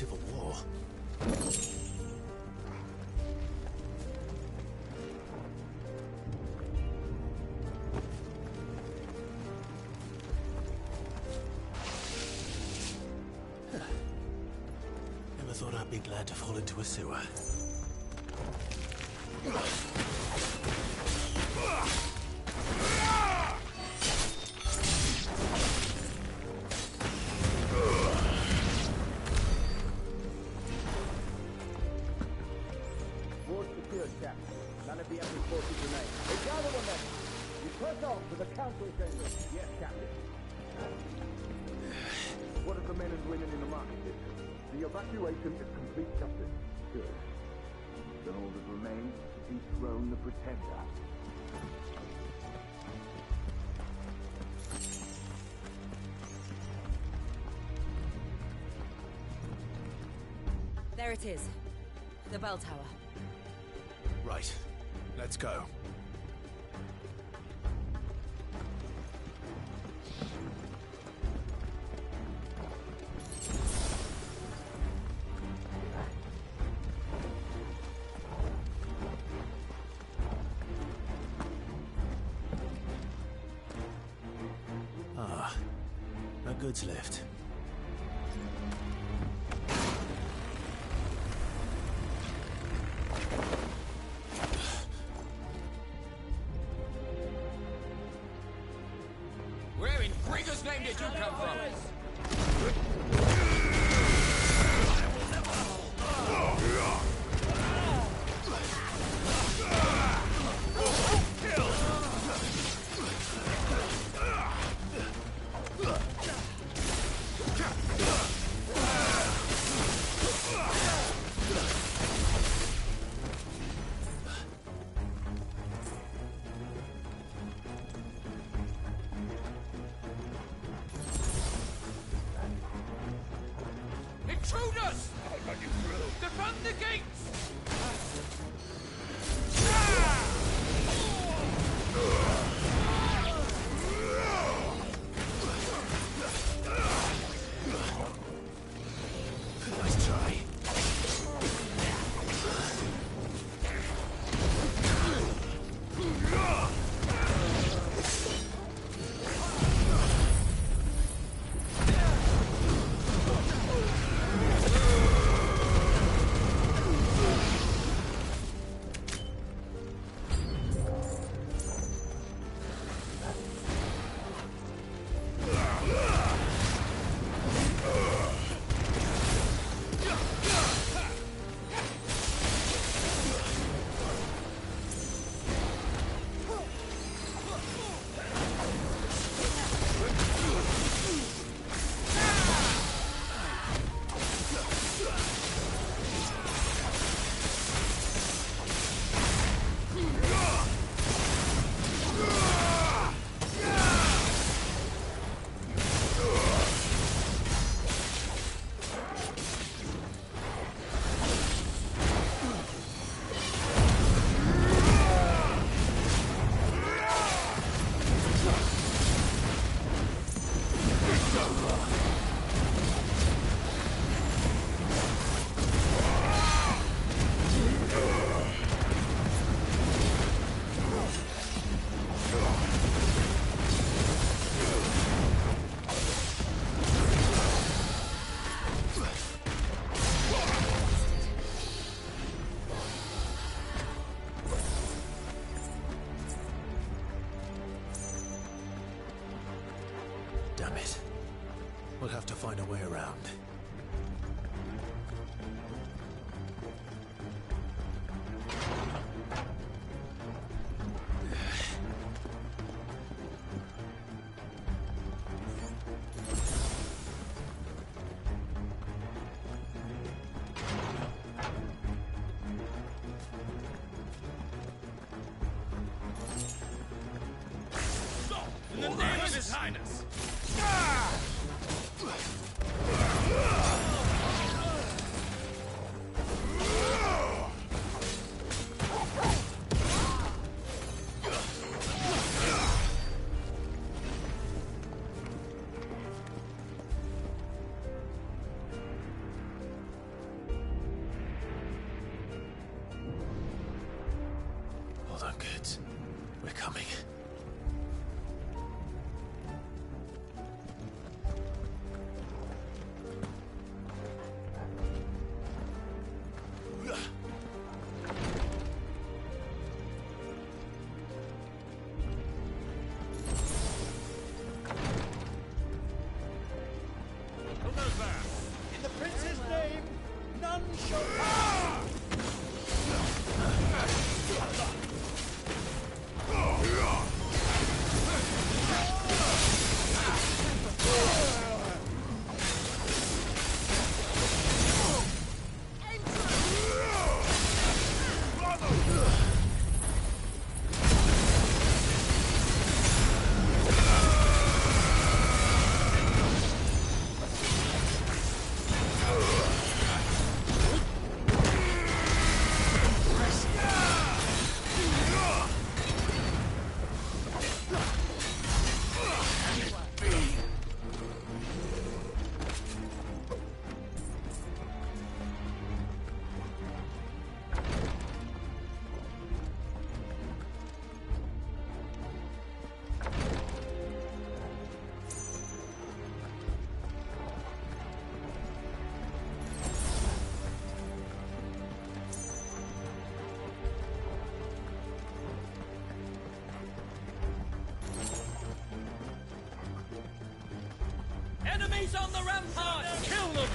civil war. Never thought I'd be glad to fall into a sewer. Board secured, Cap. None of the other forces remain. Hey, gather them then. You press on to the council chambers. Yes, Captain. What of the men and women in the market district? The evacuation is complete, Captain. Good. Then all that remains is to dethrone the Pretender. There it is. The bell tower. Right. Let's go. Ah, a goods lift. Where in Krieger's name did you come from? Intruders! I'll run you through. Defend the gates! Nice try. Damn it. We'll have to find a way around. In the name of His Highness! Hold on, kids. We're coming. In the prince's name, none shall pass! Enemies on the rampart! Kill them!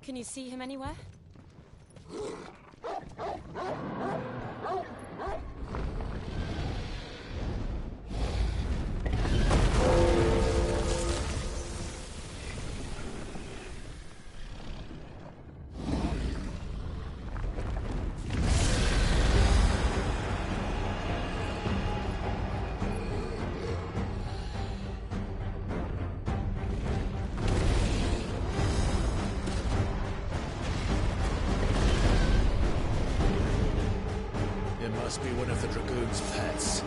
Can you see him anywhere? Must be one of the Dragoon's pets.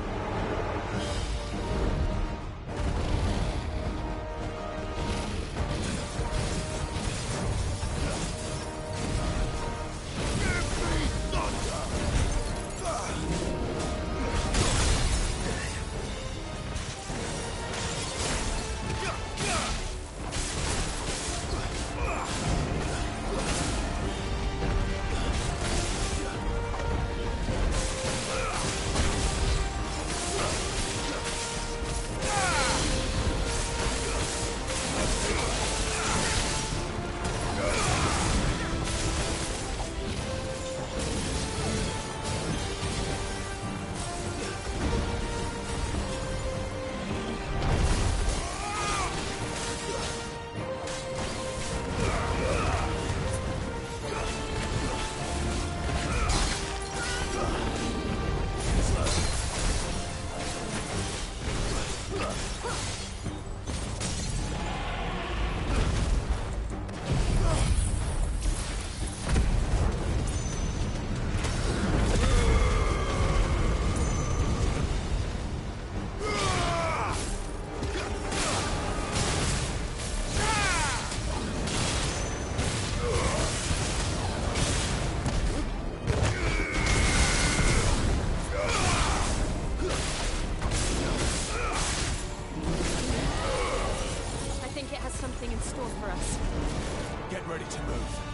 ready to move.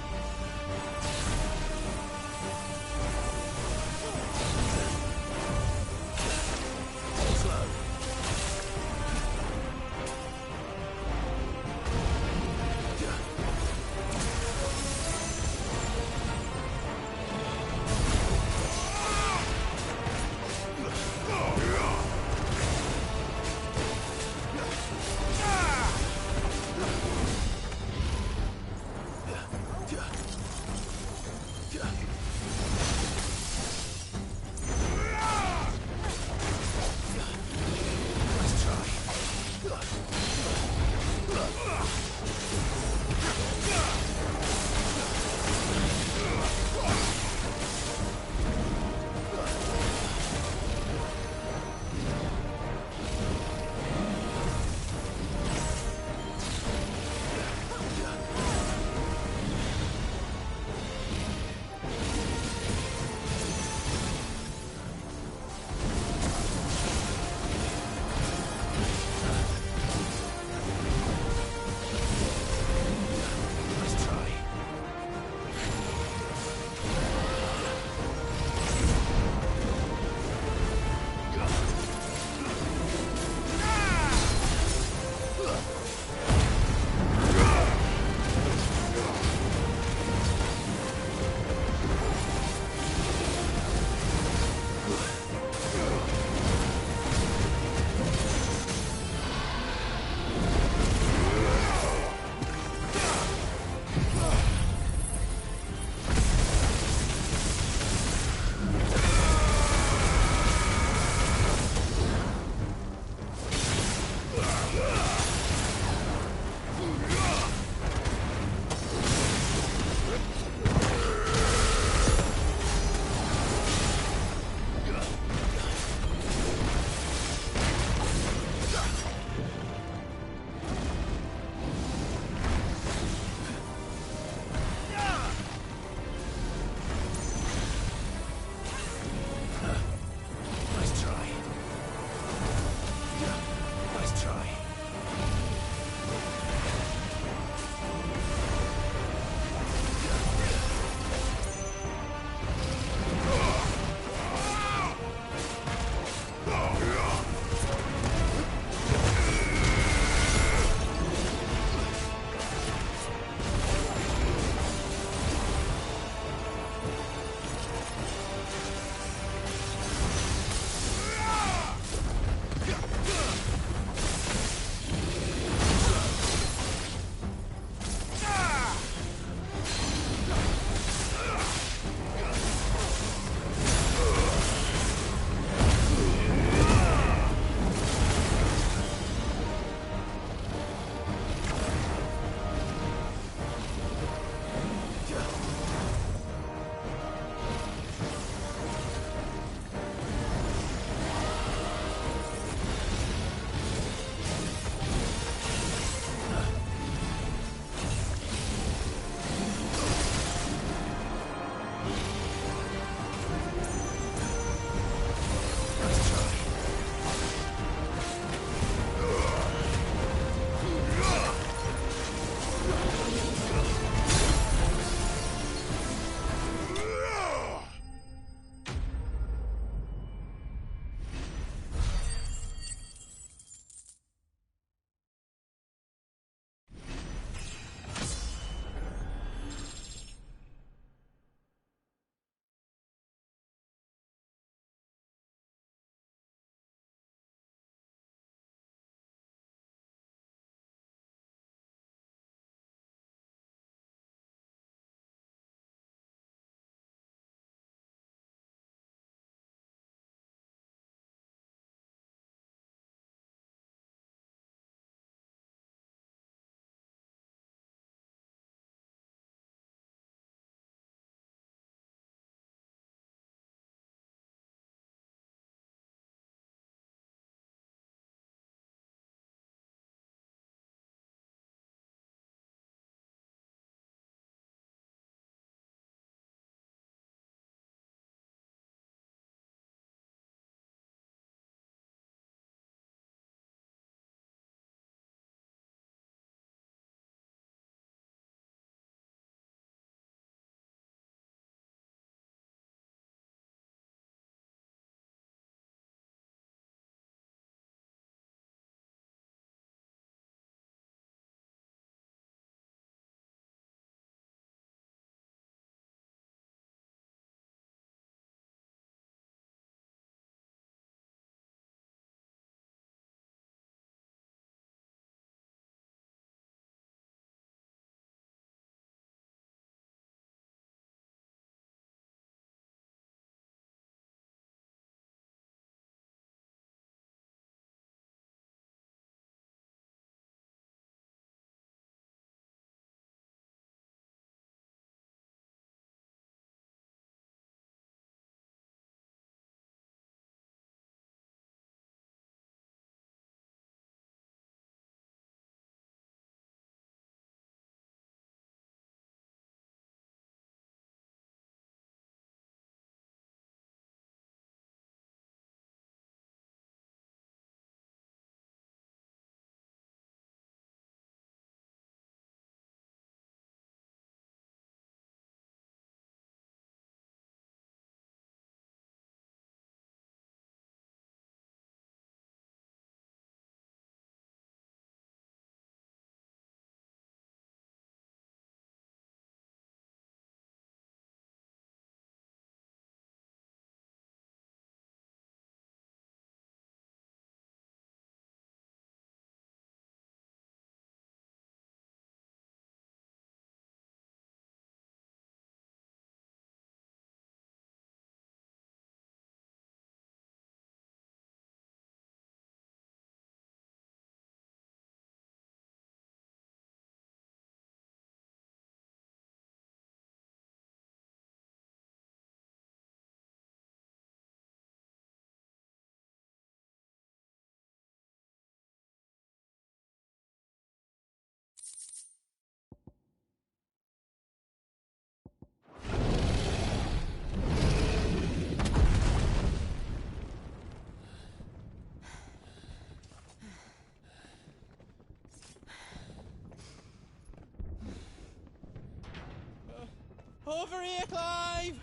Over here, Clive!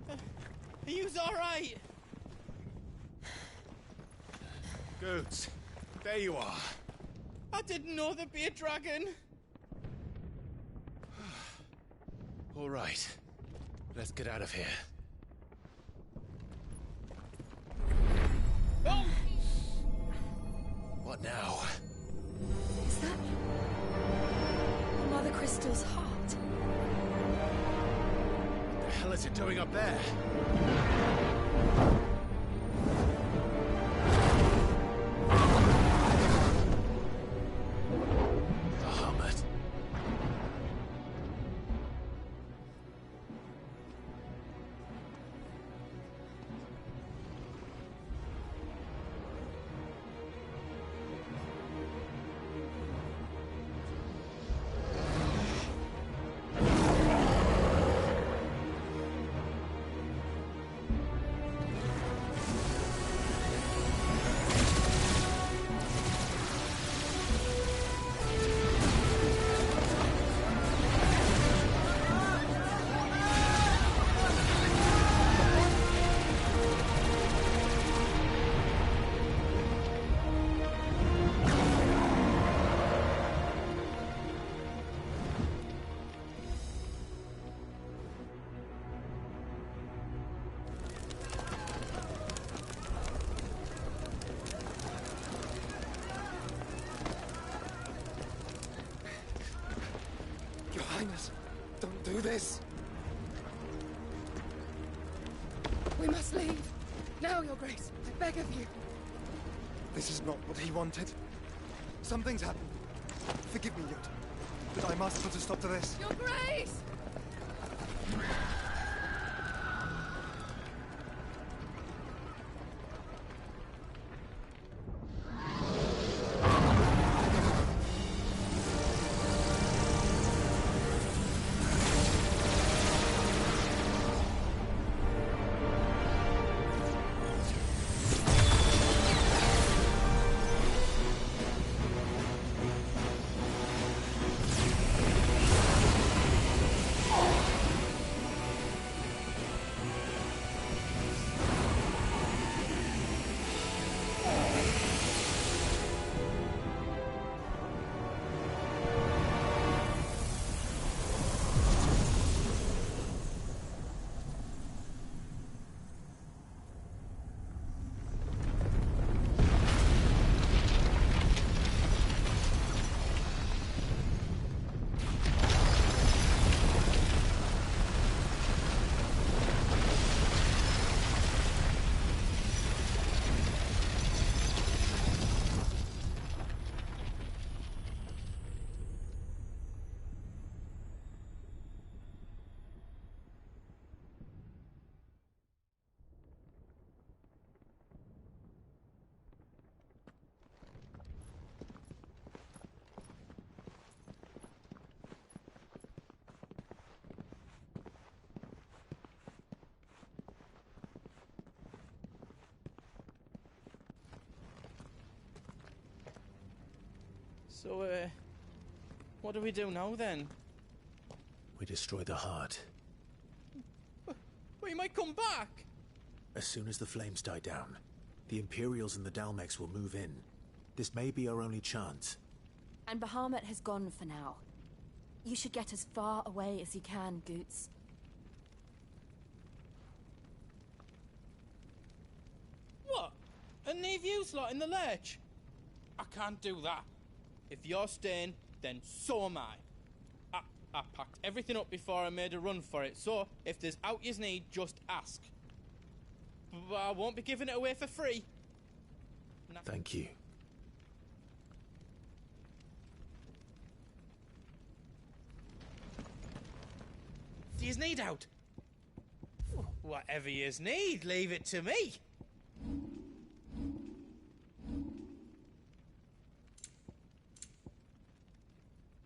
Are yous alright? Goods, there you are. I didn't know there'd be a dragon. All right, let's get out of here. Oh! What now? Is that Mother Crystal's heart? What the hell is it doing up there? The Hermit. Your Highness, don't do this. We must leave. Now, Your Grace. I beg of you. This is not what he wanted. Something's happened. Forgive me, Yoda, but I must put a stop to this. Your Grace! So, what do we do now then? We destroy the heart. We might come back! As soon as the flames die down, the Imperials and the Dalmex will move in. This may be our only chance. And Bahamut has gone for now. You should get as far away as you can, Goots. What? And leave you lot in the lurch? I can't do that. If you're staying, then so am I. I packed everything up before I made a run for it, so if there's out yous need, just ask. But I won't be giving it away for free. Thank you. Do yous need out? Whatever yous need, leave it to me.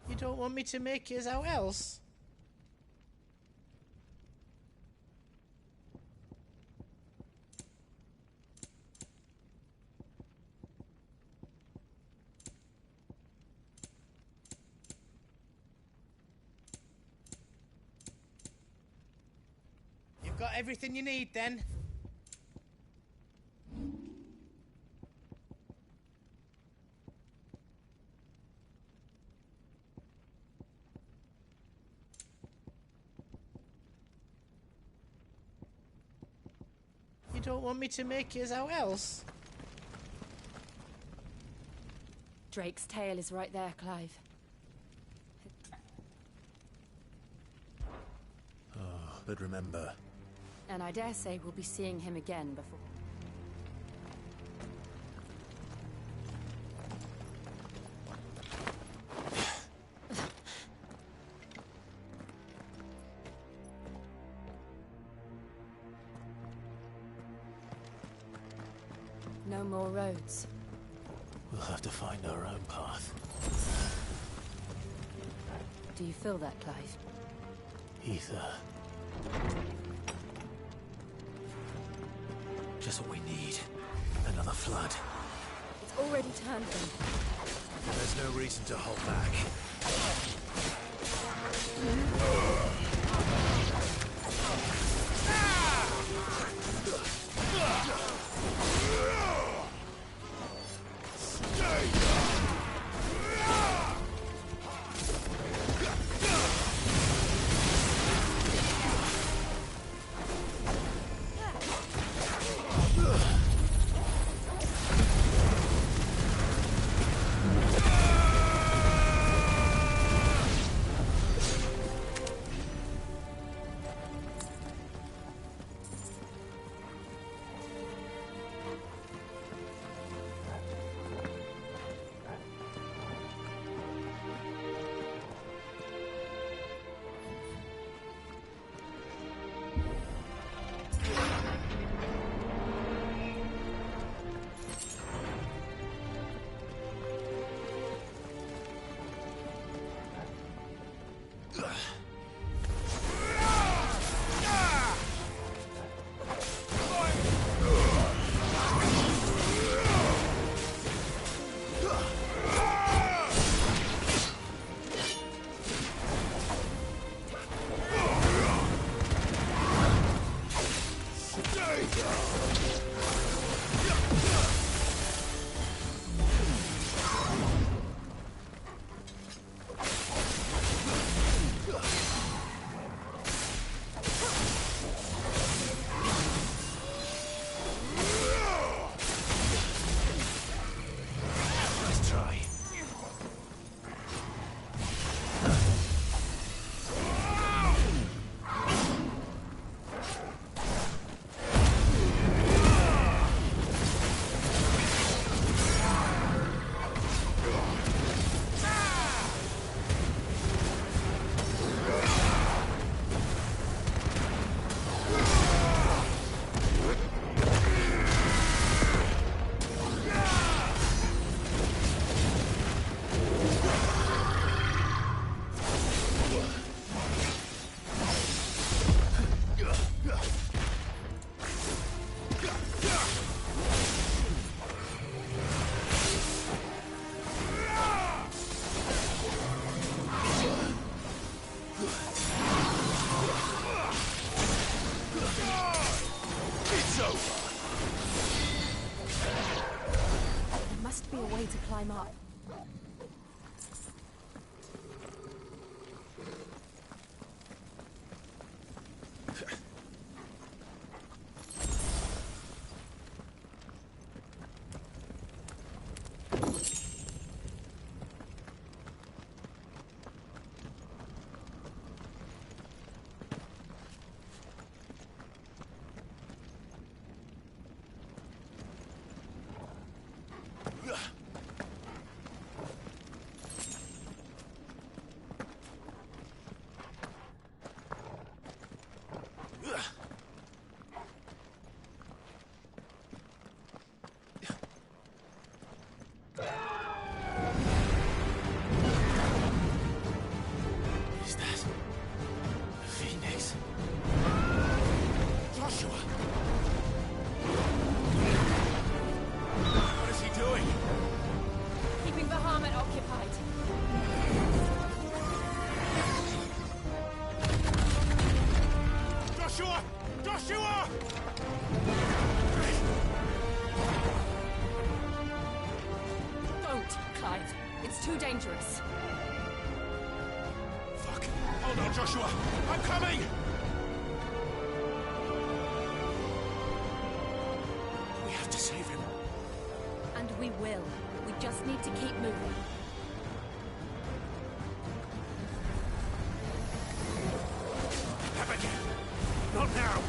You don't want me to make yous out else? got everything you need then? You don't want me to make yours out else? Drake's tail is right there, Clive. Oh, but remember... And I dare say we'll be seeing him again before... No more roads. We'll have to find our own path. Do you feel that, Clive? Ether. Just what we need. Another flood. It's already turned them. There's no reason to hold back. way to climb up. Not Joshua! I'm coming! We have to save him. And we will. We just need to keep moving. Abigail! Not now!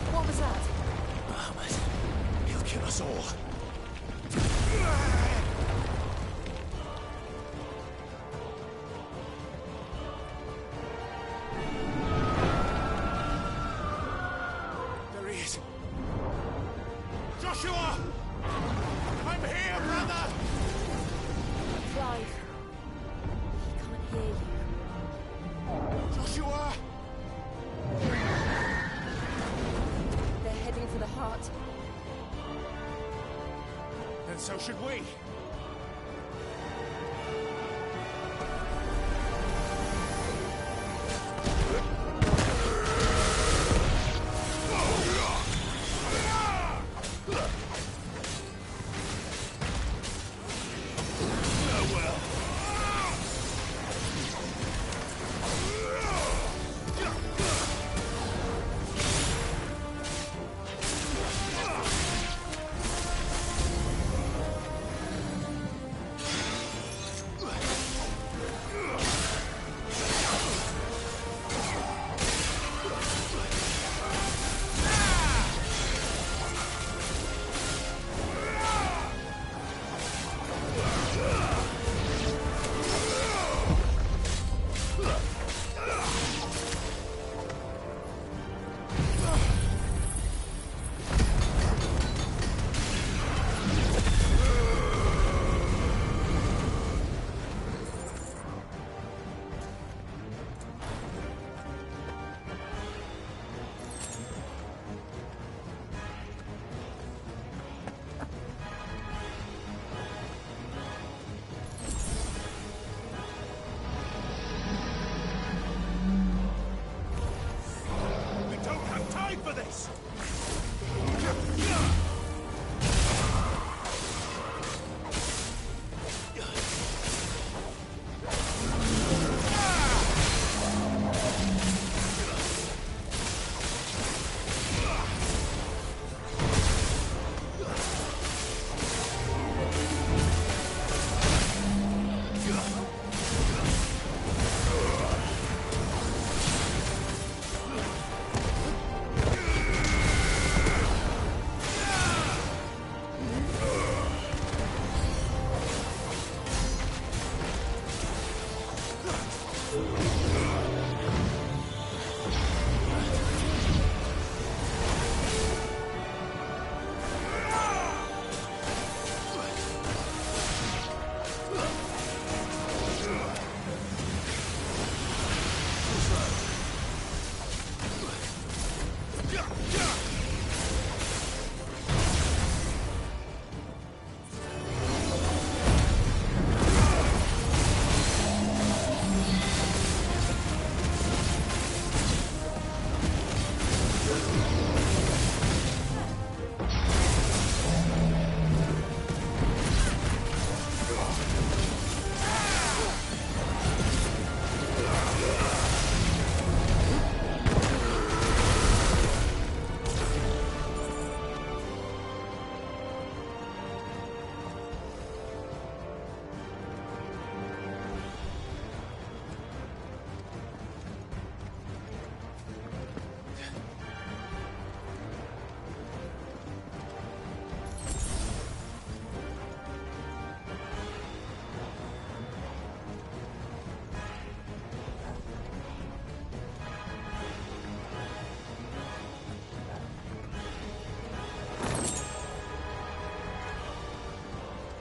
What was that? Muhammad, he'll kill us all. There he is. Joshua! I'm here, brother! Clive. He can't hear you. Joshua! They're heading for the heart. And so should we. We don't have time for this!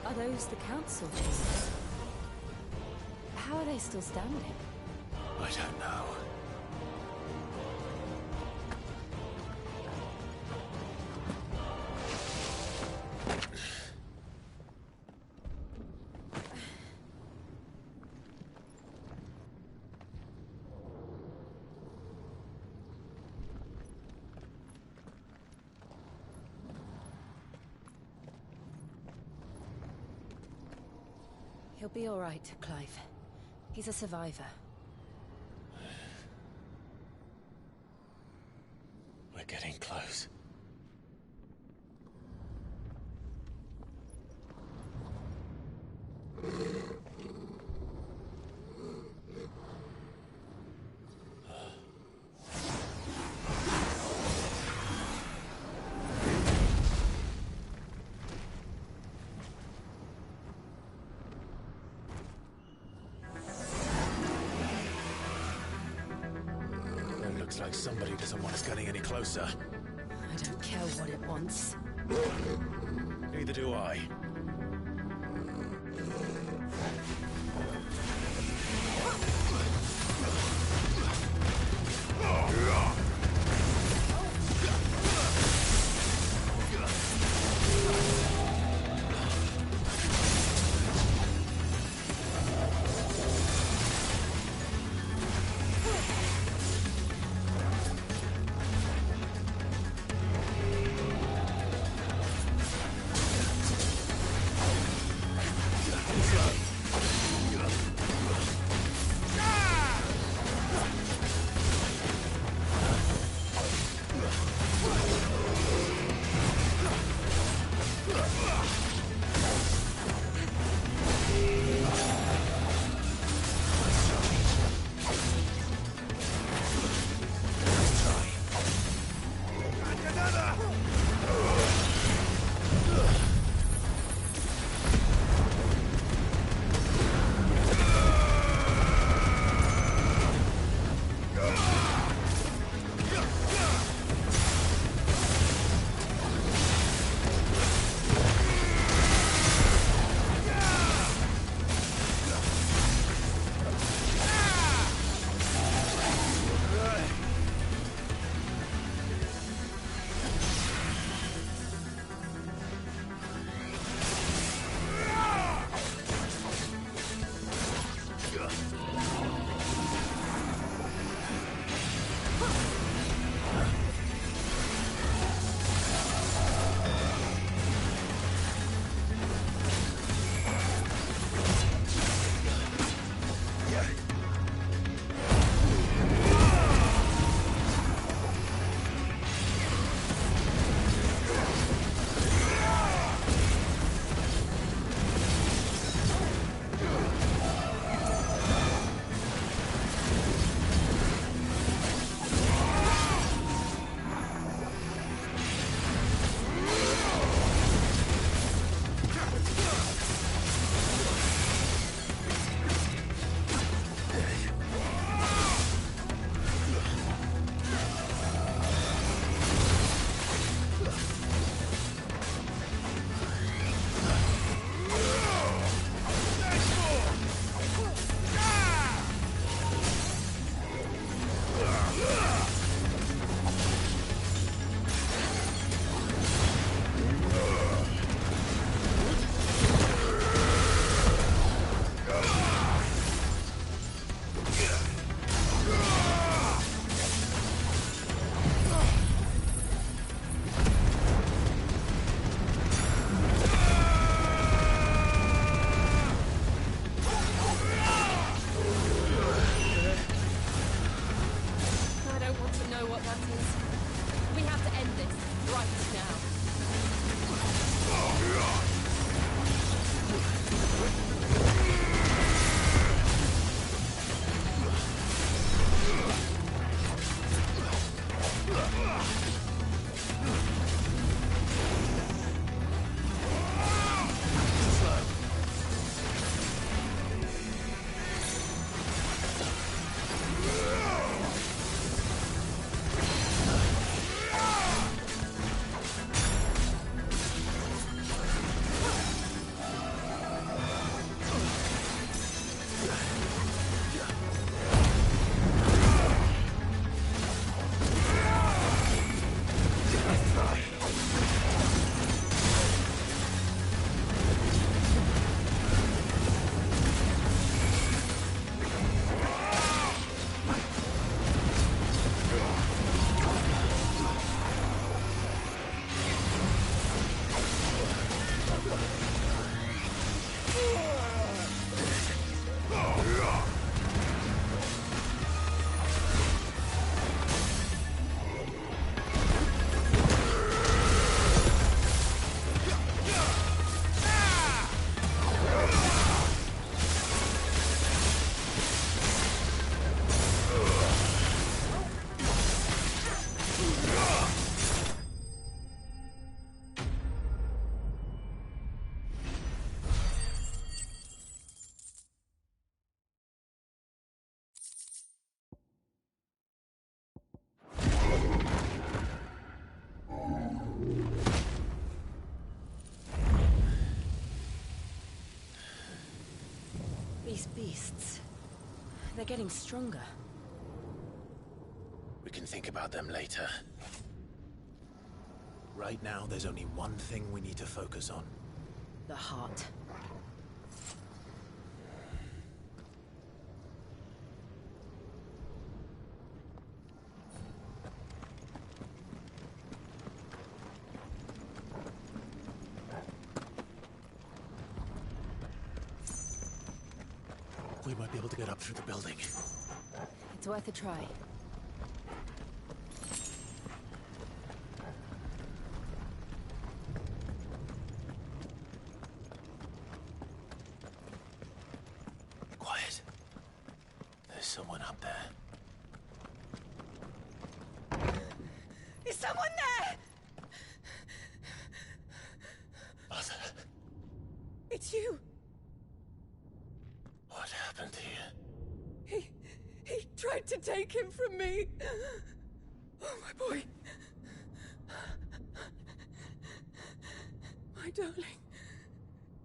Are those the council chambers? How are they still standing? I don't know. He'll be all right, Clive. He's a survivor. We're getting close. It looks like somebody doesn't want us getting any closer. I don't care what it wants. Neither do I. These beasts... they're getting stronger. We can think about them later. Right now, there's only one thing we need to focus on. The heart. We might be able to get up through the building. It's worth a try. Quiet. There's someone up there. Is someone there? Mother. It's you. What happened here? He tried to take him from me. Oh, my boy. My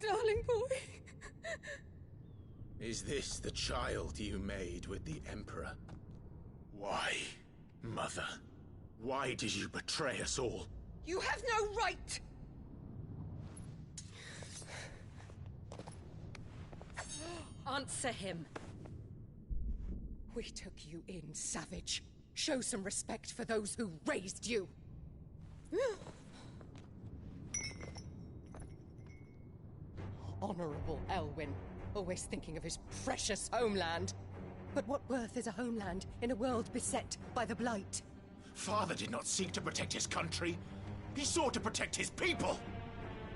darling boy. Is this the child you made with the Emperor? Why, Mother? Why did you betray us all? You have no right. Answer him. We took you in, savage. Show some respect for those who raised you. Honorable Elwyn, always thinking of his precious homeland. But what worth is a homeland in a world beset by the Blight? Father did not seek to protect his country. He sought to protect his people.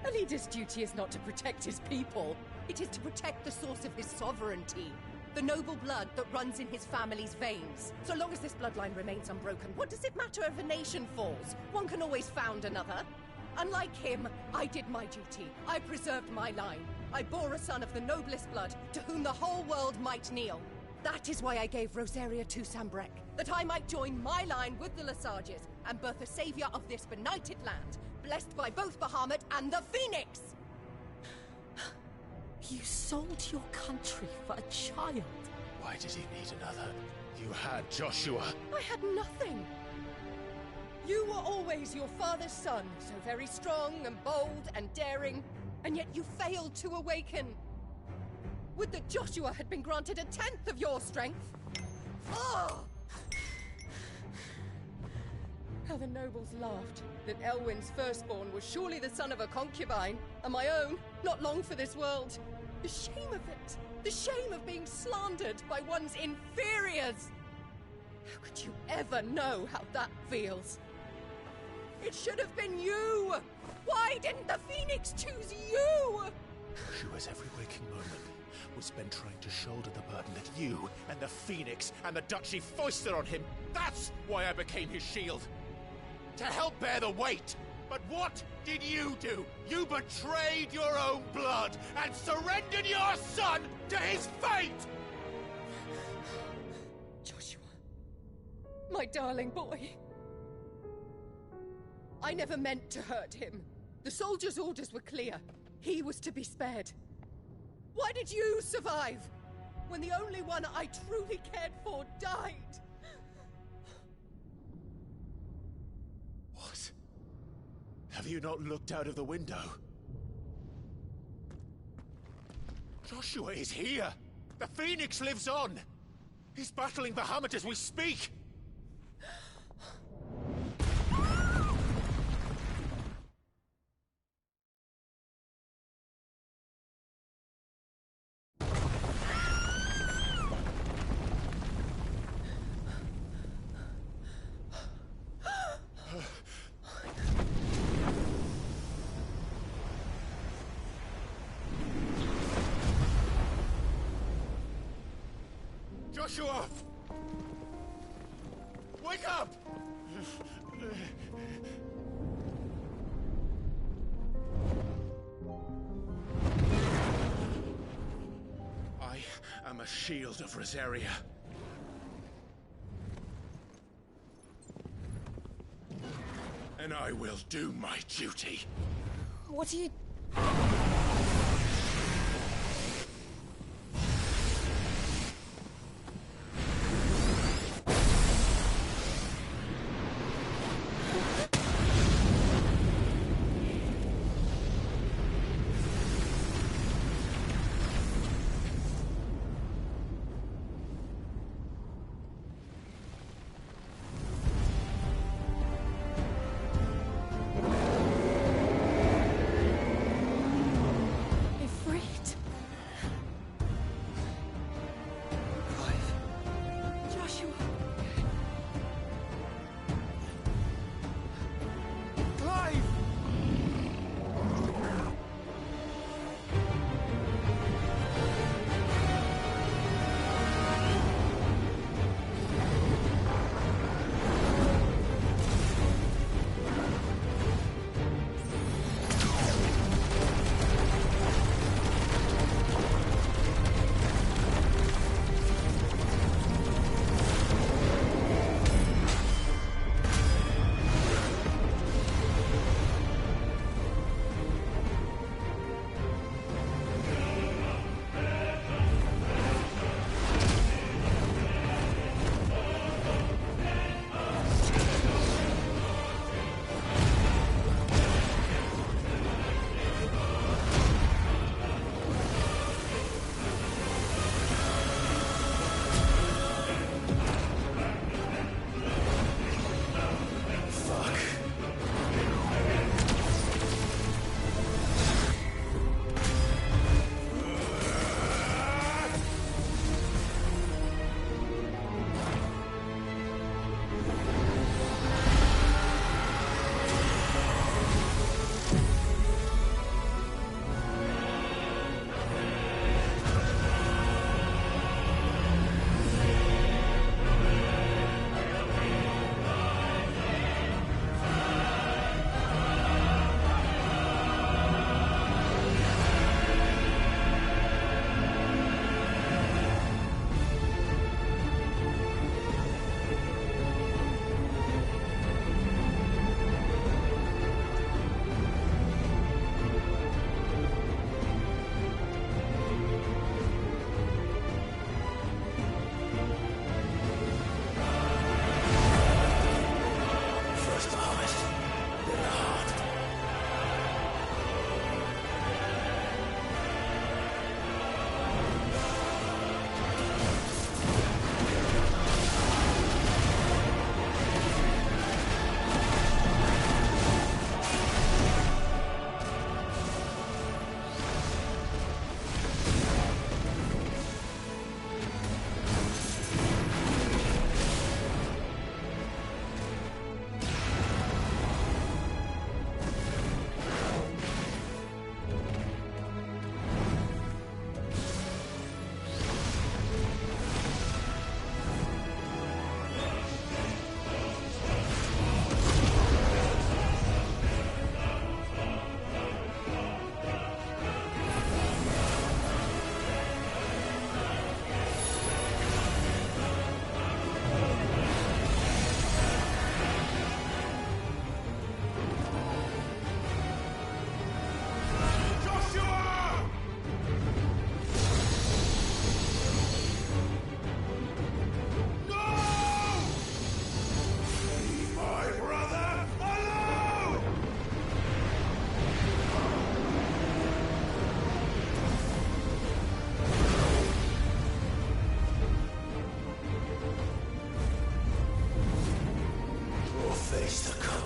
A leader's duty is not to protect his people. It is to protect the source of his sovereignty. The noble blood that runs in his family's veins. So long as this bloodline remains unbroken, what does it matter if a nation falls? One can always found another. Unlike him, I did my duty. I preserved my line. I bore a son of the noblest blood, to whom the whole world might kneel. That is why I gave Rosaria to Sambrek, that I might join my line with the Lesages and birth a savior of this benighted land, blessed by both Bahamut and the Phoenix! You sold your country for a child. Why did he need another? You had Joshua. I had nothing. You were always your father's son, so very strong and bold and daring, and yet you failed to awaken. Would that Joshua had been granted 1/10 of your strength? Oh! How the nobles laughed that Elwyn's firstborn was surely the son of a concubine, and my own, not long for this world. The shame of it! The shame of being slandered by one's inferiors! How could you ever know how that feels? It should have been you! Why didn't the Phoenix choose you? Joshua's every waking moment was spent trying to shoulder the burden that you and the Phoenix and the Duchy foisted on him. That's why I became his shield. To help bear the weight. But what did you do? You betrayed your own blood and surrendered your son to his fate! Joshua, my darling boy. I never meant to hurt him. The soldiers' orders were clear. He was to be spared. Why did you survive when the only one I truly cared for died? What? Have you not looked out of the window? Joshua is here! The Phoenix lives on! He's battling Bahamut as we speak! Joshua! Wake up! I am a shield of Rosaria. And I will do my duty. What are you...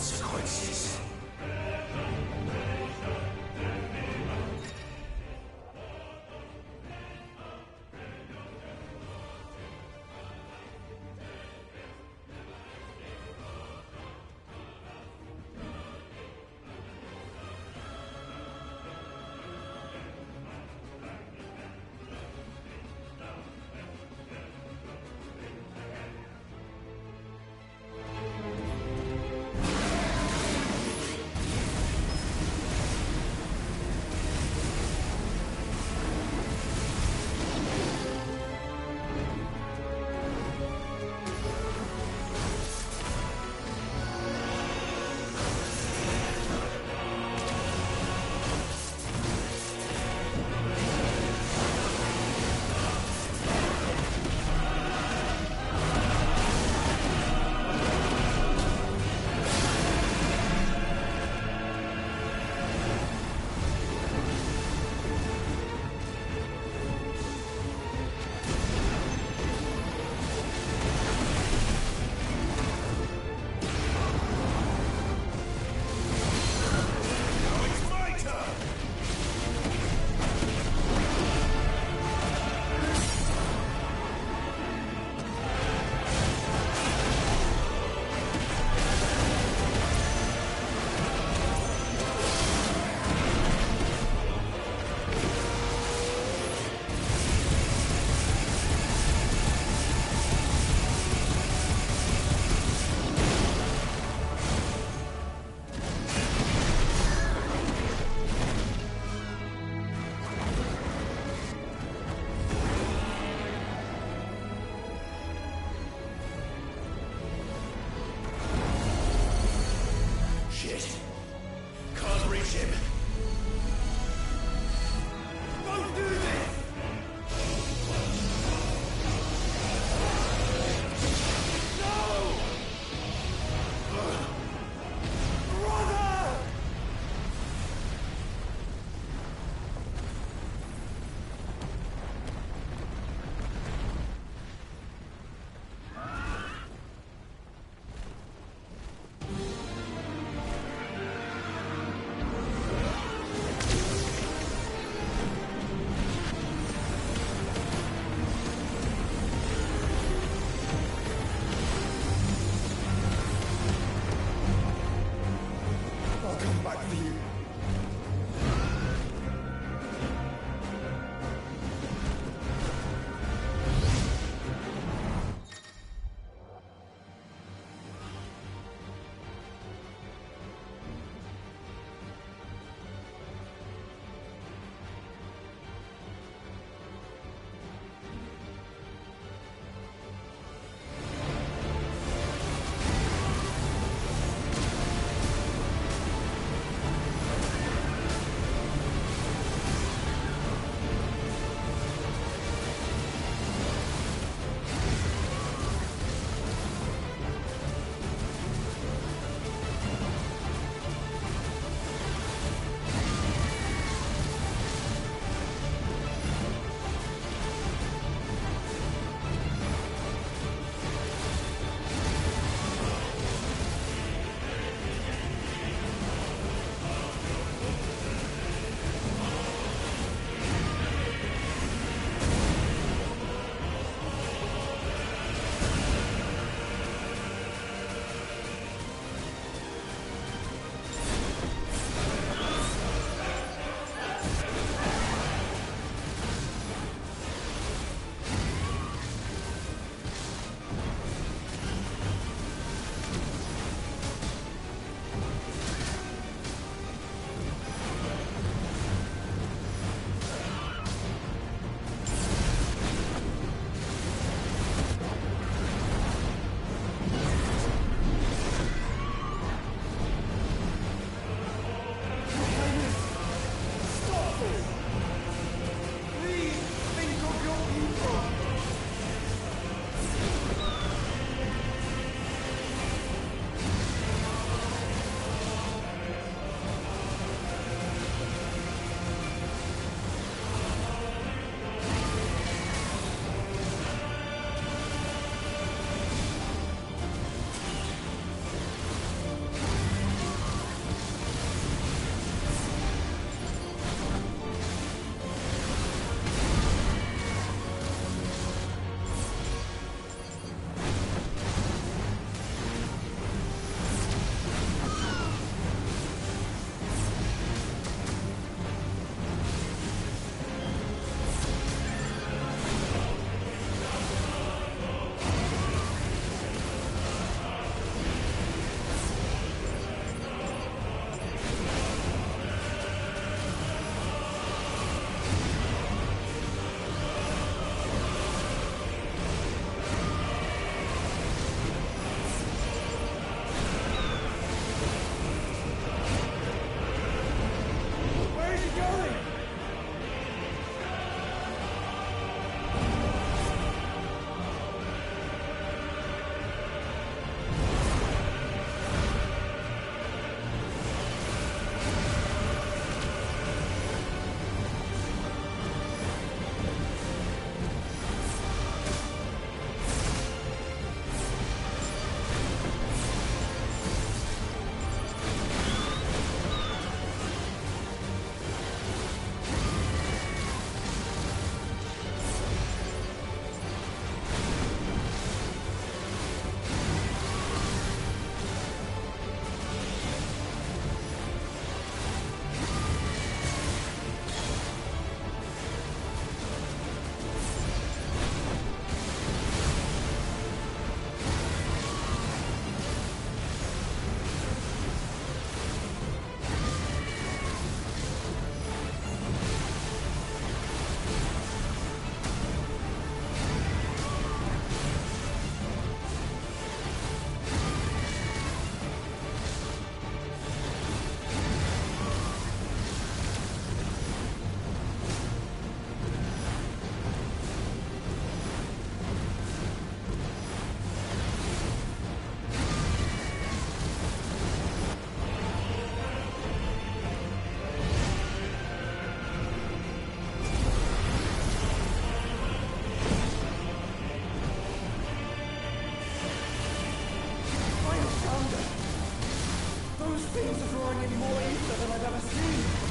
consequences. Those things are drawing in more ether than I've ever seen.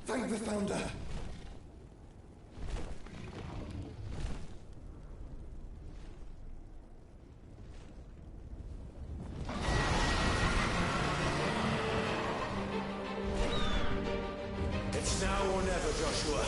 Thank the Founder. It's now or never, Joshua.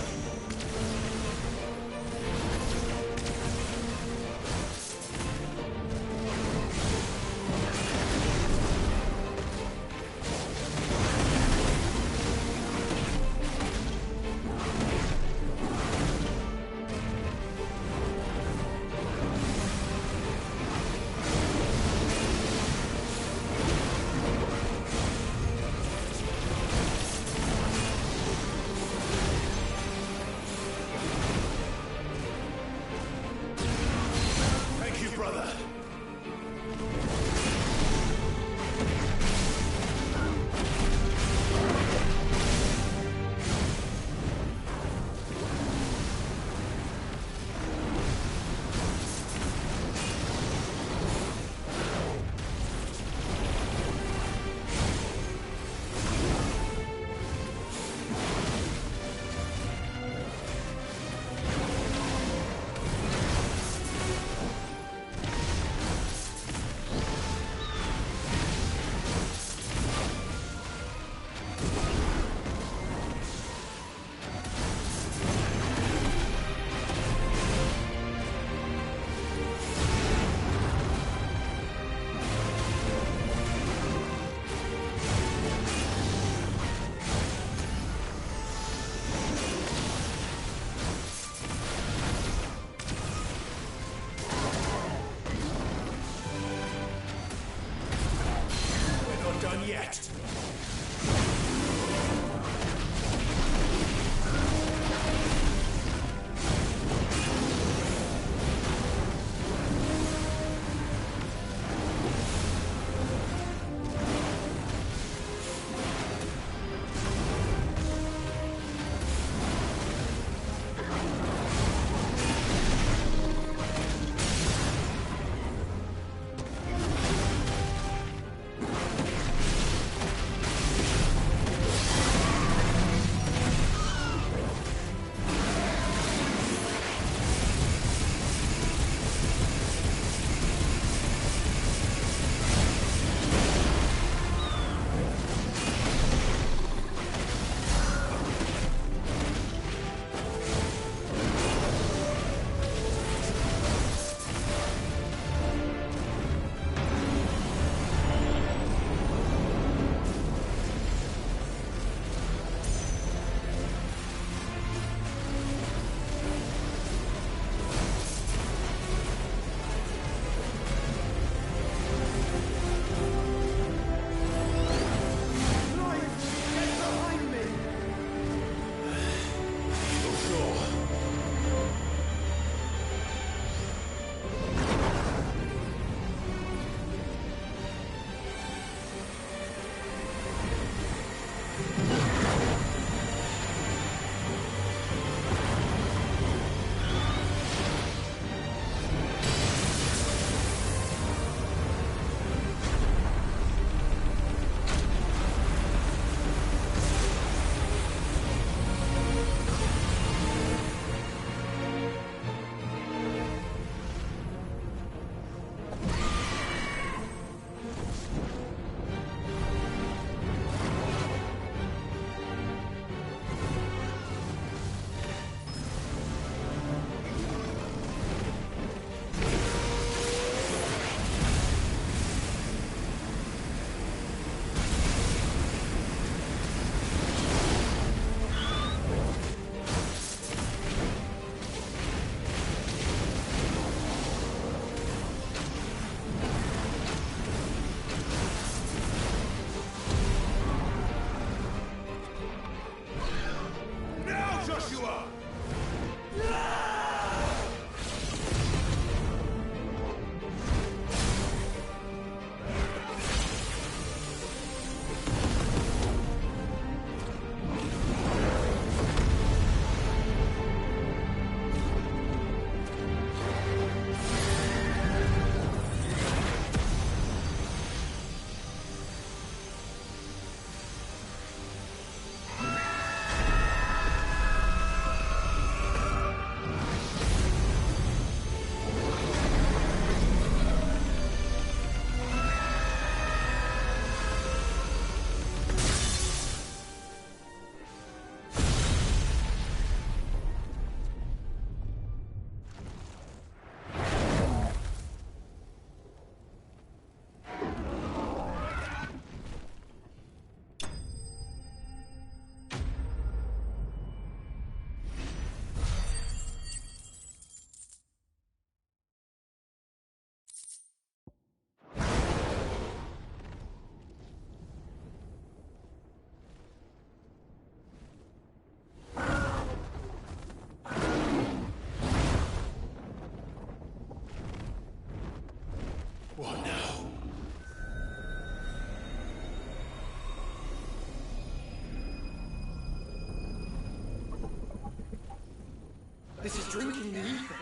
This is drinking the ether.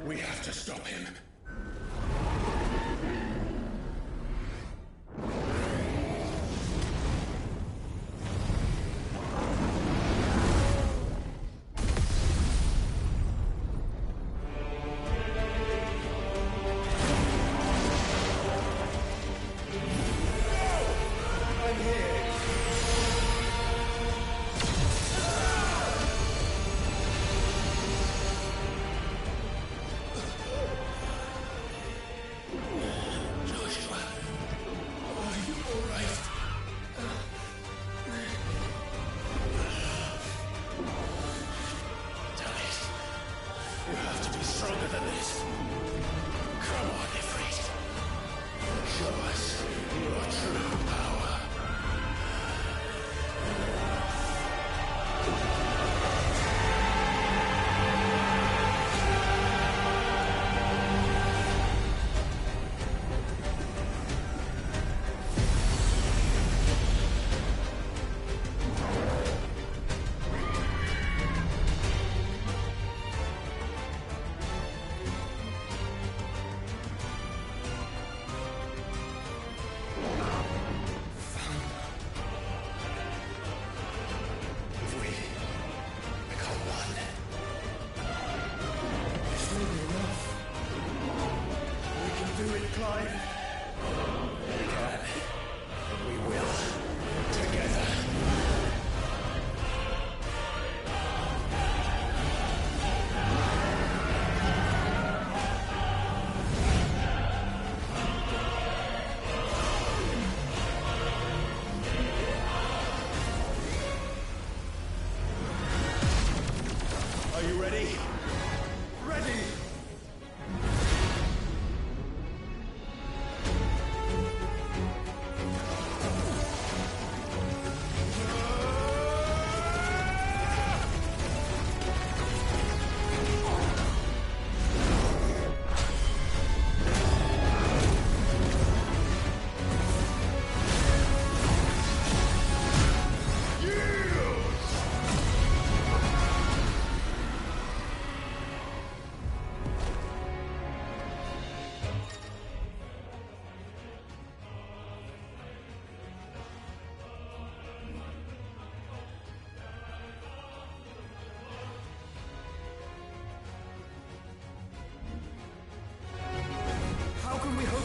We have to stop him.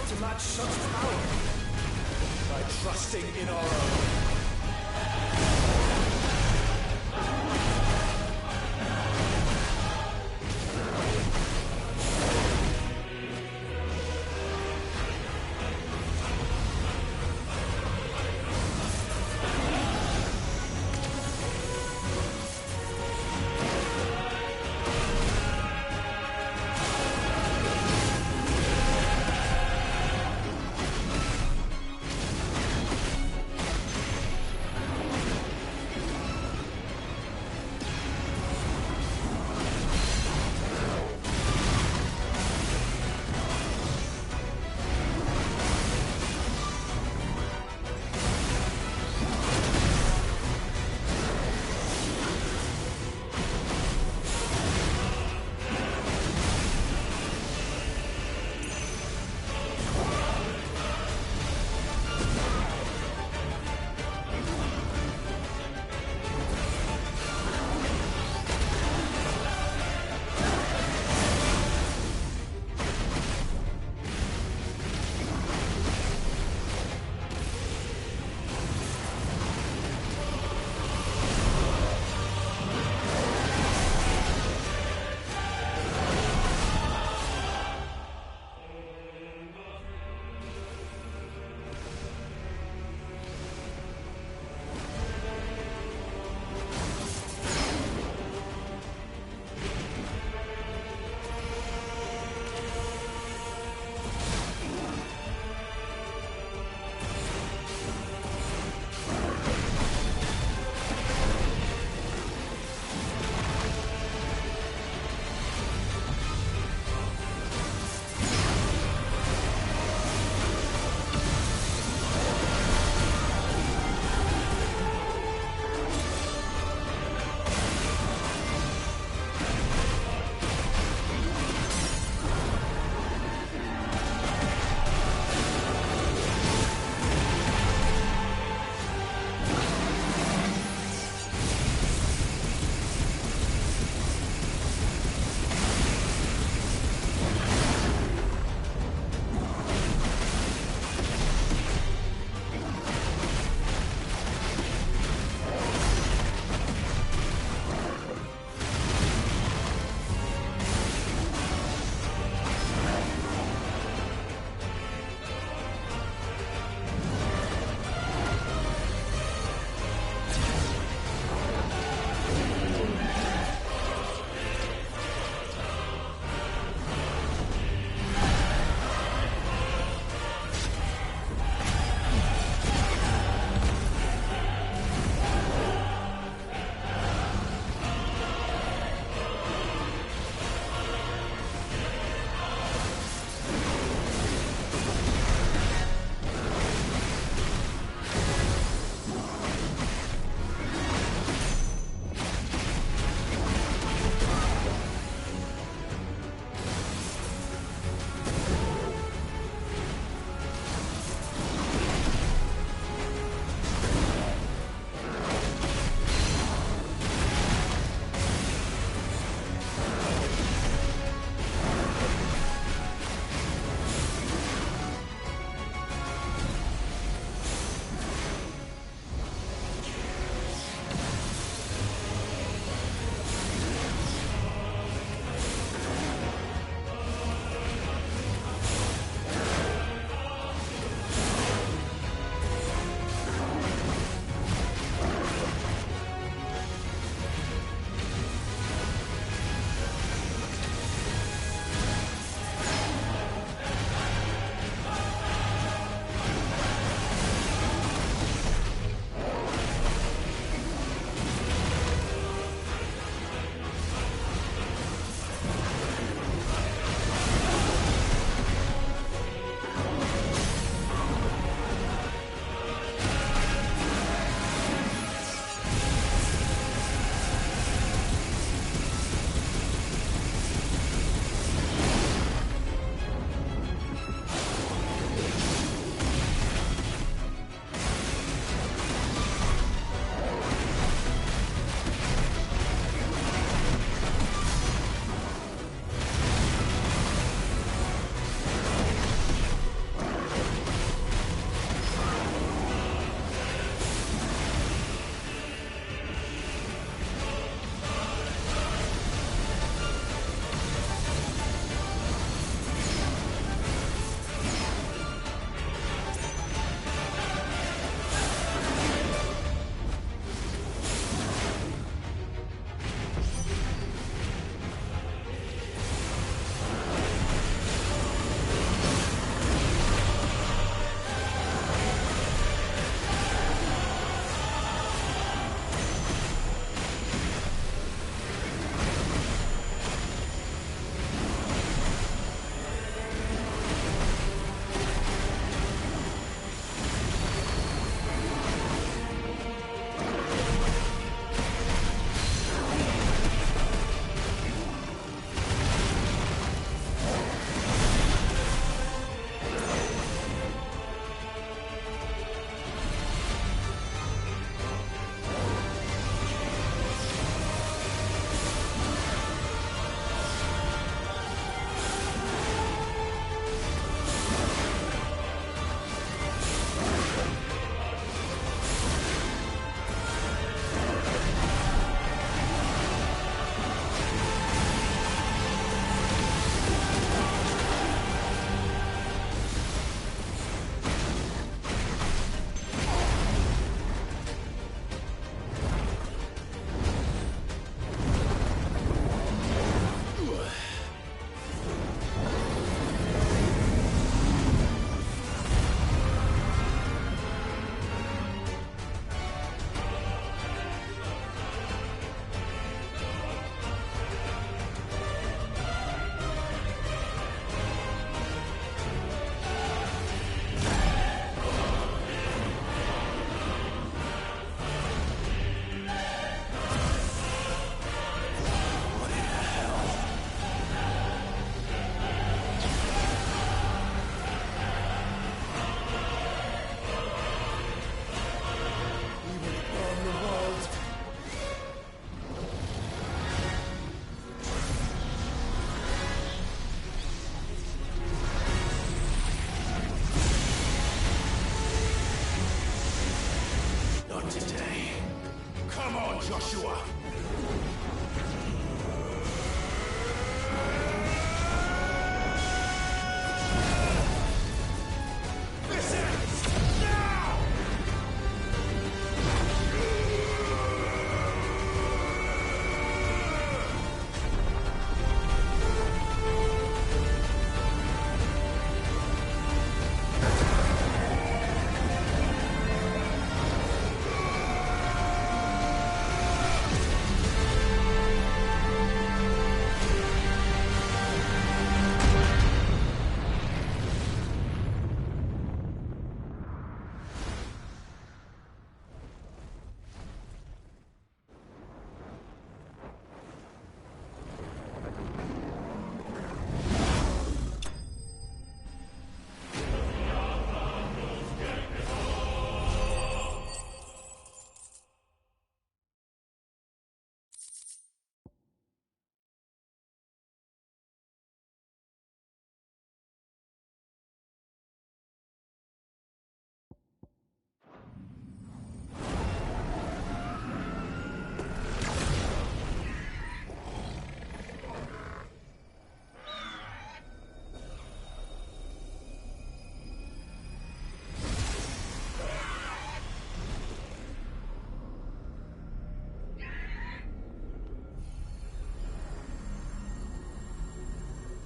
To match such power by trusting in our own. Come on, Joshua! This ends now!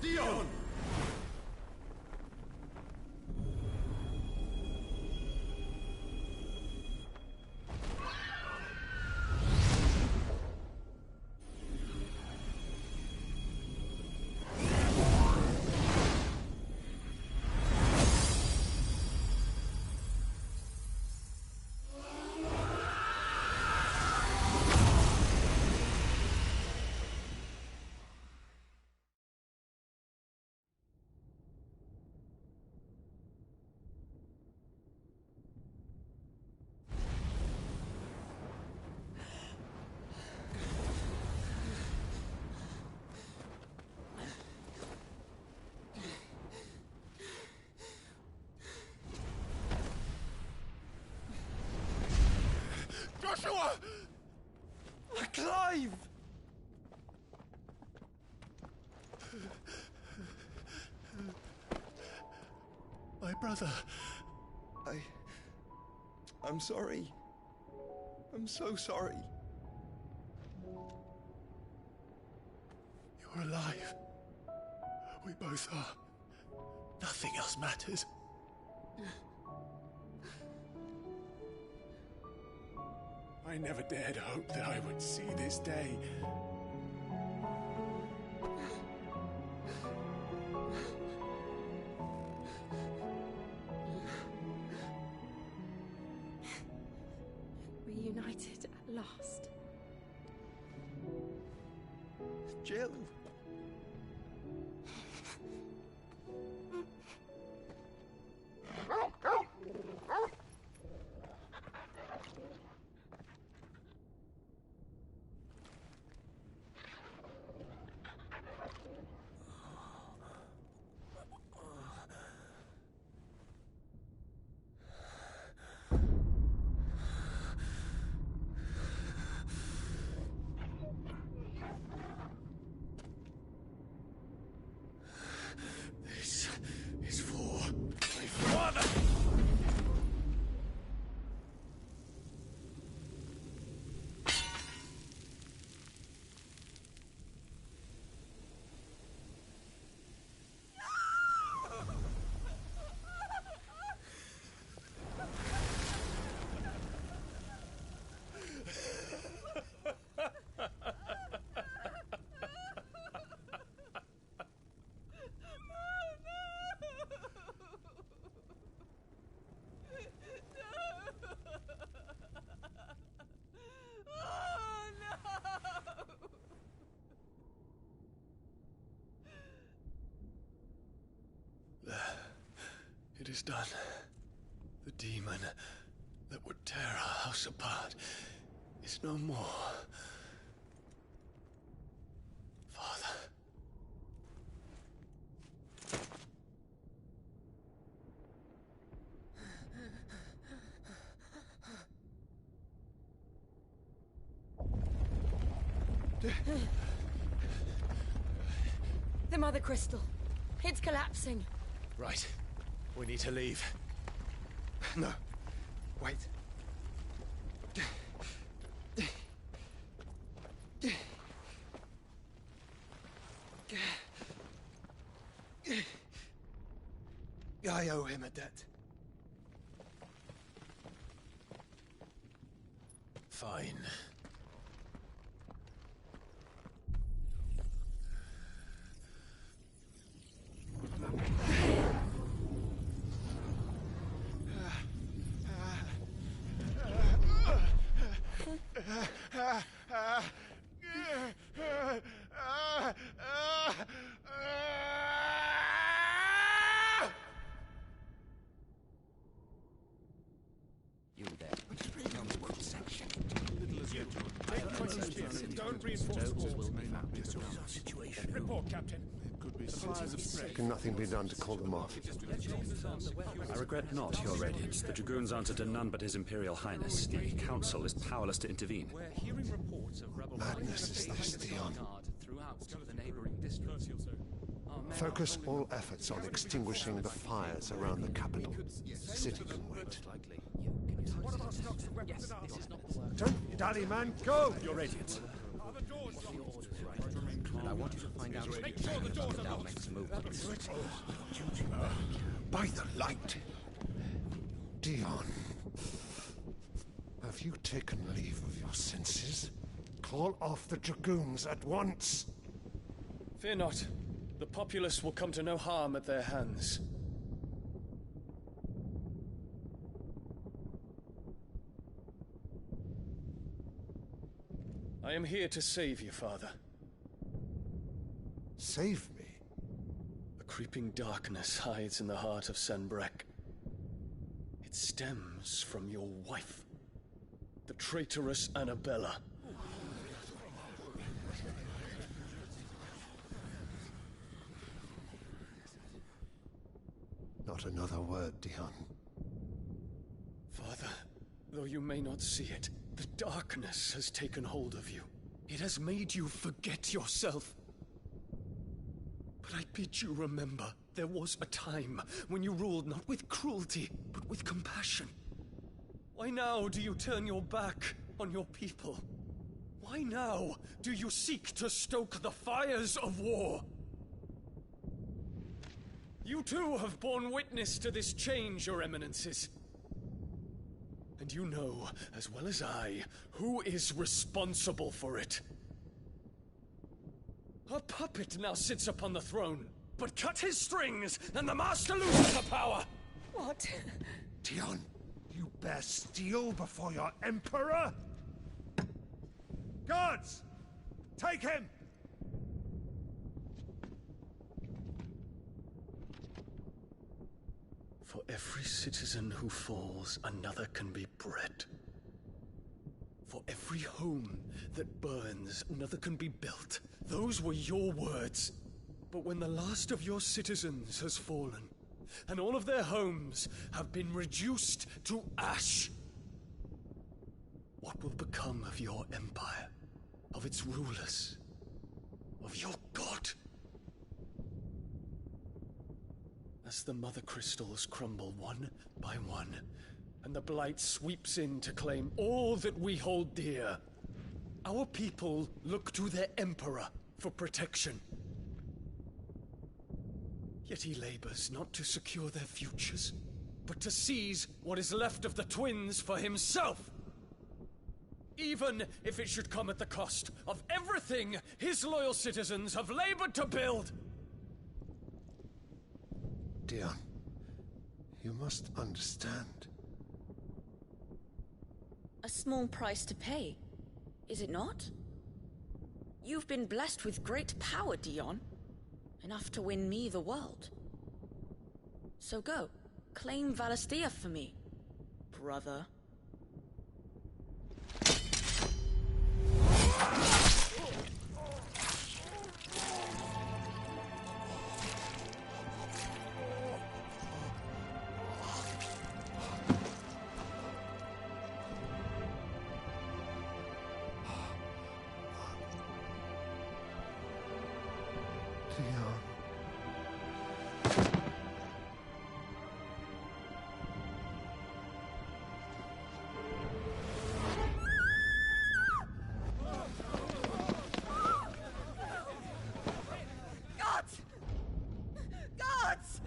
Dion! Joshua! Clive! My brother. I'm sorry. I'm so sorry. You're alive. We both are. Nothing else matters. I never dared hope that I would see this day. Reunited at last. Jill. This is for my father. It is done. The demon that would tear our house apart is no more. Father. The Mother Crystal. It's collapsing. Right. We need to leave. No. Wait. I owe him a debt. Fine. You there. Don't reinforce the walls. Report, Captain. Can nothing be done to call them off? I regret not, Your Radiance. The Dragoons answer to none but His Imperial Highness. The Council is powerless to intervene. We're hearing reports of rebel Madness is this, Dion. throughout the neighboring districts. Focus all efforts on extinguishing the fires around the capital. City can wait. What about stocks of weapons and armor? Don't dally, man, go! Your Radiance. Are the doors And I want you to find out Make sure the doors are locked. Dalmec's movements. By the light! Dion, have you taken leave of your senses? Call off the Dragoons at once! Fear not. The populace will come to no harm at their hands. I am here to save you, Father. Save me? A creeping darkness hides in the heart of Sanbreque. It stems from your wife, the traitorous Annabella. Not another word, Dion. Father, though you may not see it, the darkness has taken hold of you. It has made you forget yourself. But I bid you remember, there was a time when you ruled not with cruelty, but with compassion. Why now do you turn your back on your people? Why now do you seek to stoke the fires of war? You too have borne witness to this change, Your Eminences. And you know, as well as I, who is responsible for it. A puppet now sits upon the throne, but cut his strings, and the Master loses the power! What? Dion, you bear steel before your Emperor? Guards! Take him! For every citizen who falls, another can be bred. For every home that burns, another can be built. Those were your words. But when the last of your citizens has fallen, and all of their homes have been reduced to ash, what will become of your empire, of its rulers, of your god? As the Mother Crystals crumble one by one, and the Blight sweeps in to claim all that we hold dear, our people look to their Emperor for protection. Yet he labors not to secure their futures, but to seize what is left of the twins for himself. Even if it should come at the cost of everything his loyal citizens have labored to build. Dion, you must understand. A small price to pay, is it not? You've been blessed with great power, Dion. Enough to win me the world. So go, claim Valisthea for me, brother. Leon. Gods! Gods!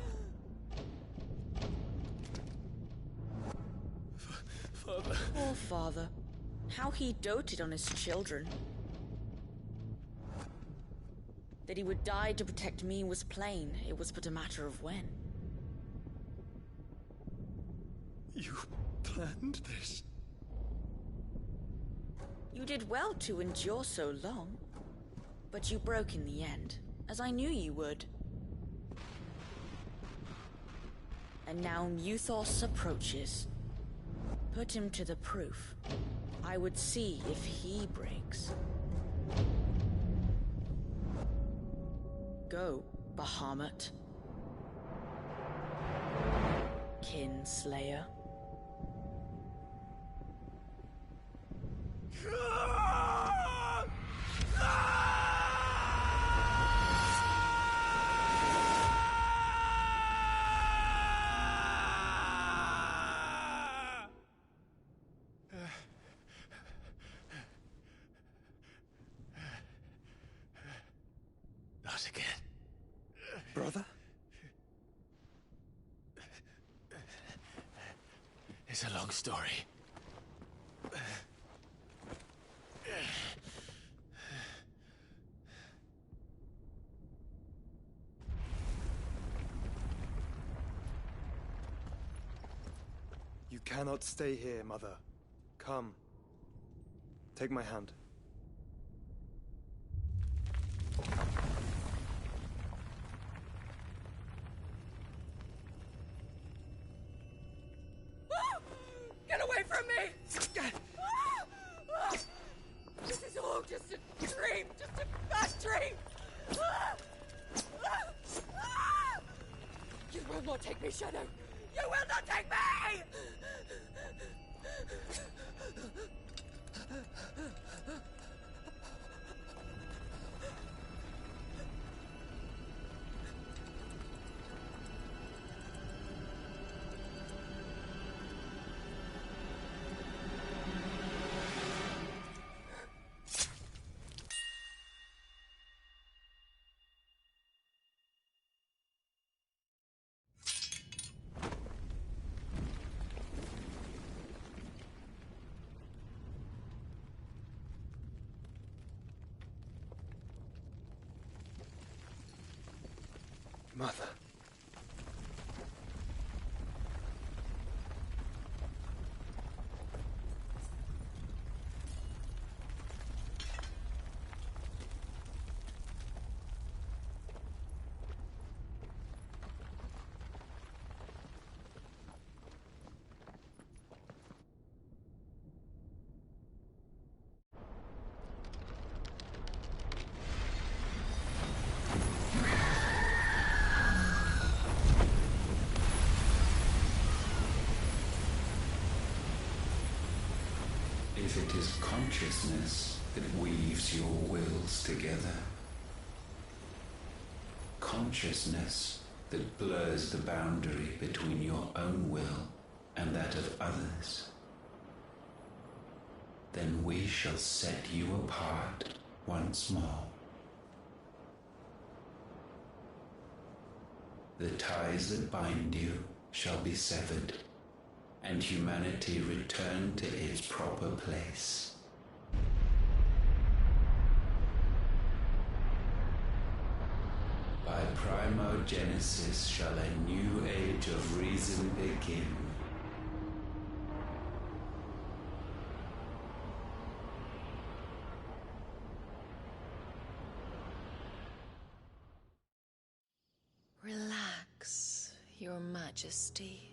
Father. Poor father. How he doted on his children. That he would die to protect me was plain. It was but a matter of when. You planned this? You did well to endure so long. But you broke in the end, as I knew you would. And now Muthos approaches. Put him to the proof. I would see if he breaks. Go, Bahamut. Kinslayer. Not again. Brother? It's a long story. You cannot stay here, Mother. Come. Take my hand. Get away from me! This is all just a dream, just a bad dream! You will not take me, Shadow! You will not take me! Mother. If it is consciousness that weaves your wills together, consciousness that blurs the boundary between your own will and that of others, then we shall set you apart once more. The ties that bind you shall be severed, and humanity return to its proper place. By primogenesis shall a new age of reason begin. Relax, Your Majesty.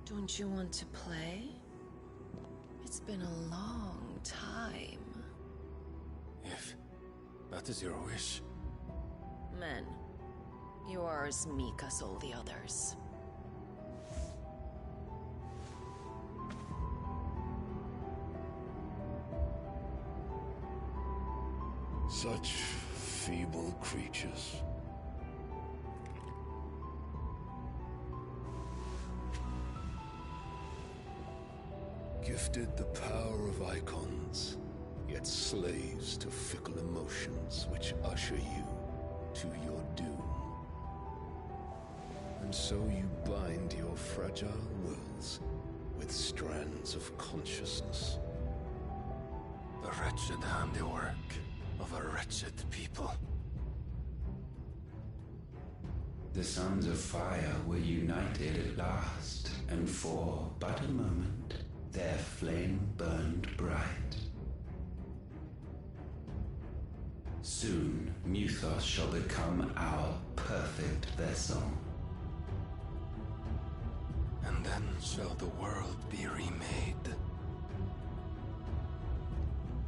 Don't you want to play? It's been a long time. If that is your wish. Men, you are as meek as all the others. Such feeble creatures. Gifted the power of icons, yet slaves to fickle emotions which usher you to your doom. And so you bind your fragile wills with strands of consciousness. The wretched handiwork of a wretched people. The sons of fire were united at last, and for but a moment their flame burned bright. Soon Muthos shall become our perfect vessel. And then shall the world be remade.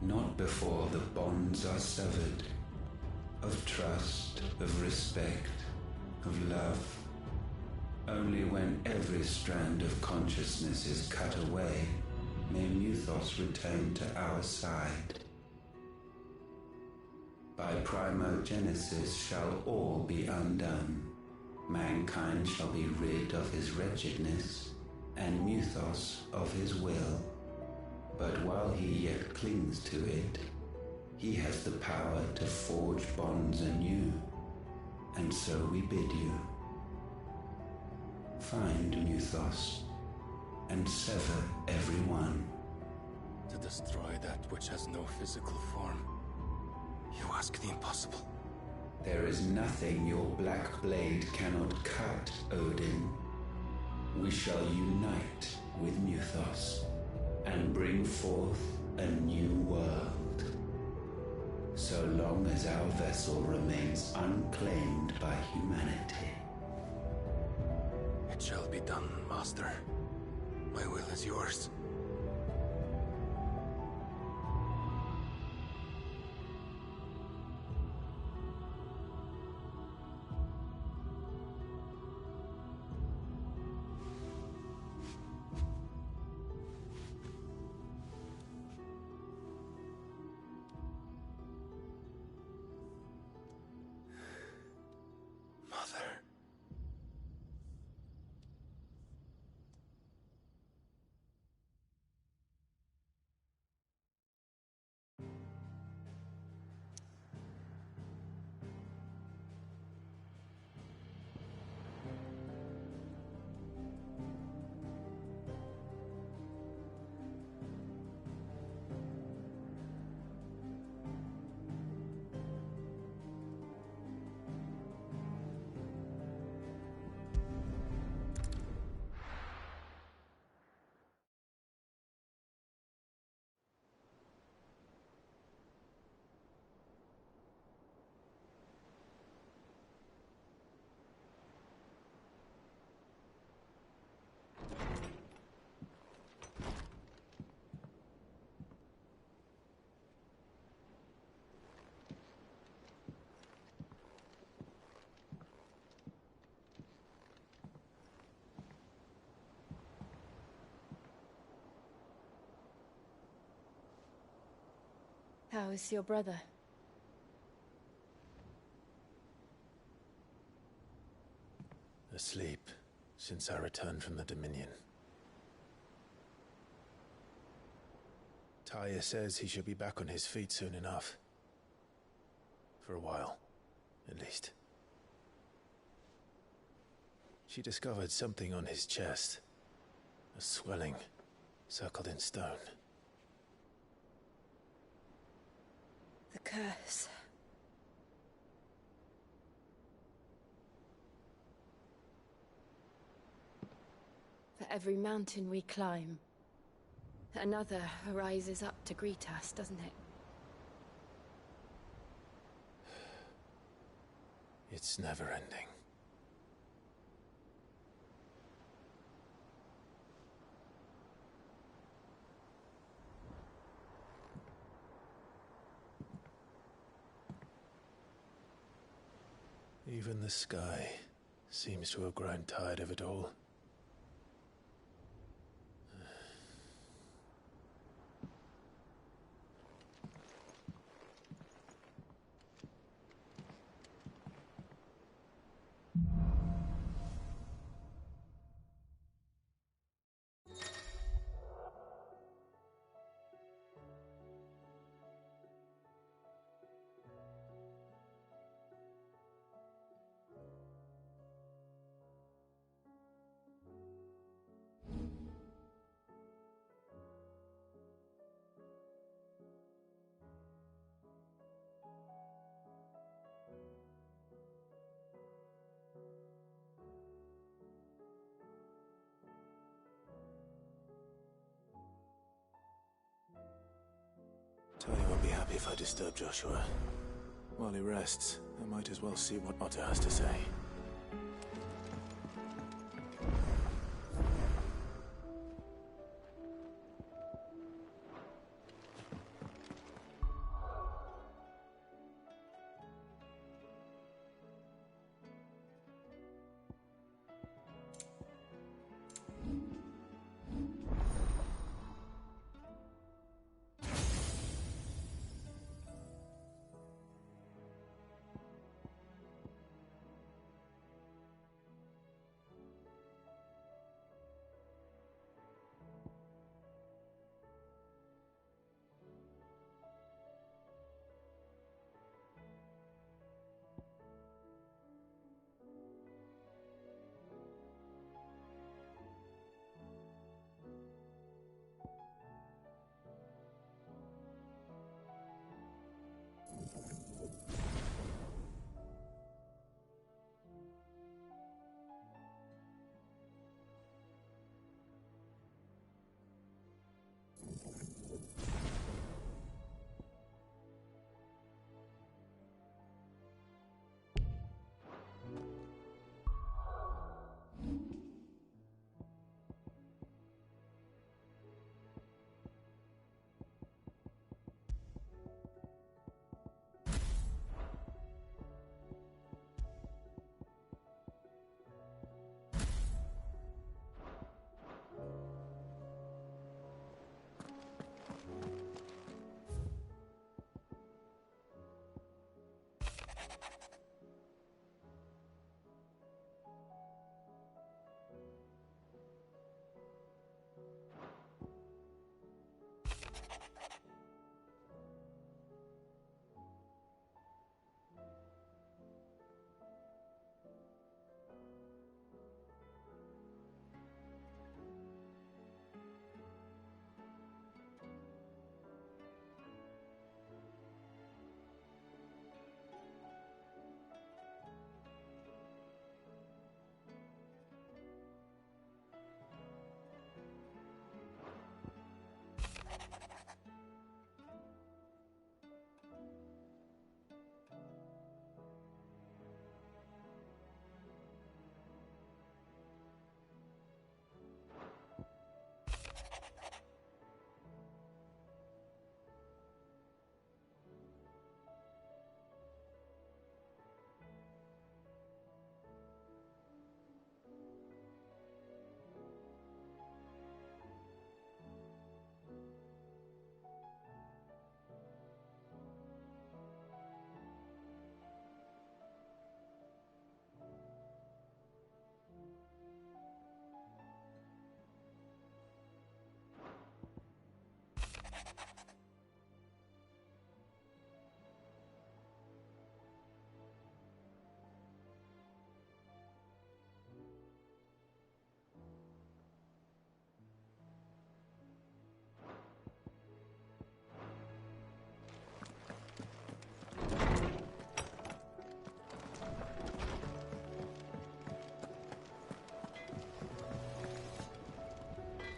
Not before the bonds are severed, of trust, of respect, of love. Only when every strand of consciousness is cut away, may Muthos return to our side. By primogenesis shall all be undone. Mankind shall be rid of his wretchedness, and Muthos of his will. But while he yet clings to it, he has the power to forge bonds anew, and so we bid you. Find Muthos, and sever every one. To destroy that which has no physical form. You ask the impossible. There is nothing your black blade cannot cut, Odin. We shall unite with Muthos, and bring forth a new world. So long as our vessel remains unclaimed by humanity. It shall be done, Master. My will is yours. How is your brother? Asleep since I returned from the Dominion. Taya says he should be back on his feet soon enough. For a while, at least. She discovered something on his chest. A swelling, circled in stone. The curse. For every mountain we climb, another rises up to greet us, doesn't it? It's never ending. Even the sky seems to have grown tired of it all. Tony won't be happy if I disturb Joshua. While he rests, I might as well see what Otto has to say.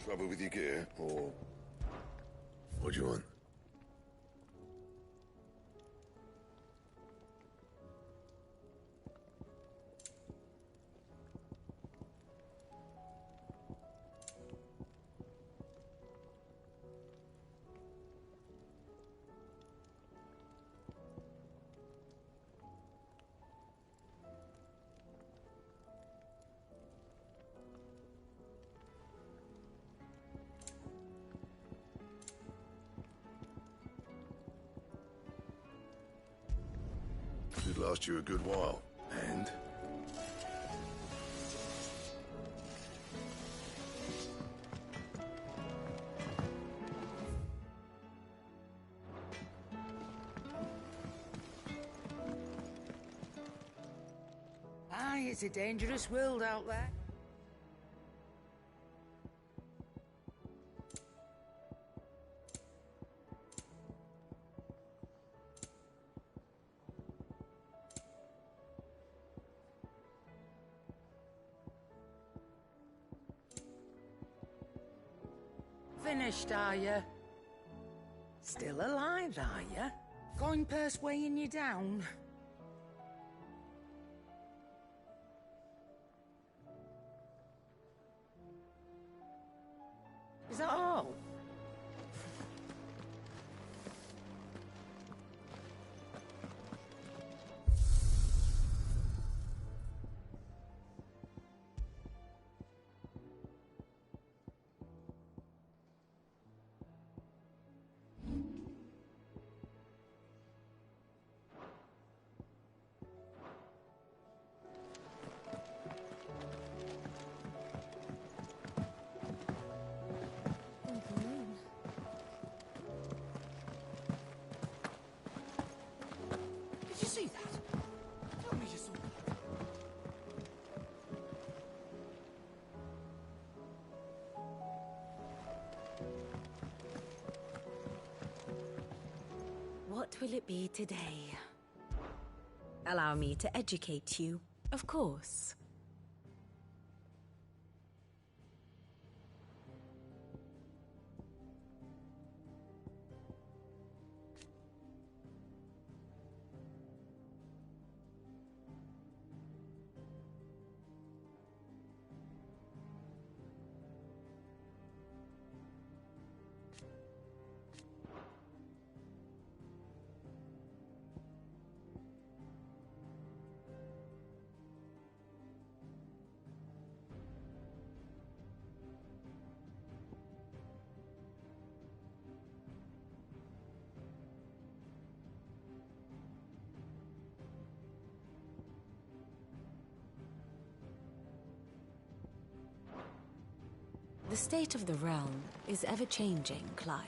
Trouble with your gear, or what do you want? Should last you a good while. And? Aye, it's a dangerous world out there. Finished, are you? Still alive, are you? Coin purse weighing you down? Is that all? Did you see that? Tell me you saw that. What will it be today? Allow me to educate you. Of course. The state of the realm is ever-changing, Clive.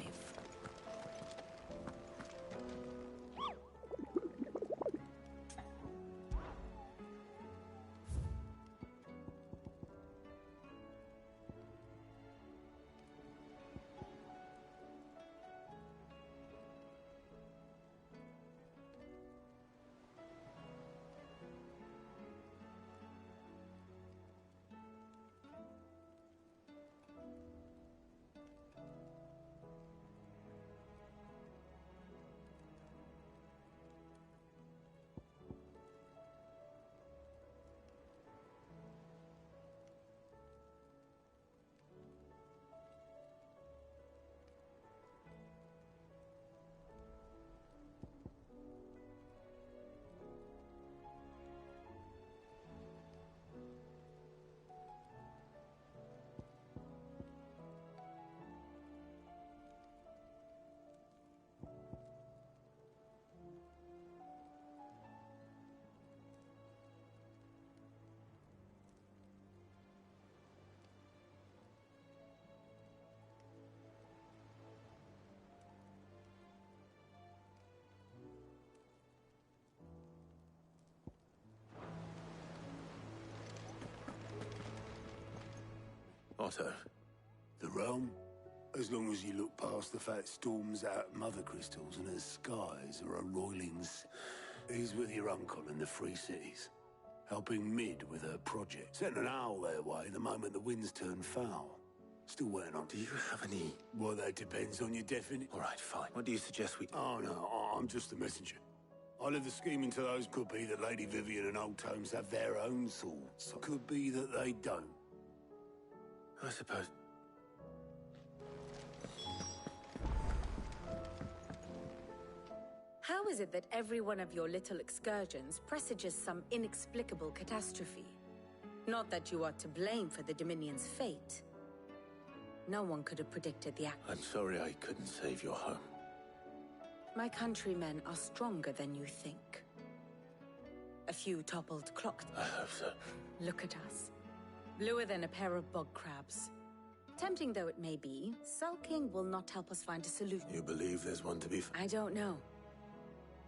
Otto. The realm? As long as you look past the fat storms out mother crystals and her skies are a roilings. He's with your uncle in the Free Cities, helping Mid with her project. Sent an owl their way the moment the winds turned foul. Still waiting on. Do you have any... Well, that depends on your definition. All right, fine. What do you suggest we... Oh, no, I'm just the messenger. I leave the scheming to those. Could be that Lady Vivian and Old Tomes have their own thoughts. Could be that they don't. I suppose... How is it that every one of your little excursions presages some inexplicable catastrophe? Not that you are to blame for the Dominion's fate. No one could have predicted the act. I'm sorry I couldn't save your home. My countrymen are stronger than you think. A few toppled clock. I hope so. Look at us. Bluer than a pair of bog crabs. Tempting though it may be, sulking will not help us find a solution. You believe there's one to be I don't know.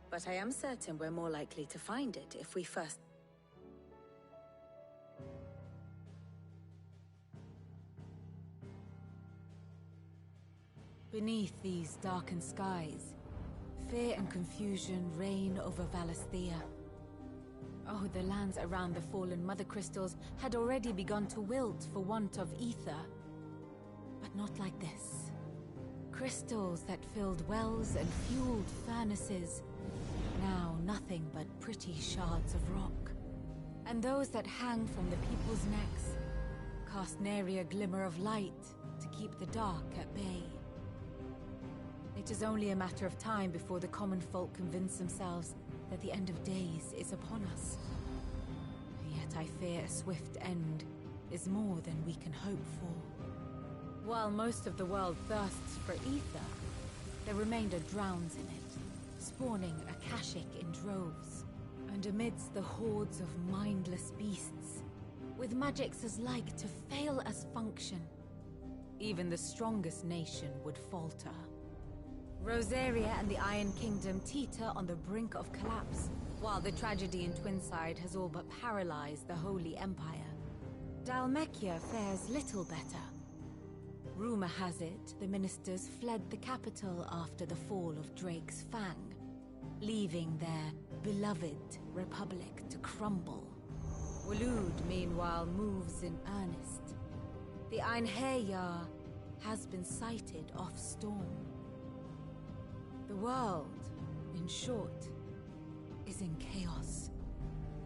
But I am certain we're more likely to find it if we first... Beneath these darkened skies, fear and confusion reign over Valisthea. Oh, the lands around the fallen Mother Crystals had already begun to wilt for want of ether. But not like this. Crystals that filled wells and fueled furnaces, now nothing but pretty shards of rock. And those that hang from the people's necks cast nary a glimmer of light to keep the dark at bay. It is only a matter of time before the common folk convince themselves that the end of days is upon us. Yet I fear a swift end is more than we can hope for. While most of the world thirsts for ether, the remainder drowns in it, spawning Akashic in droves. And amidst the hordes of mindless beasts, with magics as like to fail as function, even the strongest nation would falter. Rosaria and the Iron Kingdom teeter on the brink of collapse, while the tragedy in Twinside has all but paralyzed the Holy Empire. Dhalmekia fares little better. Rumor has it the ministers fled the capital after the fall of Drake's Fang, leaving their beloved republic to crumble. Waloed, meanwhile, moves in earnest. The Einherjar has been sighted off-storm. The world, in short, is in chaos.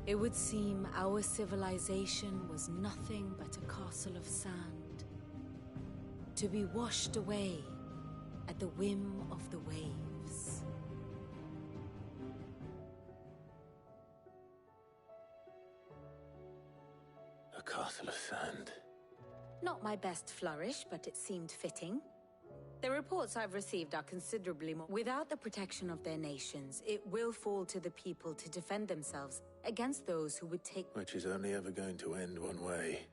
It would seem our civilization was nothing but a castle of sand, to be washed away at the whim of the waves. A castle of sand. Not my best flourish, but it seemed fitting. The reports I've received are considerably more. Without the protection of their nations, it will fall to the people to defend themselves against those who would take... Which is only ever going to end one way.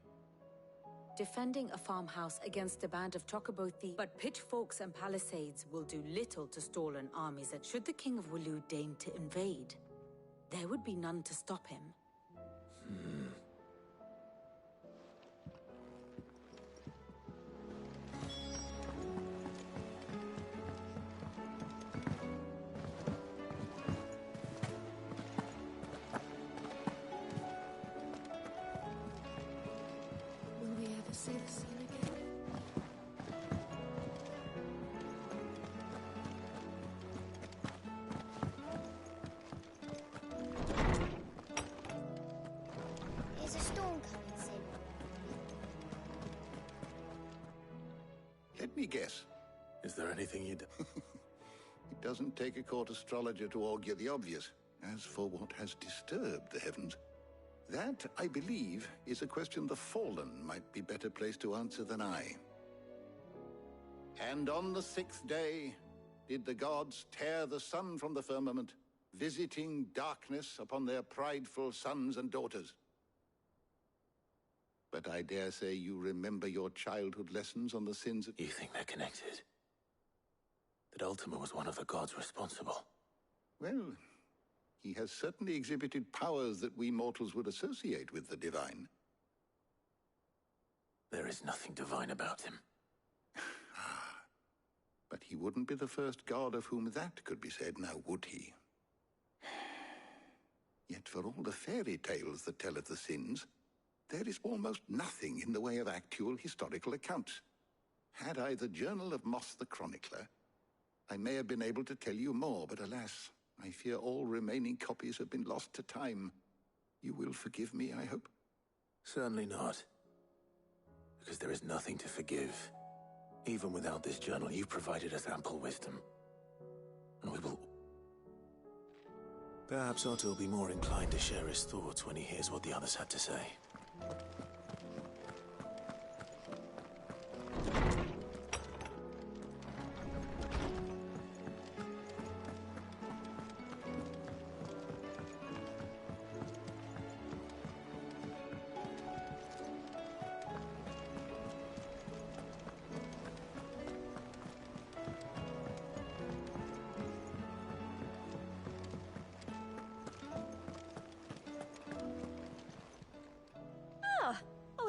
Defending a farmhouse against a band of Chocobo thieves. But pitchforks and palisades will do little to stall an army that should the King of Waloed deign to invade, there would be none to stop him. Will we ever see the scene again? Is a storm coming soon? Let me guess. Is there anything you'd... It doesn't take a court astrologer to augur the obvious. As for what has disturbed the heavens, that, I believe, is a question the Fallen might be better placed to answer than I. And on the 6th day did the gods tear the sun from the firmament, visiting darkness upon their prideful sons and daughters. But I dare say you remember your childhood lessons on the sins of... You think they're connected? That Ultima was one of the gods responsible? Well, he has certainly exhibited powers that we mortals would associate with the divine. There is nothing divine about him. But he wouldn't be the first god of whom that could be said, now would he? Yet for all the fairy tales that tell of the sins, there is almost nothing in the way of actual historical accounts. Had I the Journal of Moss the Chronicler, I may have been able to tell you more, but alas, I fear all remaining copies have been lost to time. You will forgive me, I hope? Certainly not. Because there is nothing to forgive. Even without this journal, you've provided us ample wisdom. And we will... Perhaps Otto will be more inclined to share his thoughts when he hears what the others had to say.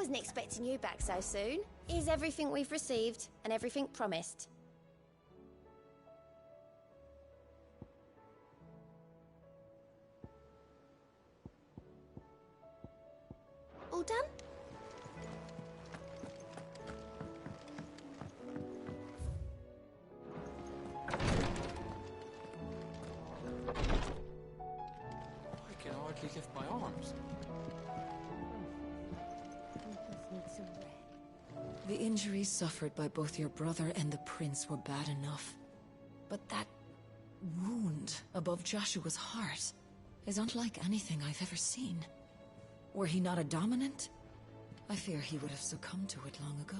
wasn't expecting you back so soon. Here's everything we've received and everything promised. All done? I can hardly lift my arms. The injuries suffered by both your brother and the prince were bad enough. But that wound above Joshua's heart is unlike anything I've ever seen. Were he not a dominant, I fear he would have succumbed to it long ago.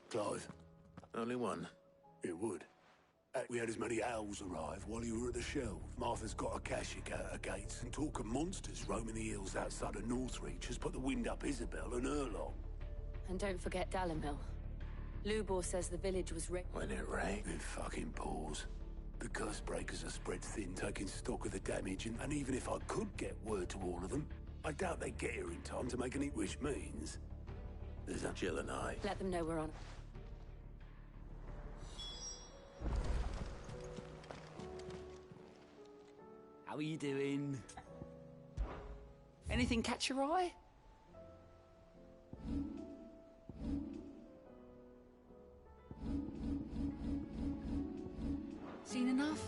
Clive. Only one. It would. We had as many owls arrive while you were at the shelf. Martha's got a Kashik out her gates, and talk of monsters roaming the hills outside of Northreach has put the wind up Isabel and her lot. And don't forget Dalimil. Lubor says the village was wrecked. When it rained. It fucking pours. The curse breakers are spread thin, taking stock of the damage, and even if I could get word to all of them, I doubt they'd get here in time to make any, which means there's a Jill and I. Let them know we're on. How are you doing? Anything catch your eye? Seen enough?